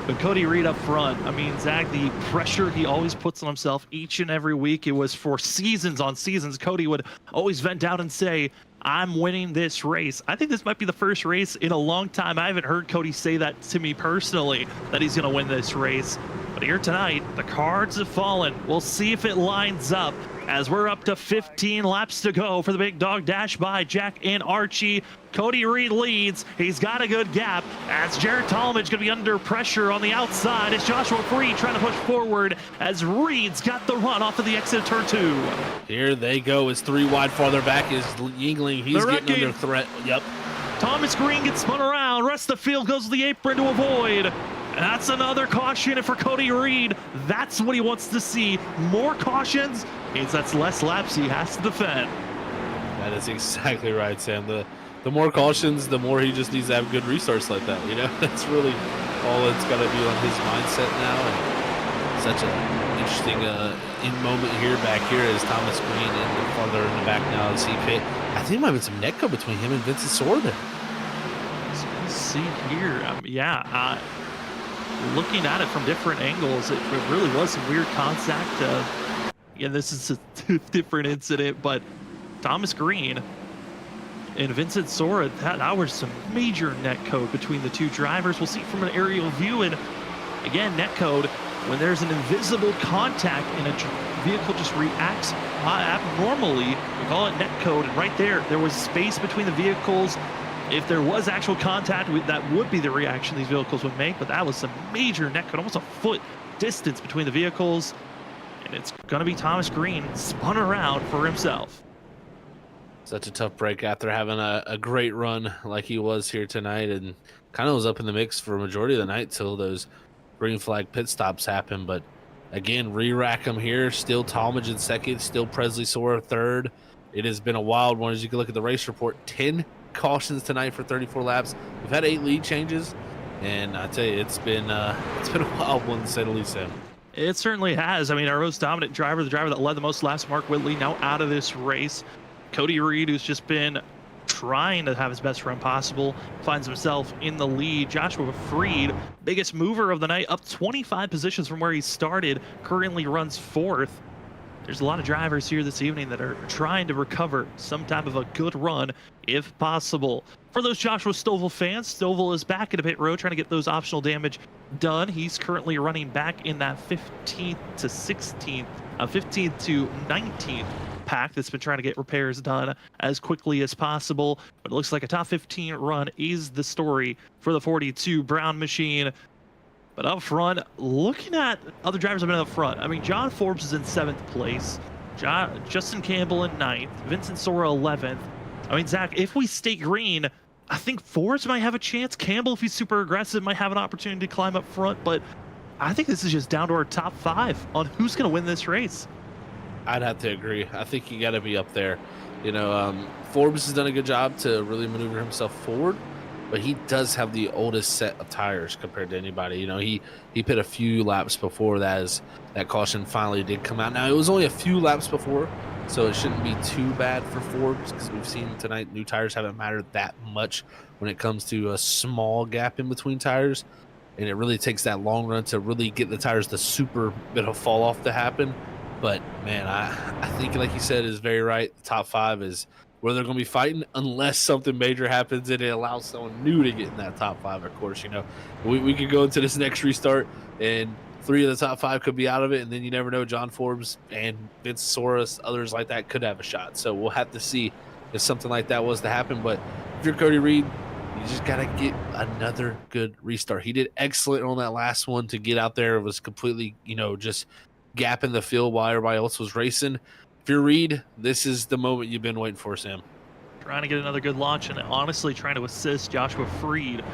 But Cody Reed up front, I mean, Zach, the pressure he always puts on himself each and every week, it was for seasons on seasons. Cody would always vent out and say, I'm winning this race. I think this might be the first race in a long time. I haven't heard Cody say that to me personally, that he's going to win this race. But here tonight, the cards have fallen. We'll see if it lines up as we're up to 15 laps to go for the Big Dog Dash by Jax and Archie. Cody Reed leads. He's got a good gap as Jarrett Talmadge going to be under pressure on the outside. It's Joshua Reed trying to push forward as Reed's got the run off of the exit of turn 2.
Here they go. It's 3 wide farther back is Yingling. He's getting under threat. Yep.
Thomas Green gets spun around. Rest of the field goes to the apron to avoid. That's another caution for Cody Reed. That's what he wants to see. More cautions means that's less laps he has to defend.
That is exactly right, Sam. The more cautions, the more he just needs to have good restarts like that. You know, that's really all it's got to be on his mindset now. And such an interesting in moment here back here as Thomas Green and farther in the back now as he pit. I think there might have been some neck go between him and Vincent Sora there.
So let's see here. Looking at it from different angles, it really was some weird contact. This is a different incident, but Thomas Green And Vincent Sora, that was some major netcode between the two drivers. We'll see from an aerial view. And again, netcode, when there's an invisible contact and a vehicle just reacts abnormally, we call it netcode. And right there was space between the vehicles. If there was actual contact, that would be the reaction these vehicles would make. But that was some major netcode, almost a foot distance between the vehicles. And it's going to be Thomas Green spun around for himself.
Such a tough break after having a great run like he was here tonight, and kind of was up in the mix for a majority of the night till those green flag pit stops happen. But again, re-rack him here. Still Talmadge in second, still Presley Sora third. It has been a wild one. As you can look at the race report, 10 cautions tonight for 34 laps. We've had 8 lead changes, and I tell you, it's been a wild one to say the least, Sam.
It certainly has. I mean, our most dominant driver, the driver that led the most laps, Mark Whitley, now out of this race. Cody Reed, who's just been trying to have his best run possible, finds himself in the lead. Joshua Freed, biggest mover of the night, up 25 positions from where he started, currently runs 4th. There's a lot of drivers here this evening that are trying to recover some type of a good run, if possible. For those Joshua Stovall fans, Stovall is back in the pit road trying to get those optional damage done. He's currently running back in that 15th to 16th, 15th to 19th pack that's been trying to get repairs done as quickly as possible. But it looks like a top 15 run is the story for the 42 Brown machine. But up front, looking at other drivers have been up front. I mean, John Forbes is in 7th place. Justin Campbell in 9th. Vincent Sora 11th. I mean, Zach, if we stay green, I think Forbes might have a chance. Campbell, if he's super aggressive, might have an opportunity to climb up front. But I think this is just down to our top 5 on who's going to win this race.
I'd have to agree. I think you got to be up there. You know, Forbes has done a good job to really maneuver himself forward, but he does have the oldest set of tires compared to anybody. You know, he pit a few laps before that as that caution finally did come out. Now, it was only a few laps before, so it shouldn't be too bad for Forbes, because we've seen tonight new tires haven't mattered that much when it comes to a small gap in between tires, and it really takes that long run to really get the tires the super bit of fall off to happen. But man, I think, like you said, is very right. The top 5 is where they're going to be fighting, unless something major happens and it allows someone new to get in that top 5. Of course, you know, we could go into this next restart and 3 of the top 5 could be out of it, and then you never know. John Forbes and Vince Soros, others like that, could have a shot. So we'll have to see if something like that was to happen. But if you're Cody Reed, you just got to get another good restart. He did excellent on that last one to get out there. It was completely, you know, just gap in the field while everybody else was racing. If you're Reed, this is the moment you've been waiting for, Sam.
Trying to get another good launch, and honestly trying to assist Joshua Freed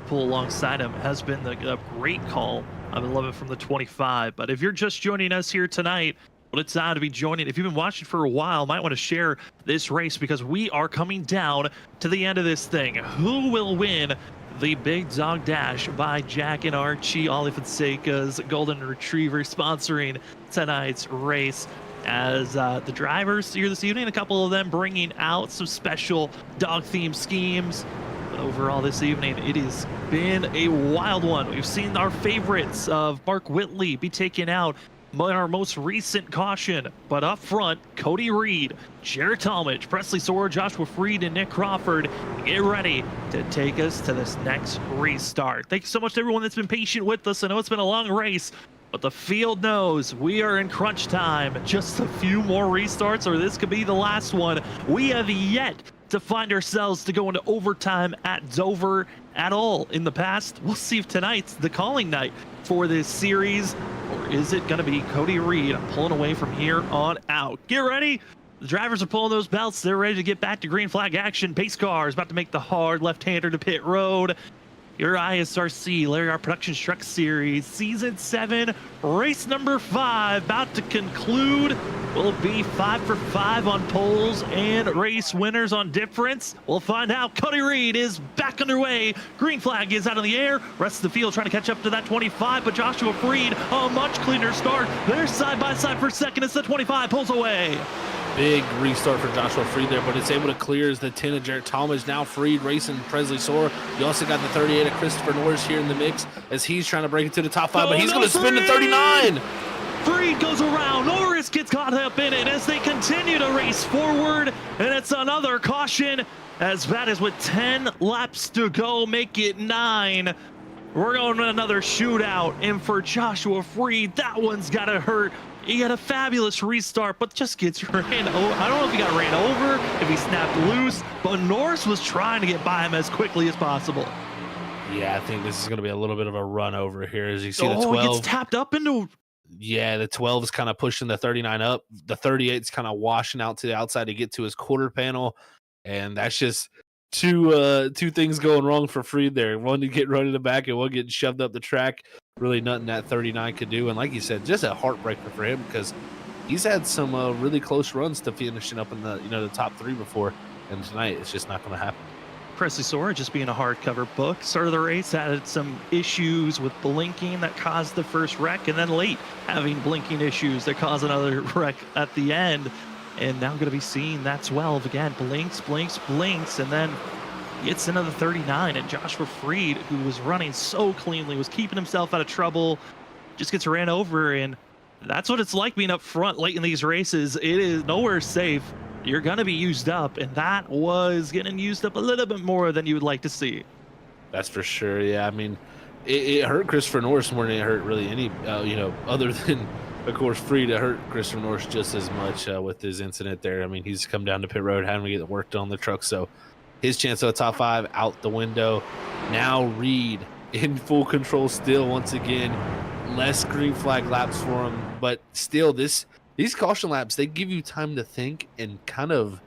pull alongside him has been a great call. I love it from the 25. But if you're just joining us here tonight, well, it's time to be joining. If you've been watching for a while, might want to share this race, because we are coming down to the end of this thing. Who will win the Big Dog Dash by Jax and Archie, Ollie Fonseca's Golden Retriever, sponsoring tonight's race? As the drivers here this evening, a couple of them bringing out some special dog-themed schemes. But overall this evening, it has been a wild one. We've seen our favorites of Mark Whitley be taken out in our most recent caution. But up front, Cody Reed, Jared Talmadge, Presley Sora, Joshua Freed, and Nick Crawford get ready to take us to this next restart. Thank you so much to everyone that's been patient with us. I know it's been a long race, but the field knows we are in crunch time. Just a few more restarts, or this could be the last one. We have yet to find ourselves to go into overtime at Dover at all in the past. We'll see if tonight's the calling night for this series, or is it going to be Cody Reed pulling away from here on out? Get ready. The drivers are pulling those belts. They're ready to get back to green flag action. Pace car is about to make the hard left-hander to pit road. Your ISRC Larry R Productions Truck Series Season 7, race number 5, about to conclude. Will it be 5 for 5 on poles and race winners on difference? We'll find out. Cody Reed is back underway. Green flag is out of the air. Rest of the field trying to catch up to that 25, but Joshua Freed, a much cleaner start. They're side by side for second as the 25 pulls away.
Big restart for Joshua Freed there, but it's able to clear as the 10 of Jared Talmadge. Now Freed racing Presley Sora. You also got the 38 of Christopher Norris here in the mix as he's trying to break into the top 5, but he's going to spin to 39.
Freed goes around. Norris gets caught up in it as they continue to race forward, and it's another caution. as bad as with 10 laps to go, make it 9. We're going to another shootout, and for Joshua Freed, that one's gotta hurt. He had a fabulous restart, but just gets ran over. I don't know if he got ran over, if he snapped loose, but Norris was trying to get by him as quickly as possible.
Yeah, I think this is going to be a little bit of a run over here. As you see, the 12
he gets tapped up into.
Yeah, the 12 is kind of pushing the 39 up. The 38 is kind of washing out to the outside to get to his quarter panel, and that's just two things going wrong for Freed there. One to get run in the back, and one getting shoved up the track. Really nothing that 39 could do. And like you said, just a heartbreaker for him because he's had some really close runs to finishing up in the the top 3 before, and tonight it's just not going to happen.
Presley Sora just being a hardcover book. Start of the race had some issues with blinking that caused the first wreck, and then late having blinking issues that caused another wreck at the end. And now going to be seeing that 12 again. Blinks, and then gets into the 39. And Joshua Freed, who was running so cleanly, was keeping himself out of trouble, just gets ran over. And that's what it's like being up front late in these races. It is nowhere safe. You're going to be used up, and that was getting used up a little bit more than you would like to see.
That's for sure. Yeah, I mean, it hurt Christopher Norris more than it hurt really any, other than, of course, Freed. It hurt Christopher Norris just as much with his incident there. I mean, he's come down to pit road, having to get work done on the truck, so his chance of a top 5 out the window. Now Reed in full control still once again. Less green flag laps for him, but still these caution laps, they give you time to think and kind of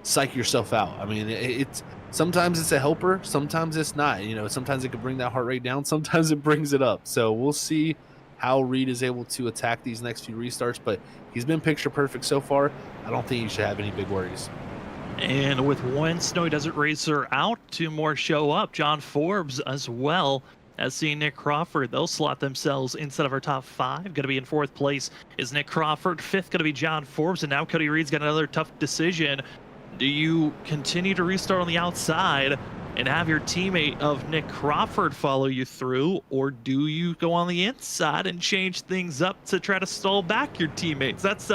psych yourself out. I mean, it's sometimes it's a helper, sometimes it's not. Sometimes it can bring that heart rate down, sometimes it brings it up. So we'll see how Reed is able to attack these next few restarts, but he's been picture perfect so far. I don't think you should have any big worries.
And with one Snowy Desert Racer out, 2 more show up. John Forbes as well as seeing Nick Crawford. They'll slot themselves inside of our top 5. Going to be in 4th place is Nick Crawford. 5th going to be John Forbes. And now Cody Reed's got another tough decision. Do you continue to restart on the outside and have your teammate of Nick Crawford follow you through? Or do you go on the inside and change things up to try to stall back your teammates? That's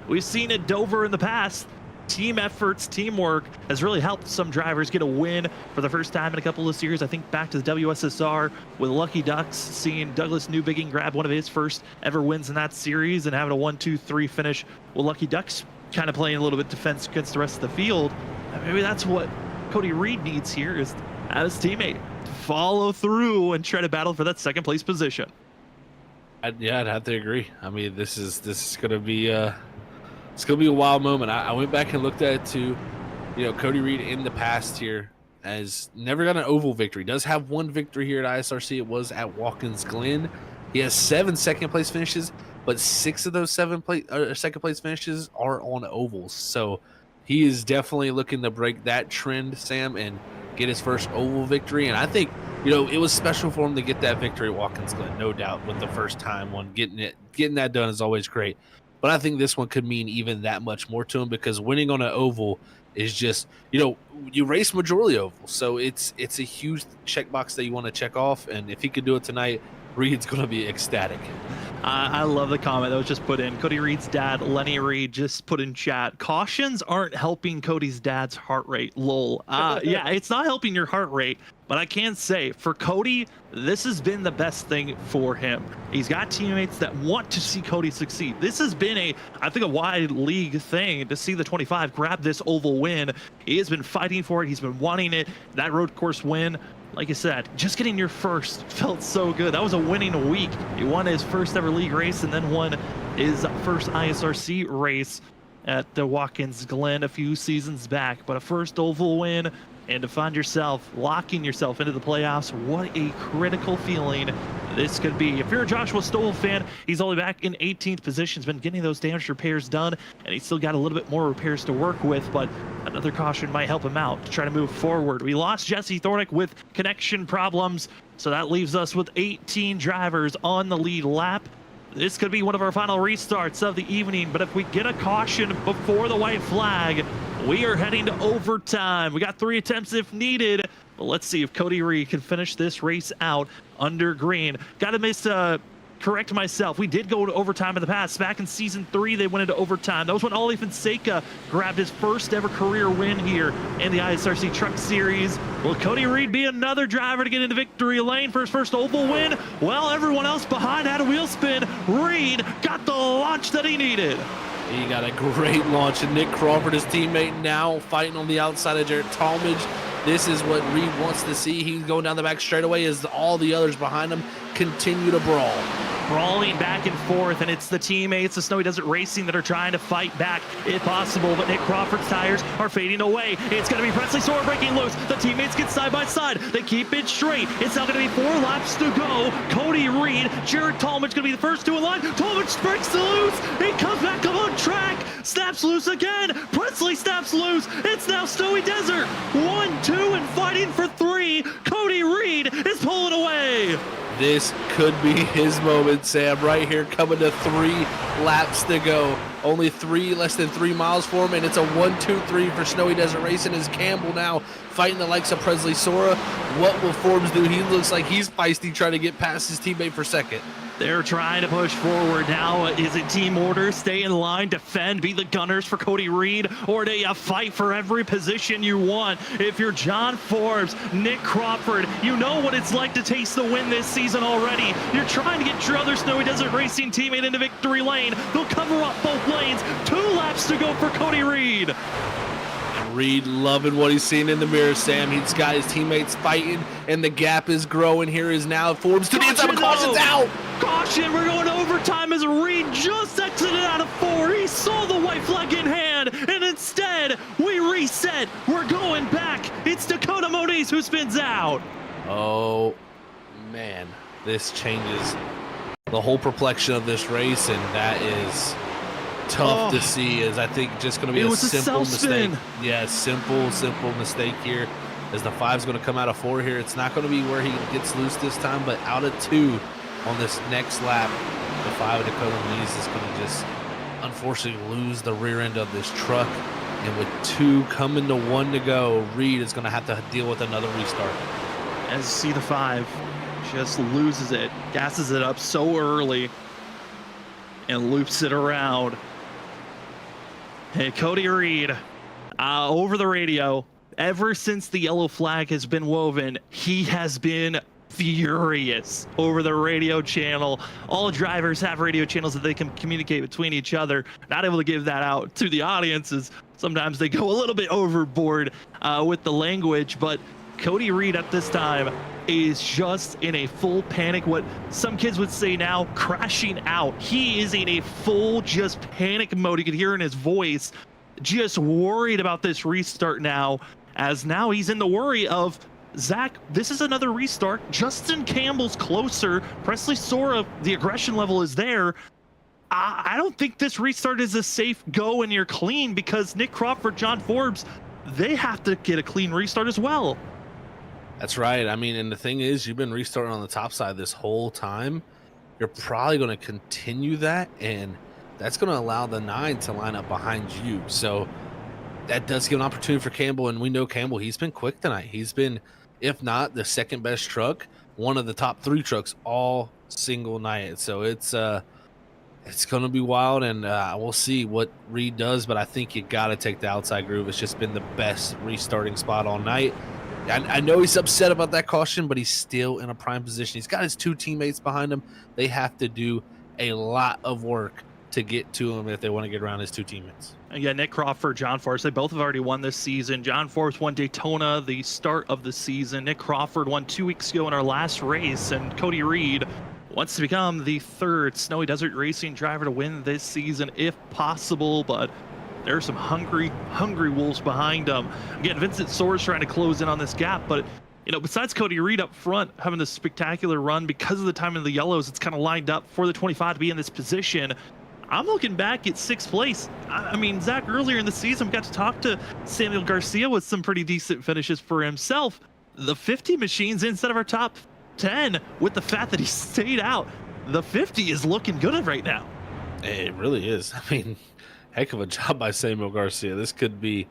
we've seen at Dover in the past. Team efforts, teamwork has really helped some drivers get a win for the first time in a couple of years. I think back to the WSSR with Lucky Ducks, seeing Douglas Newbigging grab one of his first ever wins in that series and having a 1-2-3 finish with Lucky Ducks kind of playing a little bit defense against the rest of the field. Maybe that's what Cody Reed needs here, is as his teammate follow through and try to battle for that 2nd place position.
I'd have to agree. I mean, this is going to be it's going to be a wild moment. I went back and looked at it too. Cody Reed in the past here has never got an oval victory. Does have 1 victory here at ISRC. It was at Watkins Glen. He has 7 second-place finishes, but 6 of those second-place finishes are on ovals. So he is definitely looking to break that trend, Sam, and get his first oval victory. And I think, it was special for him to get that victory at Watkins Glen, no doubt, with the first time one. Getting that done is always great. But I think this one could mean even that much more to him, because winning on an oval is just, you race majority oval. So it's a huge checkbox that you want to check off. And if he could do it tonight, Reed's going to be ecstatic.
I love the comment that was just put in. Cody Reed's dad, Lenny Reed, just put in chat, cautions aren't helping Cody's dad's heart rate. Lol. Yeah, it's not helping your heart rate, but I can say for Cody, this has been the best thing for him. He's got teammates that want to see Cody succeed. This has been I think a wide league thing to see the 25 grab this oval win. He has been fighting for it. He's been wanting it. That road course win, like I said, just getting your first felt so good. That was a winning week. He won his first ever league race and then won his first ISRC race at the Watkins Glen a few seasons back. But a first oval win, and to find yourself locking yourself into the playoffs, what a critical feeling this could be. If you're a Joshua Stoll fan, he's only back in 18th position. He's been getting those damage repairs done, and he's still got a little bit more repairs to work with, but another caution might help him out to try to move forward. We lost Jesse Thornick with connection problems, so that leaves us with 18 drivers on the lead lap. This could be one of our final restarts of the evening, but if we get a caution before the white flag, we are heading to overtime. We got 3 attempts if needed, but let's see if Cody Reed can finish this race out under green. Got to miss correct myself. We did go to overtime in the past. Back in season 3, they went into overtime. That was when Ollie Fonseca grabbed his first ever career win here in the ISRC Truck Series. Will Cody Reed be another driver to get into victory lane for his first oval win? Well, everyone else behind had a wheel spin. Reed got the launch that he needed.
He got a great launch, and Nick Crawford, his teammate, now fighting on the outside of Jared Talmadge. This is what Reed wants to see. He's going down the back straightaway as all the others behind him continue to brawl.
Brawling back and forth, and it's the teammates of Snowy Desert Racing that are trying to fight back if possible, but Nick Crawford's tires are fading away. It's going to be Presley Sora breaking loose. The teammates get side by side. They keep it straight. It's now going to be 4 laps to go. Cody Reed, Jared Talmadge going to be the first 2 in line. Talmadge breaks loose. He comes back up on track. Snaps loose again. Presley snaps loose. It's now Snowy Desert. 1, 2, and fighting for 3. Cody Reed is pulling away.
This could be his moment, Sam, right here, coming to 3 laps to go. Only less than 3 miles for him, and it's a 1-2-3 for Snowy Desert Racing as Campbell now fighting the likes of Presley Sora. What will Forbes do? He looks like he's feisty, trying to get past his teammate for second.
They're trying to push forward now. Is it team order? Stay in line, defend, be the gunners for Cody Reed, or do you fight for every position you want? If you're John Forbes, Nick Crawford, you know what it's like to taste the win this season already. You're trying to get your other Snowy Desert Racing teammate into victory lane. They'll cover up both lanes. 2 laps to go for Cody Reed.
Reed loving what he's seeing in the mirror, Sam. He's got his teammates fighting, and the gap is growing. Here is now Forbes to the inside, but caution's out.
Caution, we're going to overtime as Reed just exited out of 4. He saw the white flag in hand, and instead, we reset. We're going back. It's Dakota Moniz who spins out.
Oh, man. This changes the whole perplexion of this race, and that is tough to see. As I think just going to be a simple mistake. Yeah, simple mistake here, as the 5's going to come out of 4 here. It's not going to be where he gets loose this time, but out of 2 on this next lap, the 5 of Dakota Moniz is going to just unfortunately lose the rear end of this truck. And with 2 coming to 1 to go, Reed is going to have to deal with another restart.
As you see, the 5 just loses it, gasses it up so early, and loops it around. Hey, Cody Reed, over the radio, ever since the yellow flag has been woven, he has been furious over the radio channel. All drivers have radio channels that they can communicate between each other. Not able to give that out to the audiences. Sometimes they go a little bit overboard with the language, but Cody Reed at this time is just in a full panic, what some kids would say now, crashing out. He is in a full just panic mode. You can hear in his voice, just worried about this restart now, as now he's in the worry of, Zach, this is another restart. Justin Campbell's closer. Presley Sora, the aggression level is there. I don't think this restart is a safe go and you're clean, because Nick Crawford, John Forbes, they have to get a clean restart as well.
That's right. I mean, and the thing is, you've been restarting on the top side this whole time. You're probably going to continue that, and that's going to allow the 9 to line up behind you. So that does give an opportunity for Campbell, and we know Campbell, he's been quick tonight. He's been, if not the second best truck, one of the top 3 trucks all single night. So it's going to be wild, and we'll see what Reed does, but I think you got to take the outside groove. It's just been the best restarting spot all night. I know he's upset about that caution, but he's still in a prime position. He's got his 2 teammates behind him. They have to do a lot of work to get to him if they want to get around his 2 teammates.
Yeah, Nick Crawford, John Forbes, they both have already won this season. John Forbes won Daytona the start of the season. Nick Crawford won 2 weeks ago in our last race, and Cody Reed wants to become the 3rd Snowy Desert Racing driver to win this season if possible, but there are some hungry wolves behind them. Again, Vincent Soares trying to close in on this gap, but you know, besides Cody Reed up front having this spectacular run because of the time in the yellows, it's kind of lined up for the 25 to be in this position. I'm looking back at 6th place. I mean, Zach, earlier in the season, we got to talk to Samuel Garcia with some pretty decent finishes for himself. The 50 machines inside of our top 10, with the fact that he stayed out, the 50 is looking good right now.
It really is. I mean, heck of a job by Samuel Garcia. This could be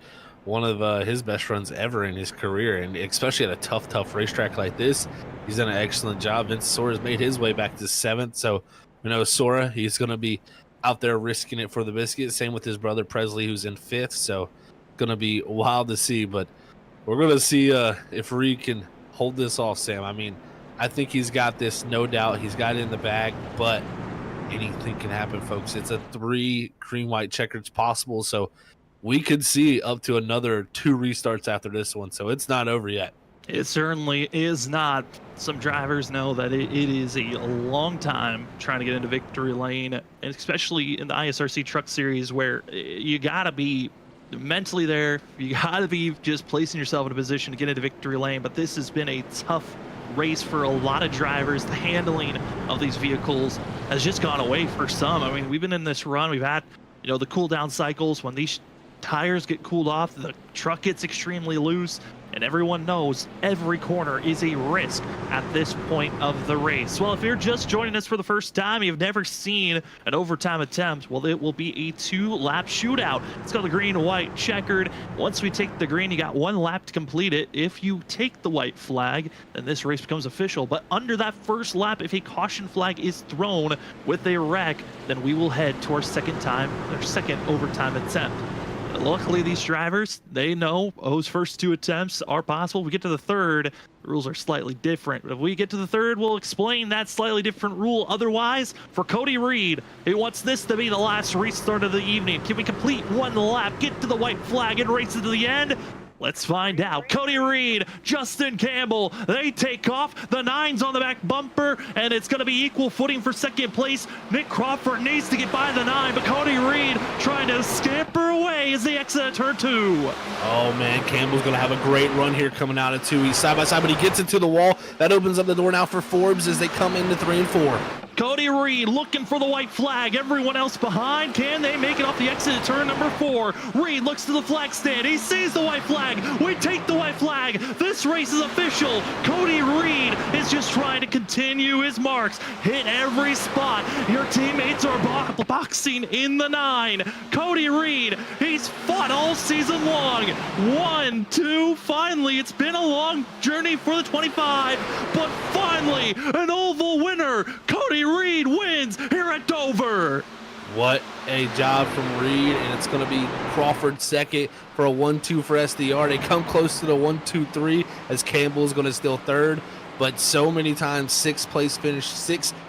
one of his best runs ever in his career, and especially at a tough racetrack like this. He's done an excellent job. Vince Sora's made his way back to 7th, so we know Sora, he's going to be out there risking it for the biscuit. Same with his brother Presley, who's in 5th, so going to be wild to see. But we're going to see if Reed can hold this off, Sam. I mean, I think he's got this, no doubt. He's got it in the bag, but anything can happen, folks. It's a 3 green white checkers possible, so we could see up to another 2 restarts after this one, so it's not over yet.
It certainly is not. Some drivers know that it is a long time trying to get into victory lane, and especially in the ISRC Truck Series, where you gotta be mentally there. You gotta be just placing yourself in a position to get into victory lane. But this has been a tough race for a lot of drivers. The handling of these vehicles has just gone away for some. I mean, we've been in this run. We've had, the cool down cycles. When these tires get cooled off, the truck gets extremely loose, and everyone knows every corner is a risk at this point of the race. Well, if you're just joining us for the first time, you've never seen an overtime attempt, well, it will be a 2-lap shootout. It's called the green, white, checkered. Once we take the green, you got 1 lap to complete it. If you take the white flag, then this race becomes official. But under that first lap, if a caution flag is thrown with a wreck, then we will head to our second overtime attempt. Luckily, these drivers, they know those first 2 attempts are possible. If we get to the third, the rules are slightly different. If we get to the third, we'll explain that slightly different rule. Otherwise, for Cody Reed, he wants this to be the last restart of the evening. Can we complete 1 lap, get to the white flag, and race it to the end? Let's find out. Cody Reed, Justin Campbell, they take off. The 9's on the back bumper, and it's going to be equal footing for second place. Nick Crawford needs to get by the 9, but Cody Reed trying to scamper away as they exit turn 2.
Oh, man, Campbell's going to have a great run here coming out of 2. He's side by side, but he gets into the wall. That opens up the door now for Forbes as they come into 3 and 4.
Cody Reed looking for the white flag. Everyone else behind. Can they make it off the exit at turn number 4? Reed looks to the flag stand. He sees the white flag. We take the white flag. This race is official. Cody Reed is just trying to continue his marks. Hit every spot. Your teammates are boxing in the 9. Cody Reed, he's fought all season long. 1, 2, finally. It's been a long journey for the 25, but finally an oval winner. Cody Reed wins here at Dover.
What a job from Reed, and it's going to be Crawford second for a 1-2 for SDR. They come close to the 1-2-3 as Campbell's going to steal third, but so many times 6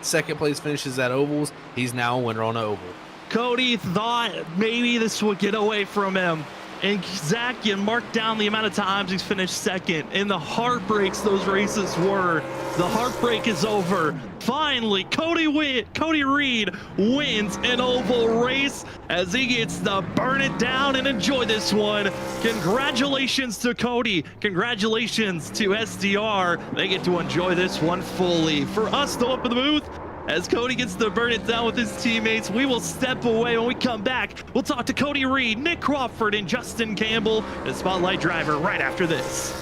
second place finishes at ovals. He's now a winner on an oval.
Cody thought maybe this would get away from him. And Zach, you mark down the amount of times he's finished second, and the heartbreaks those races were. The heartbreak is over. Finally, Cody Reed wins an oval race as he gets to burn it down and enjoy this one. Congratulations to Cody. Congratulations to SDR. They get to enjoy this one fully. For us, though, up in the booth, as Cody gets to burn it down with his teammates, we will step away. When we come back, we'll talk to Cody Reed, Nick Crawford, and Justin Campbell, the Spotlight driver, right after this.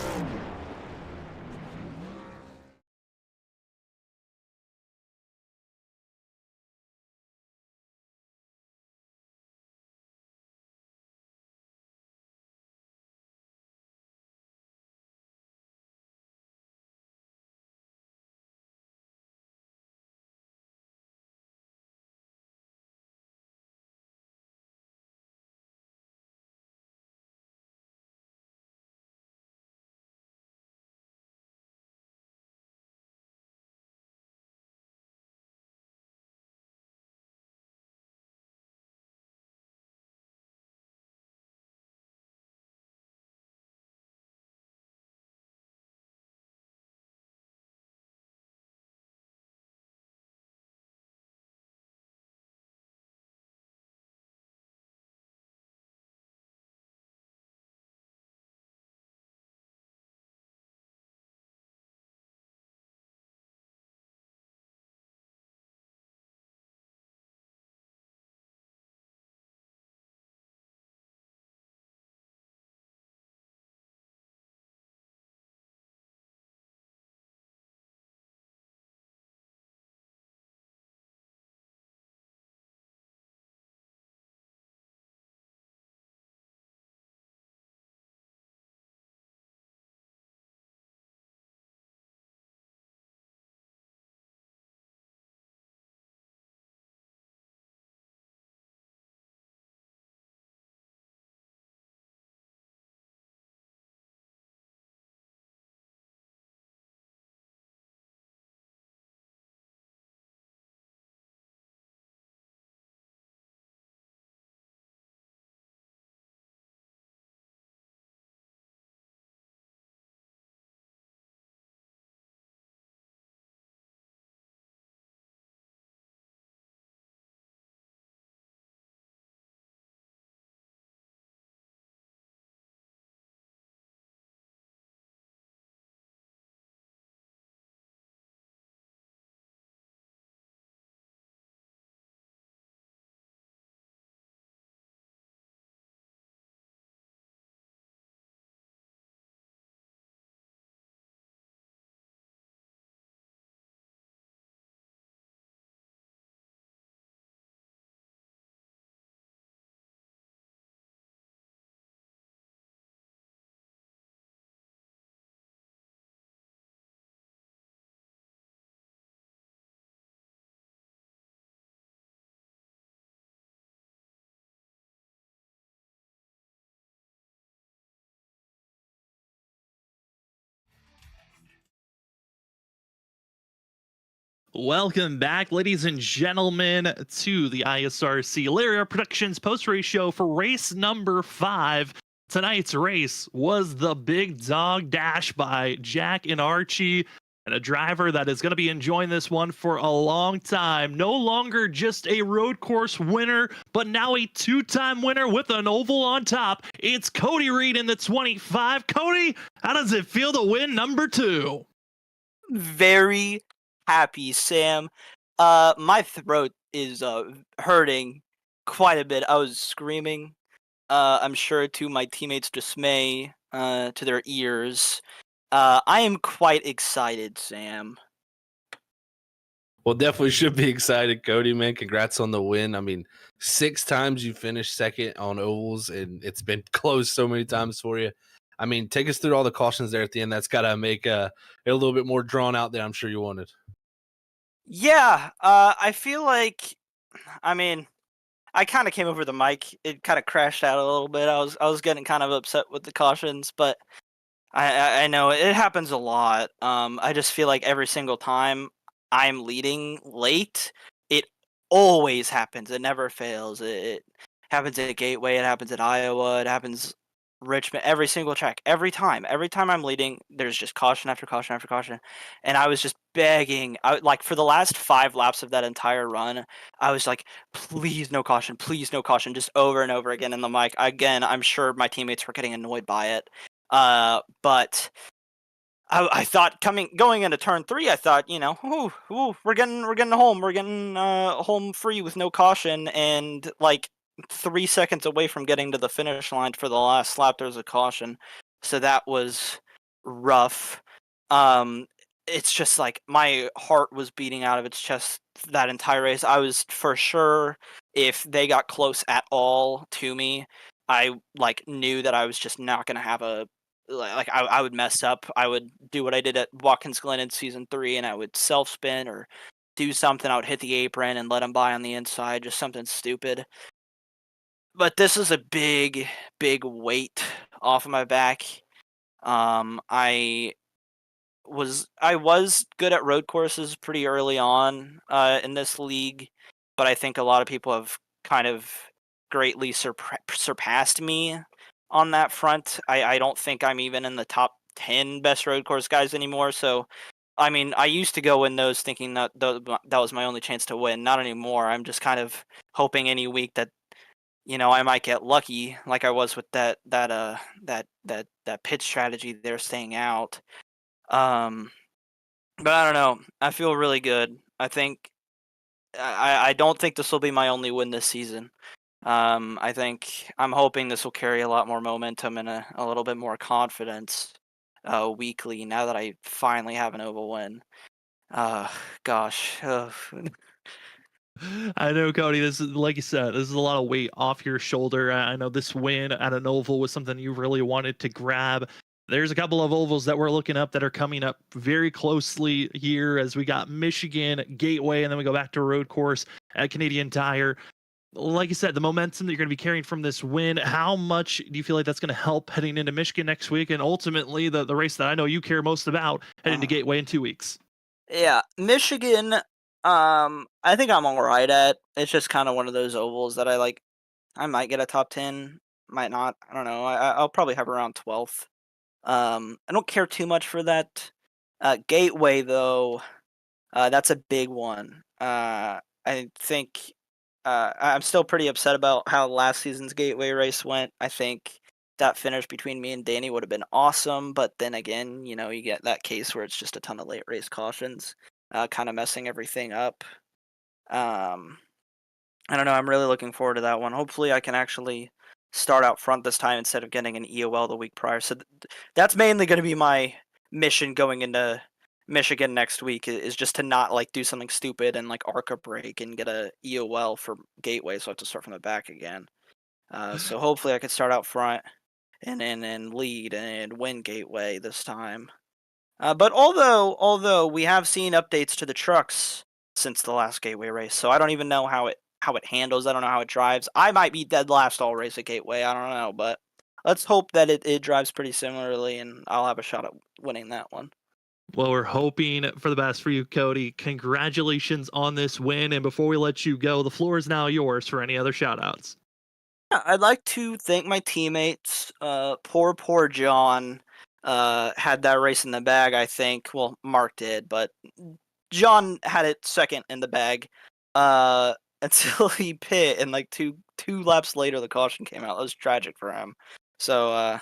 Welcome back, ladies and gentlemen, to the ISRC Laria Productions post-race show for race number 5. Tonight's race was the Big Dog Dash by Jax and Archie, and a driver that is going to be enjoying this one for a long time. No longer just a road course winner, but now a two-time winner with an oval on top. It's Cody Reed in the 25. Cody, how does it feel to win number 2?
Very happy, Sam. My throat is hurting quite a bit. I was screaming. I'm sure to my teammates' dismay, to their ears. I am quite excited, Sam.
Well, definitely should be excited, Cody, man. Congrats on the win. I mean, 6 times you finished second on ovals, and it's been close so many times for you. I mean, take us through all the cautions there at the end. That's got to make it a little bit more drawn out than I'm sure you wanted.
Yeah, I feel like, I mean, I kind of came over the mic. It kind of crashed out a little bit. I was getting kind of upset with the cautions, but I know it happens a lot. I just feel like every single time I'm leading late, it always happens. It never fails. It happens at Gateway. It happens at Iowa. It happens Richmond. Every single track. Every time I'm leading, there's just caution after caution after caution. And I was just begging. Like for the last 5 laps of that entire run, I was like, please no caution, just over and over again in the mic. Again, I'm sure my teammates were getting annoyed by it. But I thought going into turn 3, I thought, we're getting home. We're getting home free with no caution, and like 3 seconds away from getting to the finish line for the last lap, there's a caution. So that was rough. It's just like my heart was beating out of its chest that entire race. I was for sure, if they got close at all to me, I like knew that I was just not gonna have I would mess up. I would do what I did at Watkins Glen in season 3, and I would self spin or do something. I would hit the apron and let him by on the inside, just something stupid. But this is a big weight off of my back. I was good at road courses pretty early on in this league, but I think a lot of people have kind of greatly surpassed me on that front. I don't think I'm even in the top 10 best road course guys anymore. So, I mean, I used to go in those thinking that was my only chance to win. Not anymore. I'm just kind of hoping any week that I might get lucky, like I was with that pitch strategy there, staying out. But I don't know. I feel really good. I think I don't think this will be my only win this season. I'm hoping this will carry a lot more momentum and a little bit more confidence weekly now that I finally have an oval win. Gosh.
I know, Cody. This is, like you said, this is a lot of weight off your shoulder. I know this win at an oval was something you really wanted to grab. There's a couple of ovals that we're looking up that are coming up very closely here, as we got Michigan, Gateway, and then we go back to road course at Canadian Tire. Like you said, the momentum that you're going to be carrying from this win, how much do you feel like that's going to help heading into Michigan next week, and ultimately the race that I know you care most about, heading to Gateway in 2 weeks?
Yeah, Michigan, I think I'm all right at. It's just kind of one of those ovals that I might get a top 10, might not. I don't know. I'll probably have around 12th. I don't care too much for that. Gateway, though, that's a big one. I think I'm still pretty upset about how last season's Gateway race went. I think that finish between me and Danny would have been awesome, but then again, you get that case where it's just a ton of late race cautions, kind of messing everything up. I don't know. I'm really looking forward to that one. Hopefully, I can actually start out front this time instead of getting an EOL the week prior. So that's mainly going to be my mission going into Michigan next week, is just to not do something stupid and arc a break and get a EOL for Gateway, so I have to start from the back again. So hopefully I could start out front and lead and win Gateway this time. But although we have seen updates to the trucks since the last Gateway race, so I don't even know how it handles. I don't know how it drives. I might be dead last all race at Gateway. I don't know, but let's hope that it drives pretty similarly, and I'll have a shot at winning that one.
Well, we're hoping for the best for you, Cody. Congratulations on this win. And before we let you go, the floor is now yours for any other shout outs.
I'd like to thank my teammates. Poor John had that race in the bag, I think. Well, Mark did, but John had it second in the bag until he pit, and like two laps later, the caution came out. That was tragic for him. So,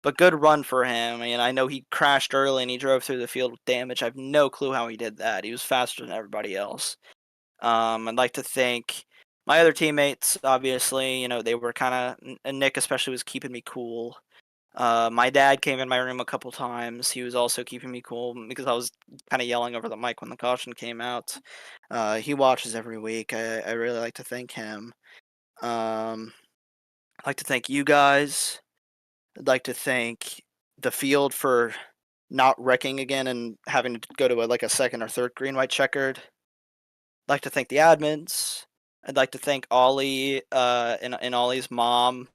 but good run for him. I mean, I know he crashed early and he drove through the field with damage. I have no clue how he did that. He was faster than everybody else. I'd like to thank my other teammates. Obviously, they were kind of, Nick especially was keeping me cool. My dad came in my room a couple times. He was also keeping me cool because I was kind of yelling over the mic when the caution came out. He watches every week. I really like to thank him. I'd like to thank you guys. I'd like to thank the field for not wrecking again and having to go to a second or third green white checkered. I'd like to thank the admins. I'd like to thank Ollie and Ollie's mom.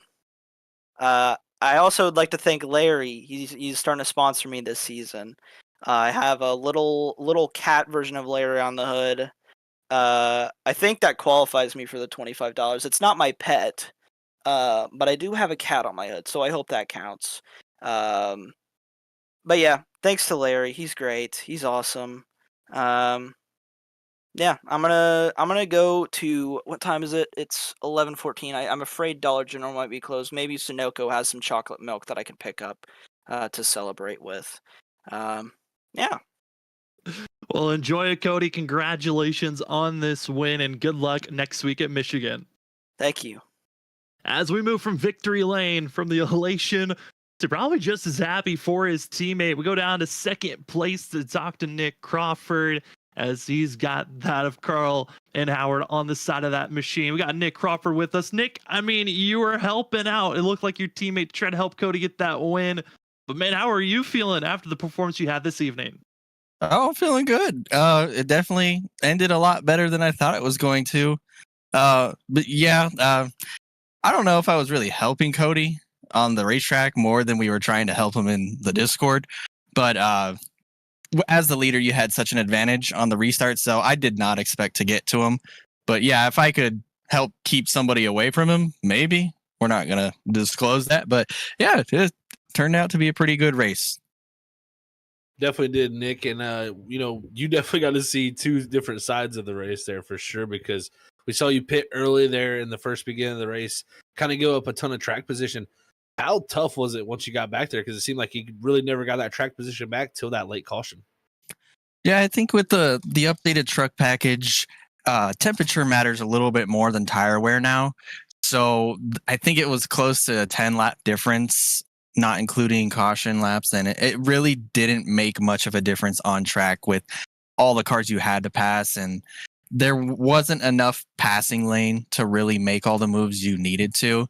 I also would like to thank Larry. He's starting to sponsor me this season. I have a little cat version of Larry on the hood. I think that qualifies me for the $25. It's not my pet, but I do have a cat on my hood, so I hope that counts. But yeah, thanks to Larry. He's great. He's awesome. Yeah, I'm gonna go to, what time is it? It's 11:14. I'm afraid Dollar General might be closed. Maybe Sunoco has some chocolate milk that I can pick up to celebrate with. Yeah,
Well, enjoy it, Cody. Congratulations on this win and good luck next week at Michigan.
thank you.
As we move from victory lane, from the elation to probably just as happy for his teammate, we go down to second place to Dr. Nick Crawford, as he's got that of Carl and Howard on the side of that machine. We got Nick Crawford with us. Nick, I mean, you were helping out. It looked like your teammate tried to help Cody get that win. But man, how are you feeling after the performance you had this evening?
Oh, I'm feeling good. It definitely ended a lot better than I thought it was going to. But yeah, I don't know if I was really helping Cody on the racetrack more than we were trying to help him in the Discord. But as the leader, you had such an advantage on the restart, so I did not expect to get to him. But yeah, if I could help keep somebody away from him, maybe. We're not going to disclose that. But yeah, it turned out to be a pretty good race.
Definitely did, Nick. And, you definitely got to see two different sides of the race there for sure, because we saw you pit early there in the first beginning of the race, kind of give up a ton of track position. How tough was it once you got back there? Because it seemed like you really never got that track position back till that late caution.
Yeah, I think with the updated truck package, temperature matters a little bit more than tire wear now. So I think it was close to a 10-lap difference, not including caution laps. And it really didn't make much of a difference on track with all the cars you had to pass. And there wasn't enough passing lane to really make all the moves you needed to.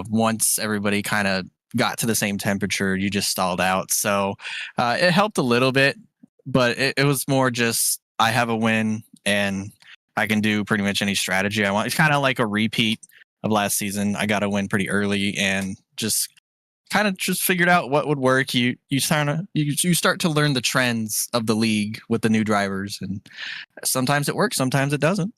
Once everybody kind of got to the same temperature, you just stalled out. So it helped a little bit, but it was more just, I have a win and I can do pretty much any strategy I want. It's kind of like a repeat of last season. I got a win pretty early and just figured out what would work. You start to learn the trends of the league with the new drivers, and sometimes it works, sometimes it doesn't.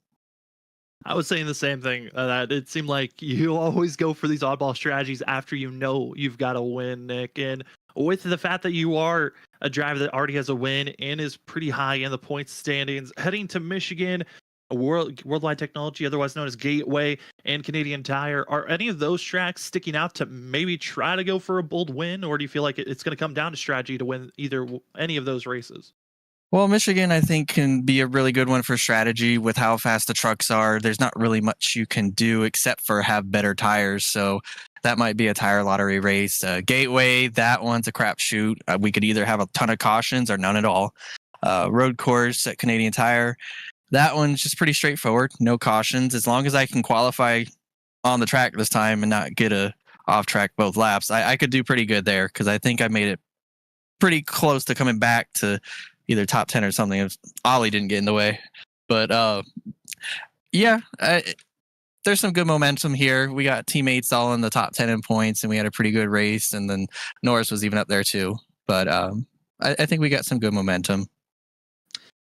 I was saying the same thing, that it seemed like you always go for these oddball strategies after you know you've got a win, Nick. And with the fact that you are a driver that already has a win and is pretty high in the points standings, heading to Michigan, Worldwide Technology, otherwise known as Gateway, and Canadian Tire, are any of those tracks sticking out to maybe try to go for a bold win, or do you feel like it's going to come down to strategy to win any of those races?
Well, Michigan, I think, can be a really good one for strategy with how fast the trucks are. There's not really much you can do except for have better tires. So that might be a tire lottery race. Gateway, that one's a crapshoot. We could either have a ton of cautions or none at all. Road course at Canadian Tire, that one's just pretty straightforward. No cautions. As long as I can qualify on the track this time and not get a off track both laps, I could do pretty good there, because I think I made it pretty close to coming back to either top 10 or something if Ollie didn't get in the way. But there's some good momentum here. We got teammates all in the top 10 in points, and we had a pretty good race. And then Norris was even up there too. But I think we got some good momentum.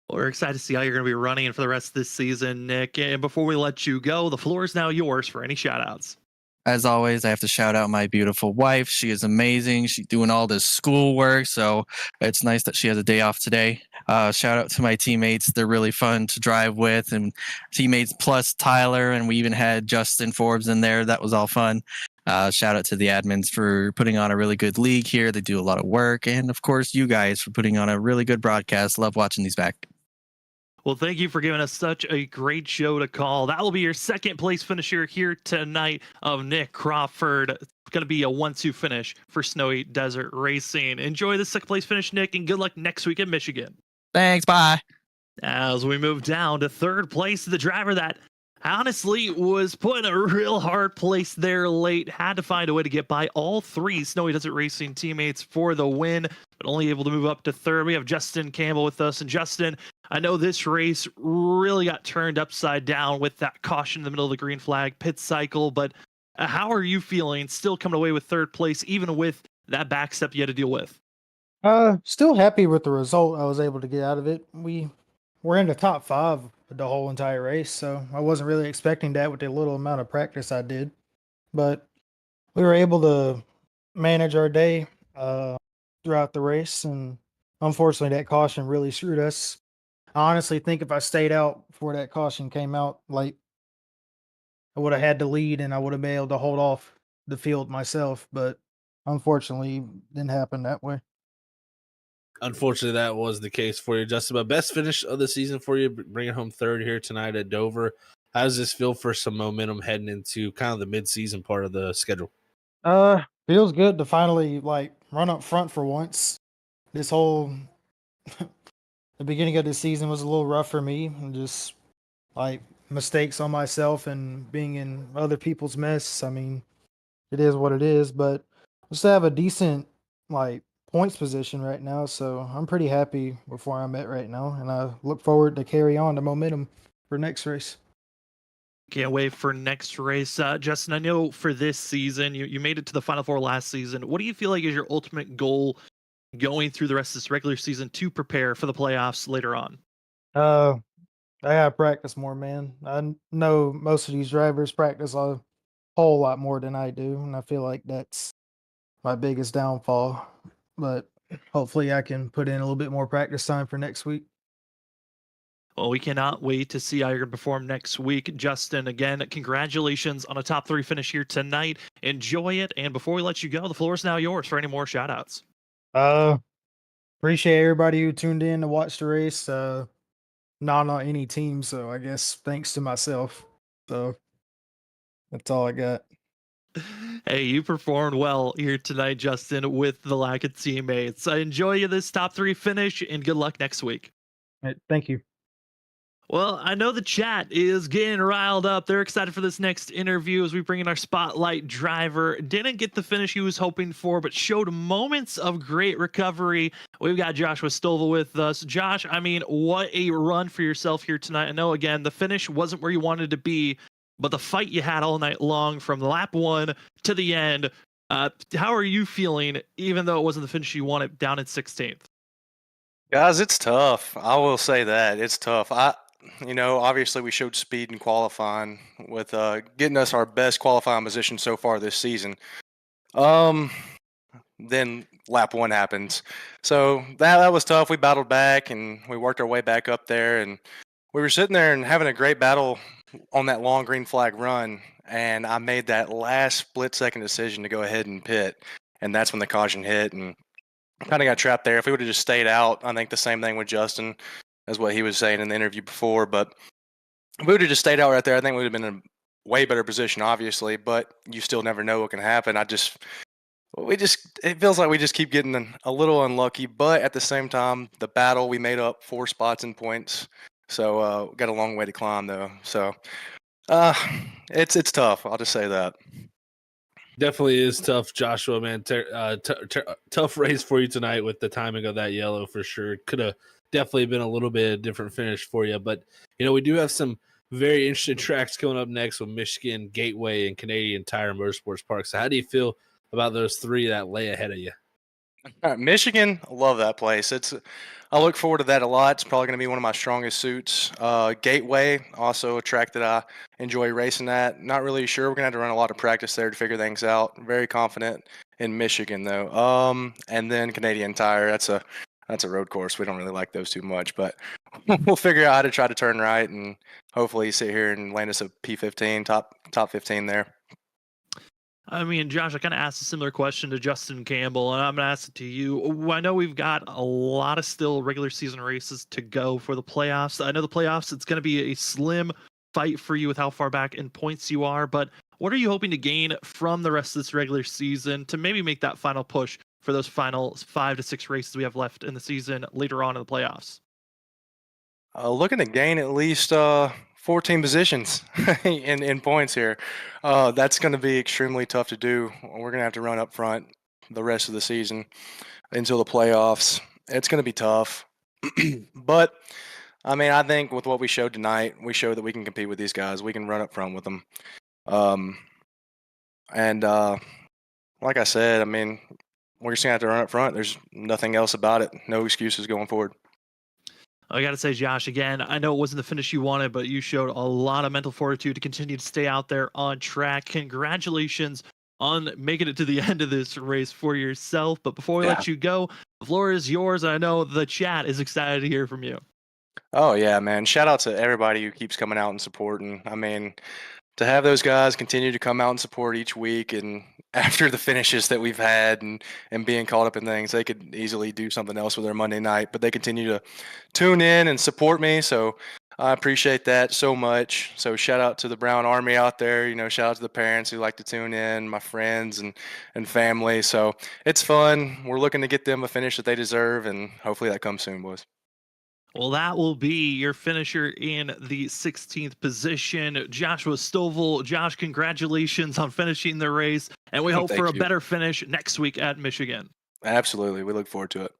Well, we're excited to see how you're going to be running for the rest of this season, Nick. And before we let you go, the floor is now yours for any shout outs.
As always, I have to shout out my beautiful wife. She is amazing. She's doing all this schoolwork, so it's nice that she has a day off today. Shout out to my teammates. They're really fun to drive with, and teammates plus Tyler, and we even had Justin Forbes in there. That was all fun. Shout out to the admins for putting on a really good league here. They do a lot of work. And of course, you guys for putting on a really good broadcast. Love watching these back.
Well, thank you for giving us such a great show to call. That will be your second place finisher here tonight of Nick Crawford. It's going to be a 1-2 finish for Snowy Desert Racing. Enjoy the second place finish, Nick, and good luck next week in Michigan.
Thanks. Bye.
As we move down to third place, the driver that honestly was put in a real hard place there late, had to find a way to get by all three Snowy Desert Racing teammates for the win, but only able to move up to third. We have Justin Campbell with us. And Justin, I know this race really got turned upside down with that caution in the middle of the green flag pit cycle, but how are you feeling still coming away with third place, even with that back step you had to deal with?
Still happy with the result I was able to get out of it. We were in the top 5 the whole entire race, so I wasn't really expecting that with the little amount of practice I did. But we were able to manage our day throughout the race, and unfortunately that caution really screwed us. I honestly think if I stayed out before that caution came out, like, I would have had to lead and I would have been able to hold off the field myself, but unfortunately it didn't happen that way.
Unfortunately, that was the case for you, Justin. But best finish of the season for you, bringing home third here tonight at Dover. How does this feel for some momentum heading into kind of the mid-season part of the schedule?
Feels good to finally like run up front for once. This whole the beginning of the season was a little rough for me, and just like mistakes on myself and being in other people's mess. I mean, it is what it is, but we still have a decent like points position right now, so I'm pretty happy with where I'm at right now, and I look forward to carry on the momentum for next race.
Can't wait for next race. Justin, I know for this season, you made it to the Final Four last season. What do you feel like is your ultimate goal going through the rest of this regular season to prepare for the playoffs later on?
I gotta practice more, man. I know most of these drivers practice a whole lot more than I do, and I feel like that's my biggest downfall. But hopefully I can put in a little bit more practice time for next week.
Well, we cannot wait to see how you're going to perform next week. Justin, again, congratulations on a top 3 finish here tonight. Enjoy it. And before we let you go, the floor is now yours for any more shout outs.
Appreciate everybody who tuned in to watch the race. Not on any team, so I guess thanks to myself. So that's all I got.
Hey, you performed well here tonight, Justin, with the lack of teammates. I enjoy you this top 3 finish, and good luck next week.
All right, thank you.
Well, I know the chat is getting riled up. They're excited for this next interview as we bring in our spotlight driver. Didn't get the finish he was hoping for, but showed moments of great recovery. We've got Joshua Stovall with us. Josh, I mean, what a run for yourself here tonight. I know, again, the finish wasn't where you wanted to be, but the fight you had all night long from lap 1 to the end, how are you feeling, even though it wasn't the finish you wanted down in 16th?
Guys, it's tough. I will say that it's tough. Obviously we showed speed in qualifying with getting us our best qualifying position so far this season. Then lap 1 happens. So that was tough. We battled back and we worked our way back up there, and we were sitting there and having a great battle on that long green flag run, and I made that last split-second decision to go ahead and pit, and that's when the caution hit, and kind of got trapped there. If we would have just stayed out, I think the same thing with Justin as what he was saying in the interview before, but if we would have just stayed out right there, I think we would have been in a way better position, obviously, but you still never know what can happen. It feels like we just keep getting a little unlucky, but at the same time, the battle, we made up 4 spots and points. So got a long way to climb though. So it's tough. I'll just say that.
Definitely is tough, Joshua, man. Tough race for you tonight with the timing of that yellow for sure. Could have definitely been a little bit different finish for you, but we do have some very interesting tracks coming up next with Michigan, Gateway, and Canadian Tire Motorsports Park. So how do you feel about those 3 that lay ahead of you?
Michigan, love that place. I look forward to that a lot. It's probably going to be one of my strongest suits. Gateway, also a track that I enjoy racing at. Not really sure. We're going to have to run a lot of practice there to figure things out. Very confident in Michigan though. And then Canadian Tire. That's a road course. We don't really like those too much, but we'll figure out how to try to turn right and hopefully sit here and land us a P15 top 15 there.
I mean, Josh, I kind of asked a similar question to Justin Campbell, and I'm going to ask it to you. I know we've got a lot of still regular season races to go for the playoffs. I know the playoffs, it's going to be a slim fight for you with how far back in points you are, but what are you hoping to gain from the rest of this regular season to maybe make that final push for those final 5 to 6 races we have left in the season later on in the playoffs?
Looking to gain at least 14 positions in points here. That's going to be extremely tough to do. We're going to have to run up front the rest of the season until the playoffs. It's going to be tough. But, I mean, I think with what we showed tonight, we showed that we can compete with these guys. We can run up front with them. Like I said, I mean, we're just going to have to run up front. There's nothing else about it. No excuses going forward.
I got to say, Josh, again, I know it wasn't the finish you wanted, but you showed a lot of mental fortitude to continue to stay out there on track. Congratulations on making it to the end of this race for yourself. But before we let you go, the floor is yours. I know the chat is excited to hear from you.
Oh, yeah, man. Shout out to everybody who keeps coming out and supporting. I mean, to have those guys continue to come out and support each week, and after the finishes that we've had and being caught up in things, they could easily do something else with their Monday night, but they continue to tune in and support me. So I appreciate that so much. So shout out to the Brown Army out there, shout out to the parents who like to tune in, my friends and family. So it's fun. We're looking to get them a finish that they deserve, and hopefully that comes soon, boys.
Well, that will be your finisher in the 16th position, Joshua Stovall. Josh, congratulations on finishing the race, and we hope for a better finish next week at Michigan.
Absolutely. We look forward to it.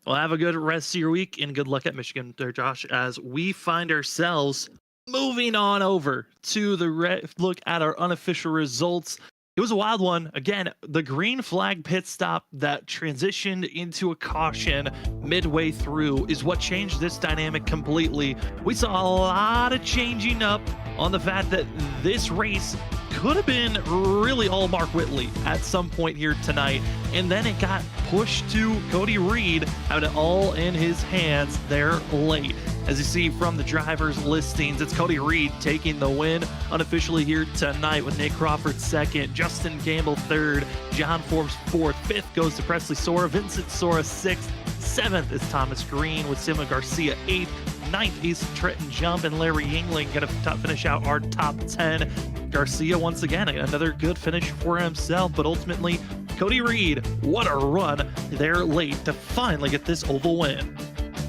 Well, have a good rest of your week, and good luck at Michigan there, Josh, as we find ourselves moving on over to the look at our unofficial results. It was a wild one. Again, the green flag pit stop that transitioned into a caution midway through is what changed this dynamic completely. We saw a lot of changing up on the fact that this race could have been really all Mark Whitley at some point here tonight, and then it got pushed to Cody Reed, having it all in his hands there late. As you see from the drivers' listings, it's Cody Reed taking the win unofficially here tonight, with Nate Crawford second, Justin Campbell third, John Forbes fourth, fifth goes to Presley Sora, Vincent Sora sixth, seventh is Thomas Green with Simon Garcia eighth, ninth is Trenton Jump, and Larry Yingling going to finish out our top 10. Garcia, once again, another good finish for himself, but ultimately, Cody Reed, what a run there late to finally get this oval win.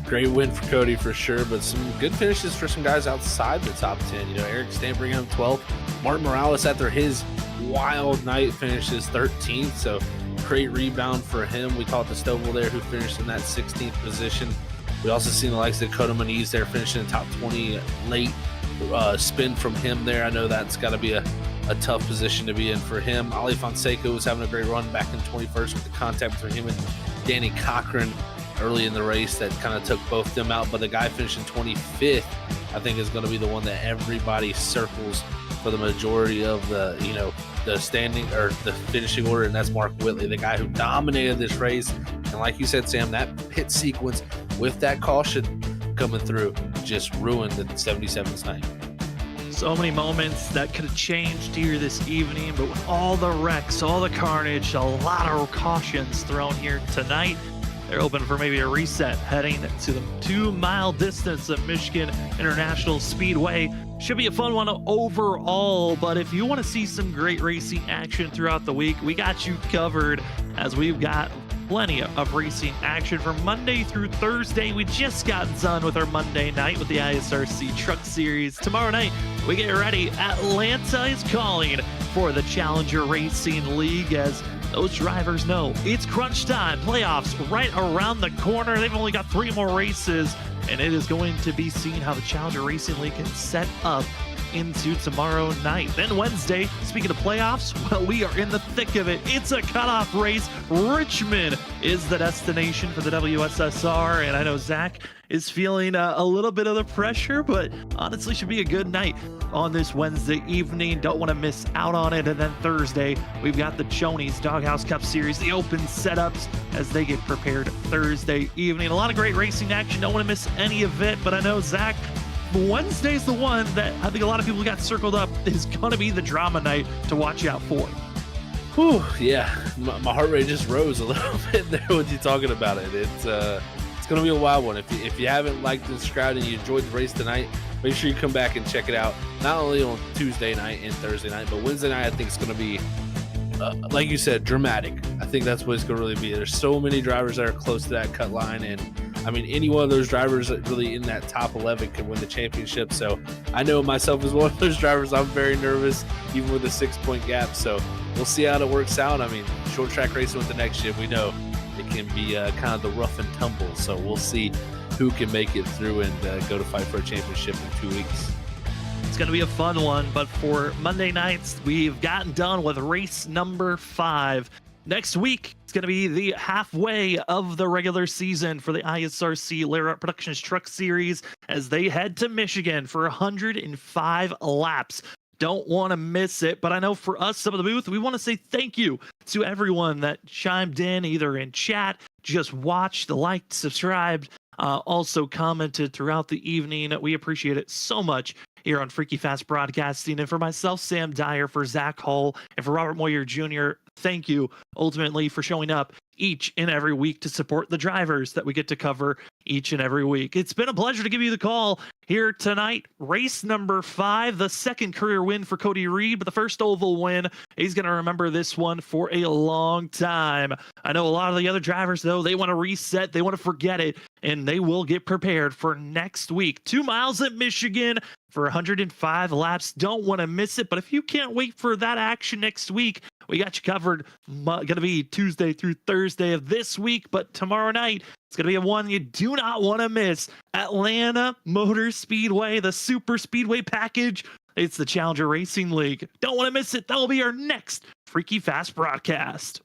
Great win for Cody for sure, but some good finishes for some guys outside the top 10. Eric Stanbringham 12th, Martin Morales after his wild night finishes 13th, so great rebound for him. We call it the Stovall there, who finished in that 16th position. We also seen the likes of Dakota Moniz there finishing in the top 20 late spin from him there. I know that's got to be a tough position to be in for him. Ali Fonseca was having a great run back in 21st with the contact between him and Danny Cochran early in the race that kind of took both of them out, but the guy finishing 25th I think is going to be the one that everybody circles for the majority of the the standing or the finishing order, and that's Mark Whitley, the guy who dominated this race. And like you said, Sam, that pit sequence with that caution coming through just ruined the 77's night.
So many moments that could have changed here this evening, but with all the wrecks, all the carnage, a lot of cautions thrown here tonight, they're open for maybe a reset heading to the 2-mile distance of Michigan International Speedway. Should be a fun one overall, but if you want to see some great racing action throughout the week, we got you covered, as we've got plenty of racing action from Monday through Thursday. We just got done with our Monday night with the ISRC Truck Series. Tomorrow night, we get ready. Atlanta is calling for the Challenger Racing League, as those drivers know it's crunch time. Playoffs right around the corner. They've only got 3 more races, and it is going to be seen how the Challenger Racing League can set up into tomorrow night. Then Wednesday, speaking of playoffs, well, we are in the thick of it. It's a cutoff race. Richmond is the destination for the WSSR, and I know Zach is feeling a little bit of the pressure, but honestly should be a good night on this Wednesday evening. Don't want to miss out on it. And then Thursday, we've got the Chonies Doghouse Cup Series, the open setups as they get prepared Thursday evening. A lot of great racing action. Don't want to miss any of it, but I know Zach, Wednesday's the one that I think a lot of people got circled up is going to be the drama night to watch out for.
Whew, yeah, my heart rate just rose a little bit there with you talking about it. It's going to be a wild one. If you haven't liked and subscribed and you enjoyed the race tonight, make sure you come back and check it out. Not only on Tuesday night and Thursday night, but Wednesday night I think it's going to be, like you said, dramatic. I think that's what it's going to really be. There's so many drivers that are close to that cut line, and I mean, any one of those drivers that really in that top 11 could win the championship. So I know myself as one of those drivers, I'm very nervous, even with a 6-point gap. So we'll see how it works out. I mean, short track racing with the next gen, we know it can be kind of the rough and tumble. So we'll see who can make it through and go to fight for a championship in 2 weeks.
It's going to be a fun one, but for Monday nights, we've gotten done with race number 5. Next week, it's going to be the halfway of the regular season for the ISRC Layer Up Productions Truck Series as they head to Michigan for 105 laps. Don't want to miss it, but I know for us, some of the booth, we want to say thank you to everyone that chimed in, either in chat, just watched, liked, subscribed, also commented throughout the evening. We appreciate it so much here on Freaky Fast Broadcasting. And for myself, Sam Dyer, for Zach Hull, and for Robert Moyer Jr., thank you ultimately for showing up each and every week to support the drivers that we get to cover each and every week. It's been a pleasure to give you the call here tonight. Race number 5, the second career win for Cody Reed, but the first oval win. He's going to remember this one for a long time. I know a lot of the other drivers, though, they want to reset, they want to forget it, and they will get prepared for next week. 2 miles at Michigan for 105 laps. Don't want to miss it, but if you can't wait for that action next week, we got you covered. Going to be Tuesday through Thursday of this week, but tomorrow night, it's going to be a one you do not want to miss. Atlanta Motor Speedway, the Super Speedway package. It's the Challenger Racing League. Don't want to miss it. That'll be our next Freaky Fast broadcast.